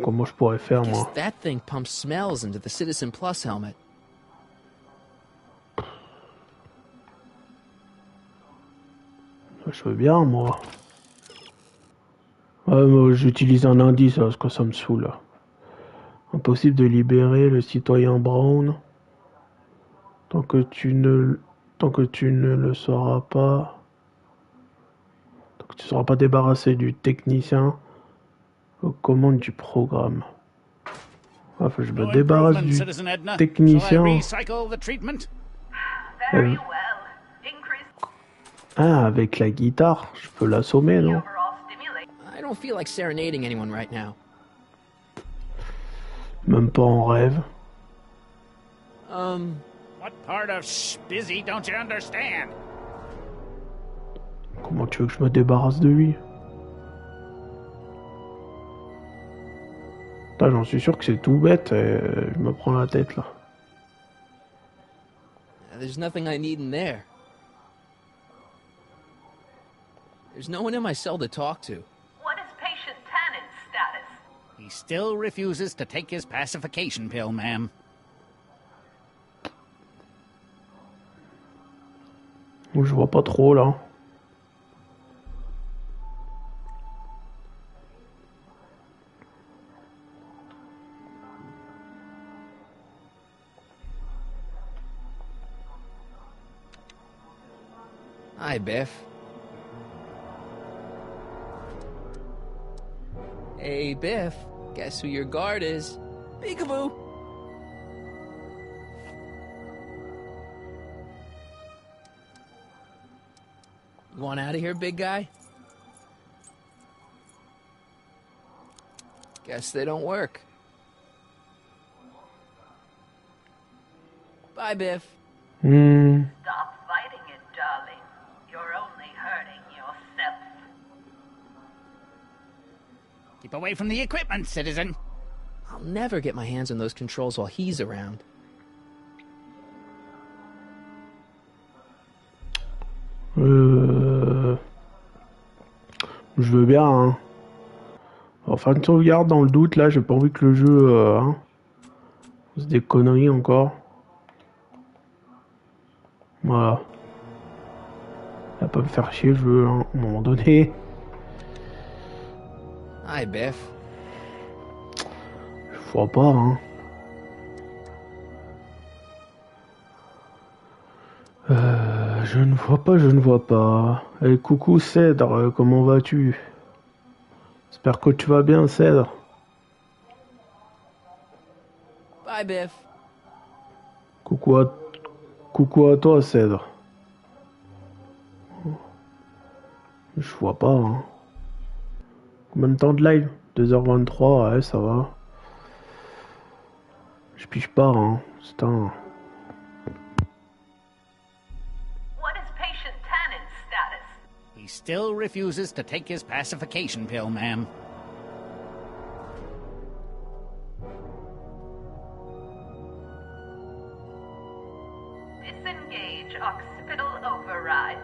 comment je pourrais faire moi? That thing pumps smells into the Citizen Plus helmet. Je veux bien, moi. Ouais, moi j'utilise un indice parce que ça me saoule. Impossible de libérer le citoyen Brown tant que tu ne le sauras pas. Tant que tu ne seras pas débarrassé du technicien aux commandes du programme. Enfin, je me débarrasse du technicien. Ah, avec la guitare, je peux l'assommer, non? I don't feel like serenading anyone right now. Même pas en rêve. What part of busy don't you understand? Comment tu veux que je me débarrasse de lui? Putain, j'en suis sûr que c'est tout bête et je me prends la tête là. There's nothing I need in there. There's no one in my cell to talk to. What is patient Tannen's status? He still refuses to take his pacification pill, ma'am. Je vois pas trop là. Hi, Biff. Hey, Biff. Guess who your guard is? Peekaboo. You want out of here, big guy? Guess they don't work. Bye, Biff. Stop fighting it, darling. You're only hurting yourself. Keep away from the equipment, citizen. I'll never get my hands on those controls while he's around. Je veux bien, hein. Enfin, une sauvegarde dans le doute, là, j'ai pas envie que le jeu, hein, fasse des conneries encore. Voilà. Il va pas me faire chier, je veux, hein, à un moment donné. Hi, Biff. Je vois pas, hein. Je ne vois pas. Hey, coucou Cèdre, comment vas-tu? J'espère que tu vas bien, Cèdre. Bye, Biff. Coucou à toi, Cèdre. Je vois pas, hein. Combien de temps de live? 2h23, ouais, ça va. Je pige pas, hein. Putain. What is still refuses to take his pacification pill, ma'am. Disengage occipital overrides.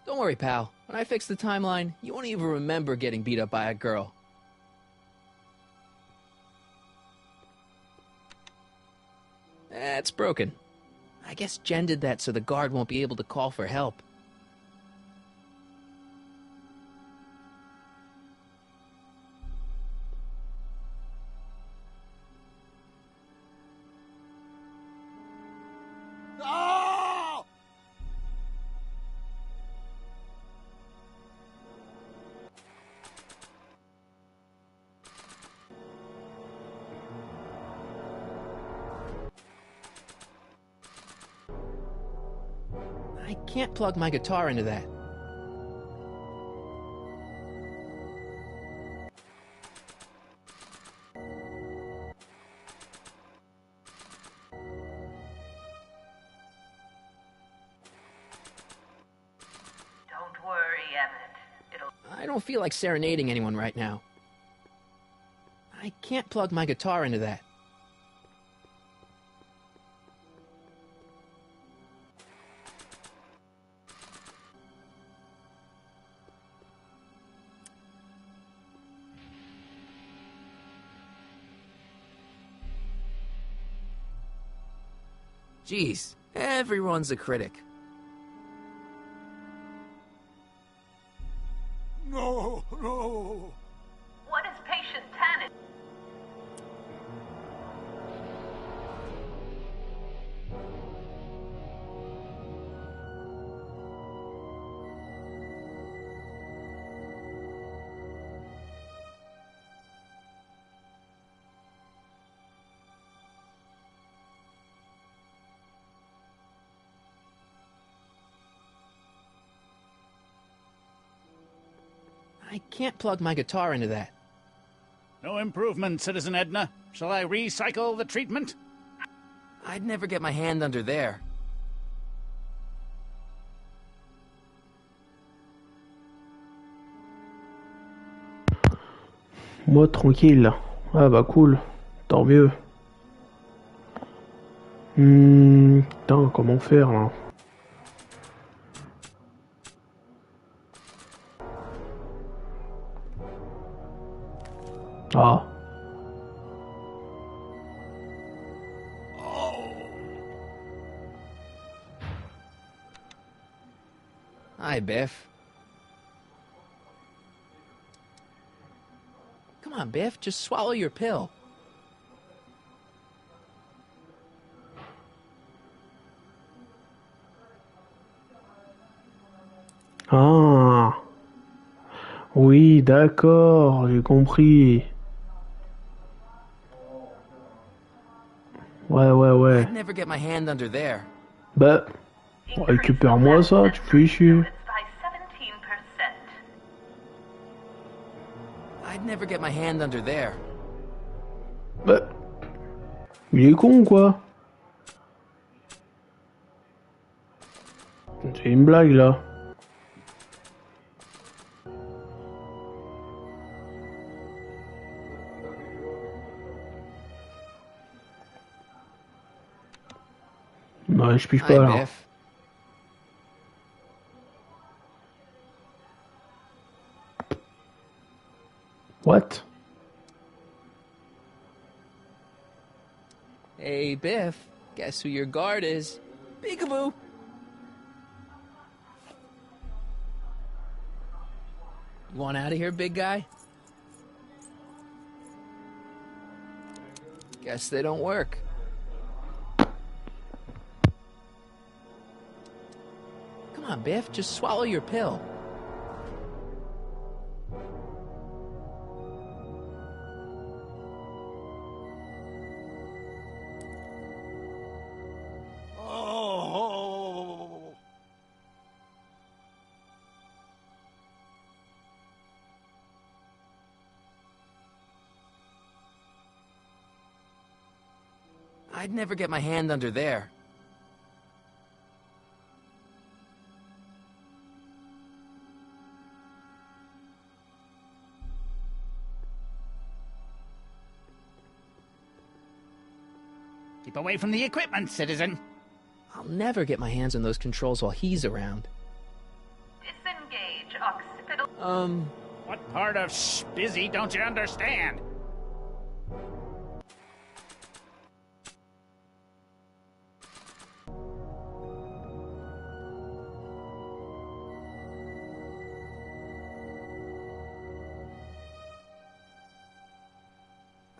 Don't worry, pal. When I fix the timeline, you won't even remember getting beat up by a girl. It's broken. I guess Jen did that so the guard won't be able to call for help. No! I can't plug my guitar into that. Don't worry, Emmett. I don't feel like serenading anyone right now. I can't plug my guitar into that. Jeez, everyone's a critic. No, no. What is patient Tannen? I can't plug my guitar into that. No improvement, Citizen Edna. Shall I recycle the treatment? I'd never get my hand under there. Moi tranquille. Ah bah cool. Tant mieux. Putain, comment faire là? Ah. Hi, Biff. Come on, Biff, just swallow your pill. Ah. Oui, d'accord, j'ai compris. Ouais. I'd never get my hand under there. Bah, récupère-moi ça, tu fais chier. By 17%. I'd never get my hand under there. Bah, il est con ou quoi? C'est une blague là. Ouais, je pige pas là. Biff. What? Hey, Biff, guess who your guard is? Peekaboo! You want out of here, big guy? Guess they don't work. Come on, Biff, just swallow your pill. Oh. I'd never get my hand under there. Keep away from the equipment, citizen. I'll never get my hands on those controls while he's around. Disengage occipital. What part of busy don't you understand?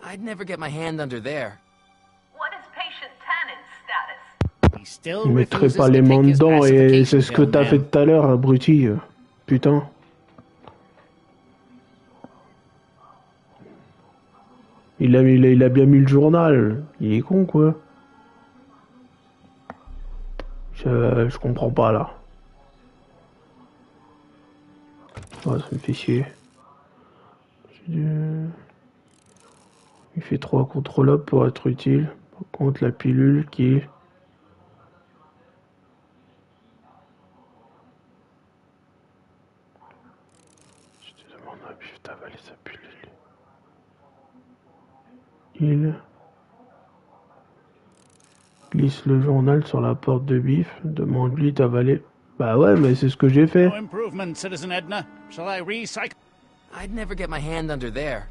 I'd never get my hand under there. What is patient Tannen's status? He still Il mettrait refuses pas to les take mains his dedans et c'est pacification ce que pill, t'as fait ma'am. tout à l'heure, abruti. Putain. Il a bien mis le journal. Il est con, quoi. Je comprends pas, là. Oh, ça me fait chier. Il fait 3 contrôlables pour être utile. Par contre, la pilule qui... Je te demande à Biff d'avaler sa pilule. Il glisse le journal sur la porte de Biff. Demande-lui d'avaler... Bah ouais, mais c'est ce que j'ai fait. No improvement, Citizen Edna. Shall I recycle? I'd never get my hand under there.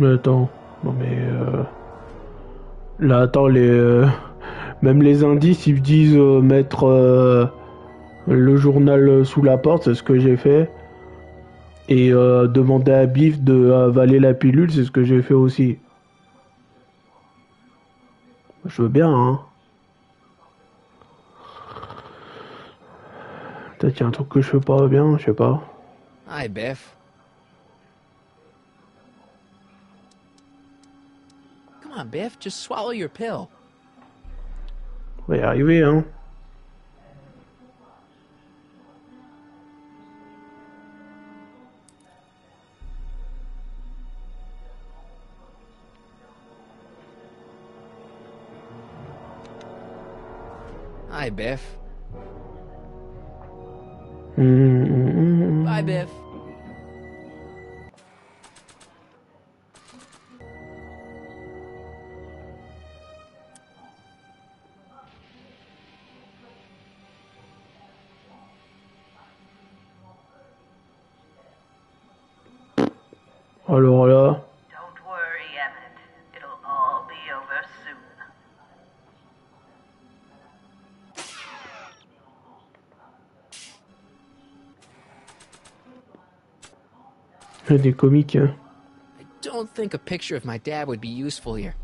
Mais attends, non mais là attends même les indices ils me disent mettre le journal sous la porte, c'est ce que j'ai fait, et demander à Biff de avaler la pilule, c'est ce que j'ai fait aussi. Je veux bien, hein. Peut-être qu'il y a un truc que je fais pas bien, je sais pas. Hi, Biff. Come on, Biff, just swallow your pill. On va y arriver, hein. Hi, Biff. Bye, Bye, Biff. Alors là... Don't worry, Emmett. It'll all be over soon. Il y a des comiques, hein. I don't think a picture of my dad would be useful here.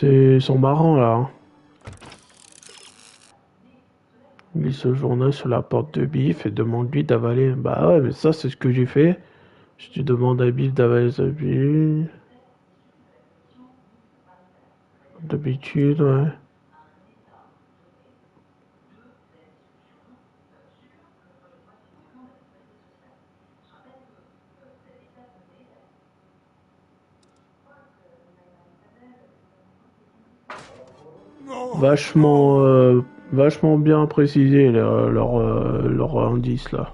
Ils sont marrants là. Hein. Il glisse le journal sur la porte de Biff et demande-lui d'avaler. Bah ouais, mais ça c'est ce que j'ai fait. Je te demande à Biff d'avaler sa pilule. D'habitude, ouais. Vachement bien précisé leur indice là.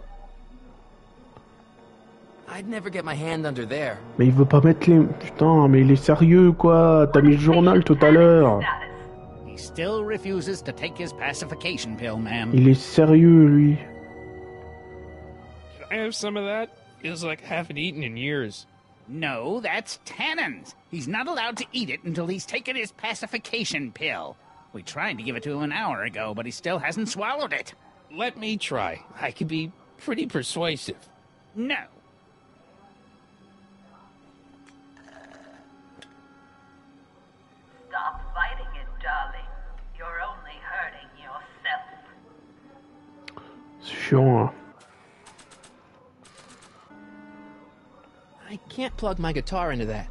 I'd never get my hand under there. Mais il veut pas mettre les... Putain, mais il est sérieux quoi. T'as mis le journal tout à l'heure. He still refuses to take his pacification pill, ma'am. Il est sérieux lui. Can I have some of that? Feels like I haven't eaten in years. No, that's Tannen's. He's not allowed to eat it until he's taken his pacification pill. We tried to give it to him an hour ago, but he still hasn't swallowed it. Let me try. I could be pretty persuasive. No. Stop fighting it, darling. You're only hurting yourself. C'est chiant hein. I can't plug my guitar into that.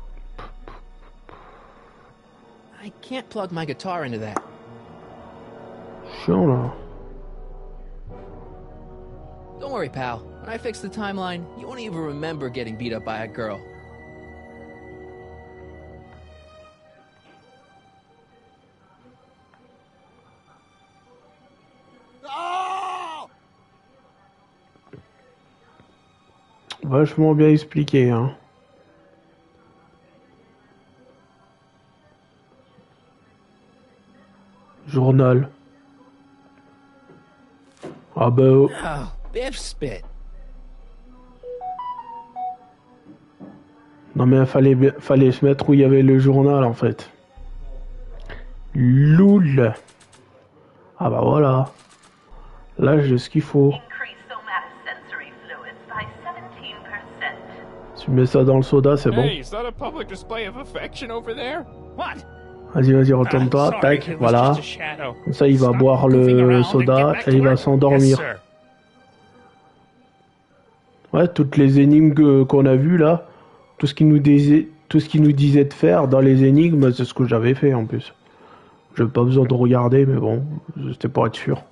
I can't plug my guitar into that. Chiant là. Don't worry, pal. When I fix the timeline, you won't even remember getting beat up by a girl. Vachement bien expliqué, hein. Journal. Ah bah... oh. Oh, Biff spit. Non mais fallait se mettre où il y avait le journal en fait. Loul. Ah bah voilà. Là j'ai ce qu'il faut. Tu mets ça dans le soda, c'est bon. Hey, is that a public display of affection over there? What? Vas-y, retourne-toi, tac, voilà. Comme ça, il va boire le soda et il va s'endormir. Ouais, toutes les énigmes qu'on a vues là, tout ce qu'il nous disait de faire dans les énigmes, c'est ce que j'avais fait en plus. J'ai pas besoin de regarder, mais bon, c'était pour être sûr.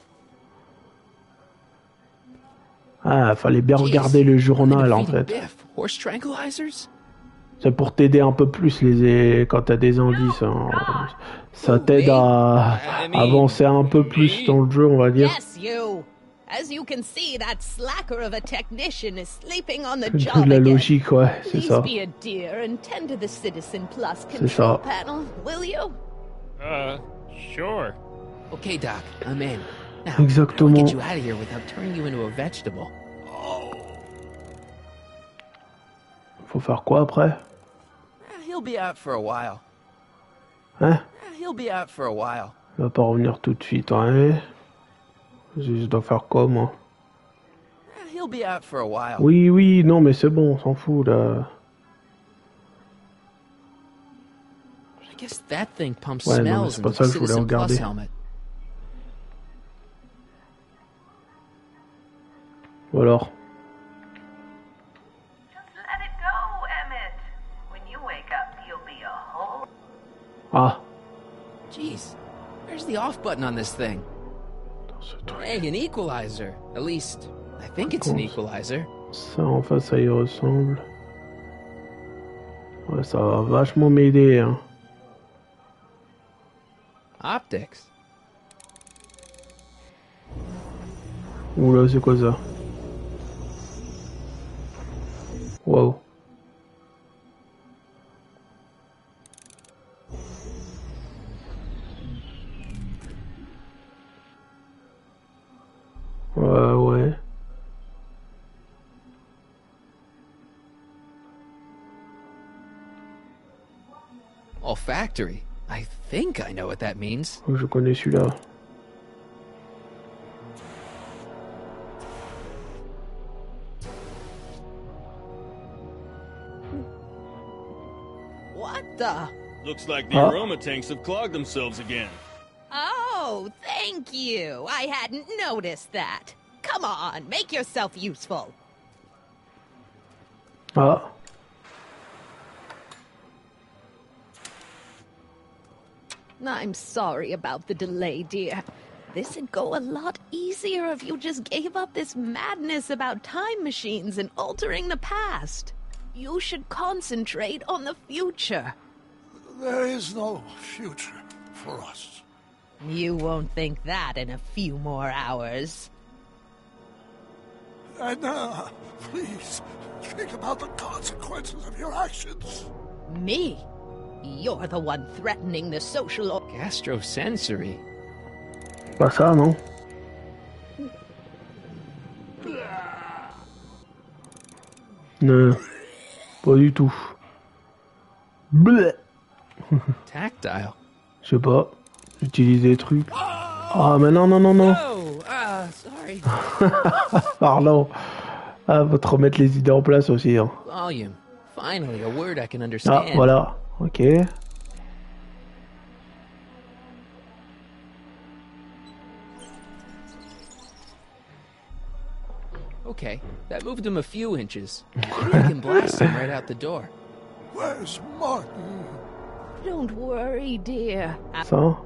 Ah, fallait bien regarder le journal en fait. C'est pour t'aider un peu plus quand t'as des indices. Hein. Ça t'aide à avancer un peu plus dans le jeu, on va dire. As you can see, that slacker of a technician is sleeping on the C'est job de la again. logique, ouais, c'est Please ça. be a dear and tend to the Citizen Plus C'est control ça. panel, will you? Sure. Okay, Doc, I'm in. Now, Exactement. how do we get you out of here without turning you into a vegetable? Faut faire quoi après? He'll be out for a while. Hein? He'll be out for a while. Il va pas revenir tout de suite, hein? Je dois faire quoi, moi? He'll be out for a while. Oui, non, mais c'est bon, on s'en fout, là. I guess that thing pumps Ouais, non, mais smells c'est pas into ça the que je voulais Citizen Plus regarder. helmet. Ou alors? Ah. Jeez, where's the off button on this thing? Hey, an equalizer. At least, I think it's an equalizer. Ça, en fait, ça y ressemble. Ouais, ça va vachement m'aider, hein. Optics. Oula, c'est quoi ça? Wow. Ouais. Olfactory. I think I know what that means. Je connais celui-là. What the? Looks like the aroma tanks have clogged themselves again. Oh, thank you. I hadn't noticed that. Come on, make yourself useful. Ah. I'm sorry about the delay, dear. This'd go a lot easier if you just gave up this madness about time machines and altering the past. You should concentrate on the future. There is no future for us. You won't think that in a few more hours. Edna, please, think about the consequences of your actions. Me? You're the one threatening the social... Gastrosensory. Pas ça, non? Non. Pas du tout. Bleh. Tactile. Je sais pas. J'utilise des trucs. Ah, mais non. Oh, sorry. Pardon. Ah, faut te remettre les idées en place aussi. Hein. Volume. Finally, a word I can understand. Ah, voilà. Ok. Okay, that moved him a few inches. Maybe I can blast him right out the door. Where's Martin? Don't worry, dear. Ça?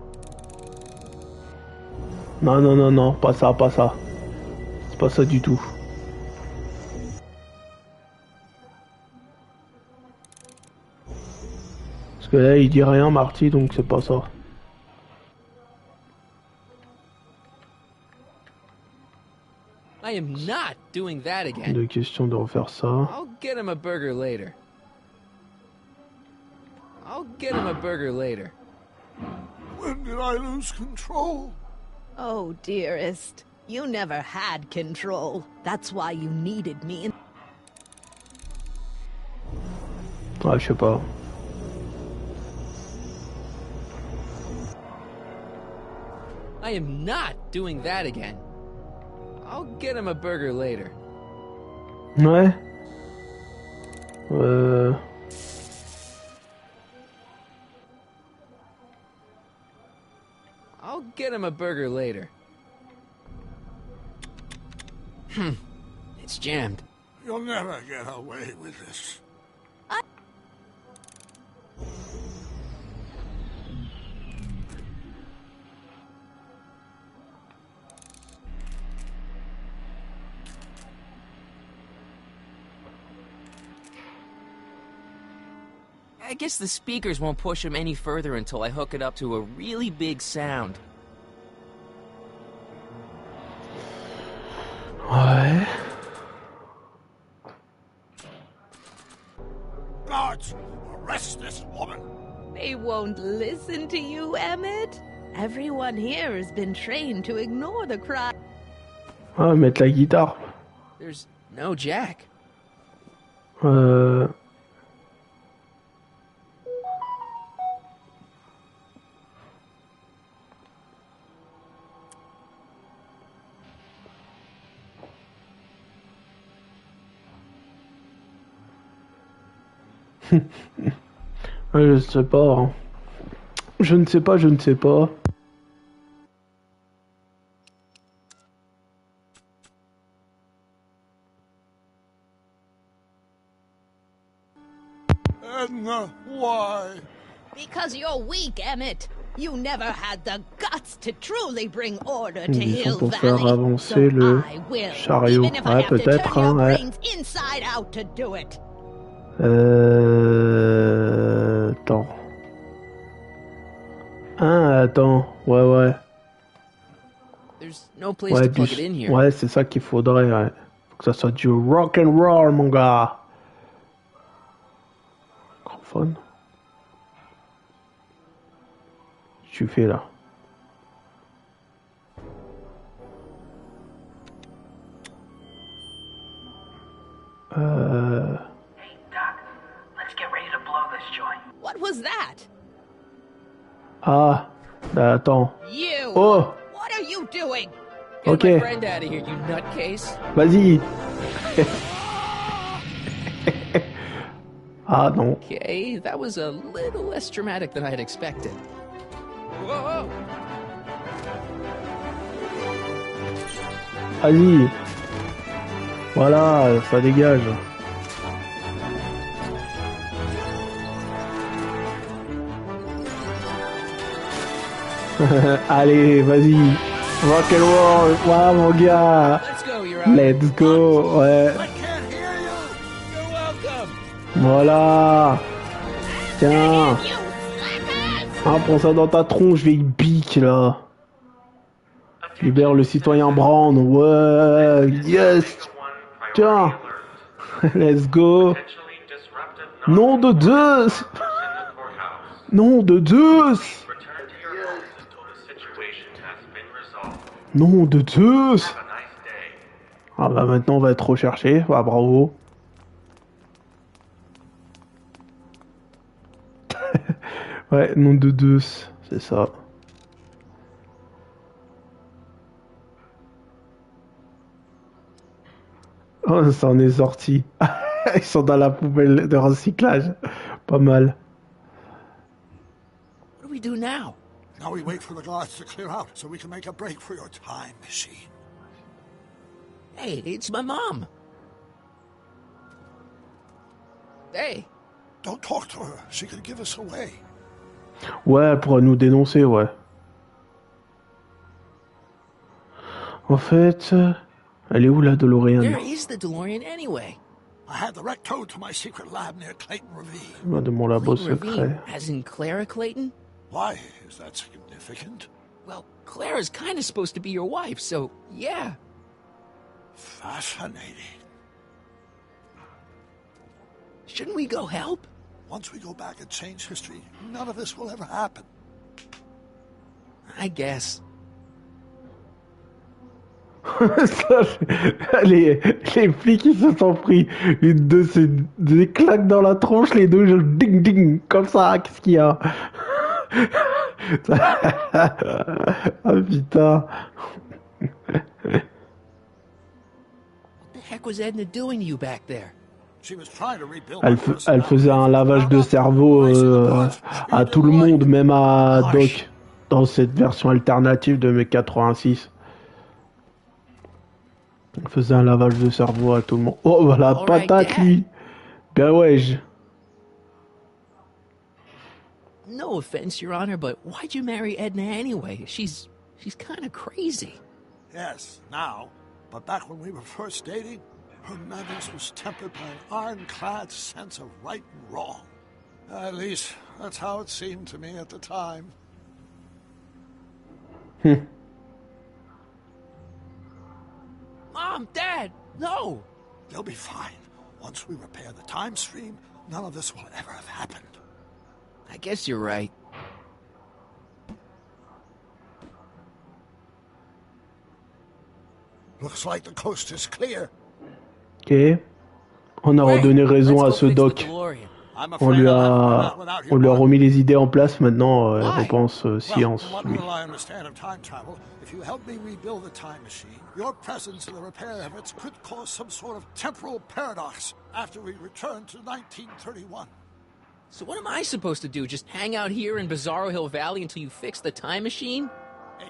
Non, pas ça. C'est pas ça du tout. Parce que là, il dit rien, Marty, donc c'est pas ça. I am not doing that again. De question de refaire ça. I'll get him a burger later. When did I lose control? Oh, dearest. You never had control. That's why you needed me. Ouais, je sais pas. I am not doing that again. I'll get him a burger later. Ouais. I'll get him a burger later. It's jammed. You'll never get away with this. I guess the speakers won't push him any further until I hook it up to a really big sound. Ouais. Guards, arrest this woman. They won't listen to you, Emmett. Everyone here has been trained to ignore the cry. Ah, mettre la guitare. There's no jack. Je sais pas. Hein. Je ne sais pas, je ne sais pas. Edna, why? Because you're weak, Emmett. You never had the guts to truly bring order to Ils sont Hill pour faire Valley. avancer le I will, chariot. even if I Ouais, have to peut-être, turn your hein, ouais. brains inside out to do it. Attends. Ah, attends. Ouais. There's no place Ouais, to plug it in here. ouais, c'est ça qu'il faudrait, ouais. Faut que ça soit du rock and roll, mon gars. Microphone. Tu fais là. Hey, Doc, let's get ready to blow this joint. What was that? Ah, attends. You! Oh, What are you doing? Get ok. my friend out of here, you nutcase. Vas-y. Ah non. Okay, that was a little less dramatic than I had expected. Whoa! Vas-y. Voilà, ça dégage. Allez, vas-y. Rock and roll. Voilà, mon gars. Let's go. Ouais. Voilà. Tiens. Ah, prends ça dans ta tronche, vieille bique, là. Libère le citoyen Brown. Ouais. Yes. Tiens. Let's go. Nom de Zeus. Nom de Zeus. Nom de Zeus. Ah bah maintenant on va être recherché. Ah bravo. Ouais, nom de Zeus, c'est ça. Oh, ça en est sorti. Ils sont dans la poubelle de recyclage. Pas mal. What do we do now? Now we wait for the guards to clear out so we can make a break for your time machine. Hey, it's my mom. Hey. Don't talk to her. She could give us away. Ouais, elle pourra nous dénoncer, ouais. En fait, elle est où la DeLorean? Where is the DeLorean anyway? I had the wreck towed to my secret lab near Clayton Ravine. Bah, de mon labo Clayton secret. Ravine, as in Clara Clayton? Why? Is that significant? Well, Clara's kind of supposed to be your wife, so yeah. Fascinating. Shouldn't we go help? Once we go back and change history, none of this will ever happen. I guess. les flics ils se sont pris une de ces des claques dans la tronche, les deux genre, ding ding comme ça, qu'est-ce qu'il y a? Ah putain. What the heck was Edna doing to you back there? Elle faisait un lavage de cerveau à tout le monde, même à Doc, dans cette version alternative de mai 86. Elle faisait un lavage de cerveau à tout le monde. Oh, la patate, lui. Ben ouais. No offense, Your Honor, but why'd you marry Edna anyway? She's kind of crazy. Yes, now. But back when we were first dating, her madness was tempered by an ironclad sense of right and wrong. At least, that's how it seemed to me at the time. Mom, Dad, no! They'll be fine. Once we repair the time stream, none of this will ever have happened. I guess you're right. Looks like the coast is clear. Ok. On a redonné raison à ce Doc. On lui a remis les idées en place maintenant. Elle repense science. If you help me rebuild the time machine, your presence in the repair efforts could cause some sort of temporal paradox after we return to 1931. So what am I supposed to do? Just hang out here in Bizarro Hill Valley until you fix the time machine?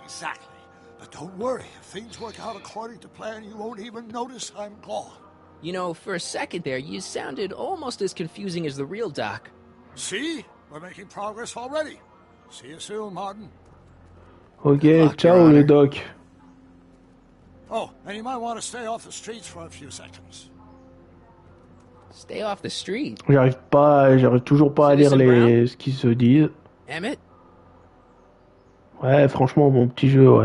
Exactly. But don't worry. If things work out according to plan, you won't even notice I'm gone. You know, for a second there, you sounded almost as confusing as the real Doc. See? We're making progress already. See you soon, Martin. Ok, ciao le Doc. Oh, and you might want to stay off the streets for a few seconds. Stay off the street. J'arrive toujours pas à lire ce qu'ils se disent. Emmett? Ouais, franchement, bon petit jeu, ouais.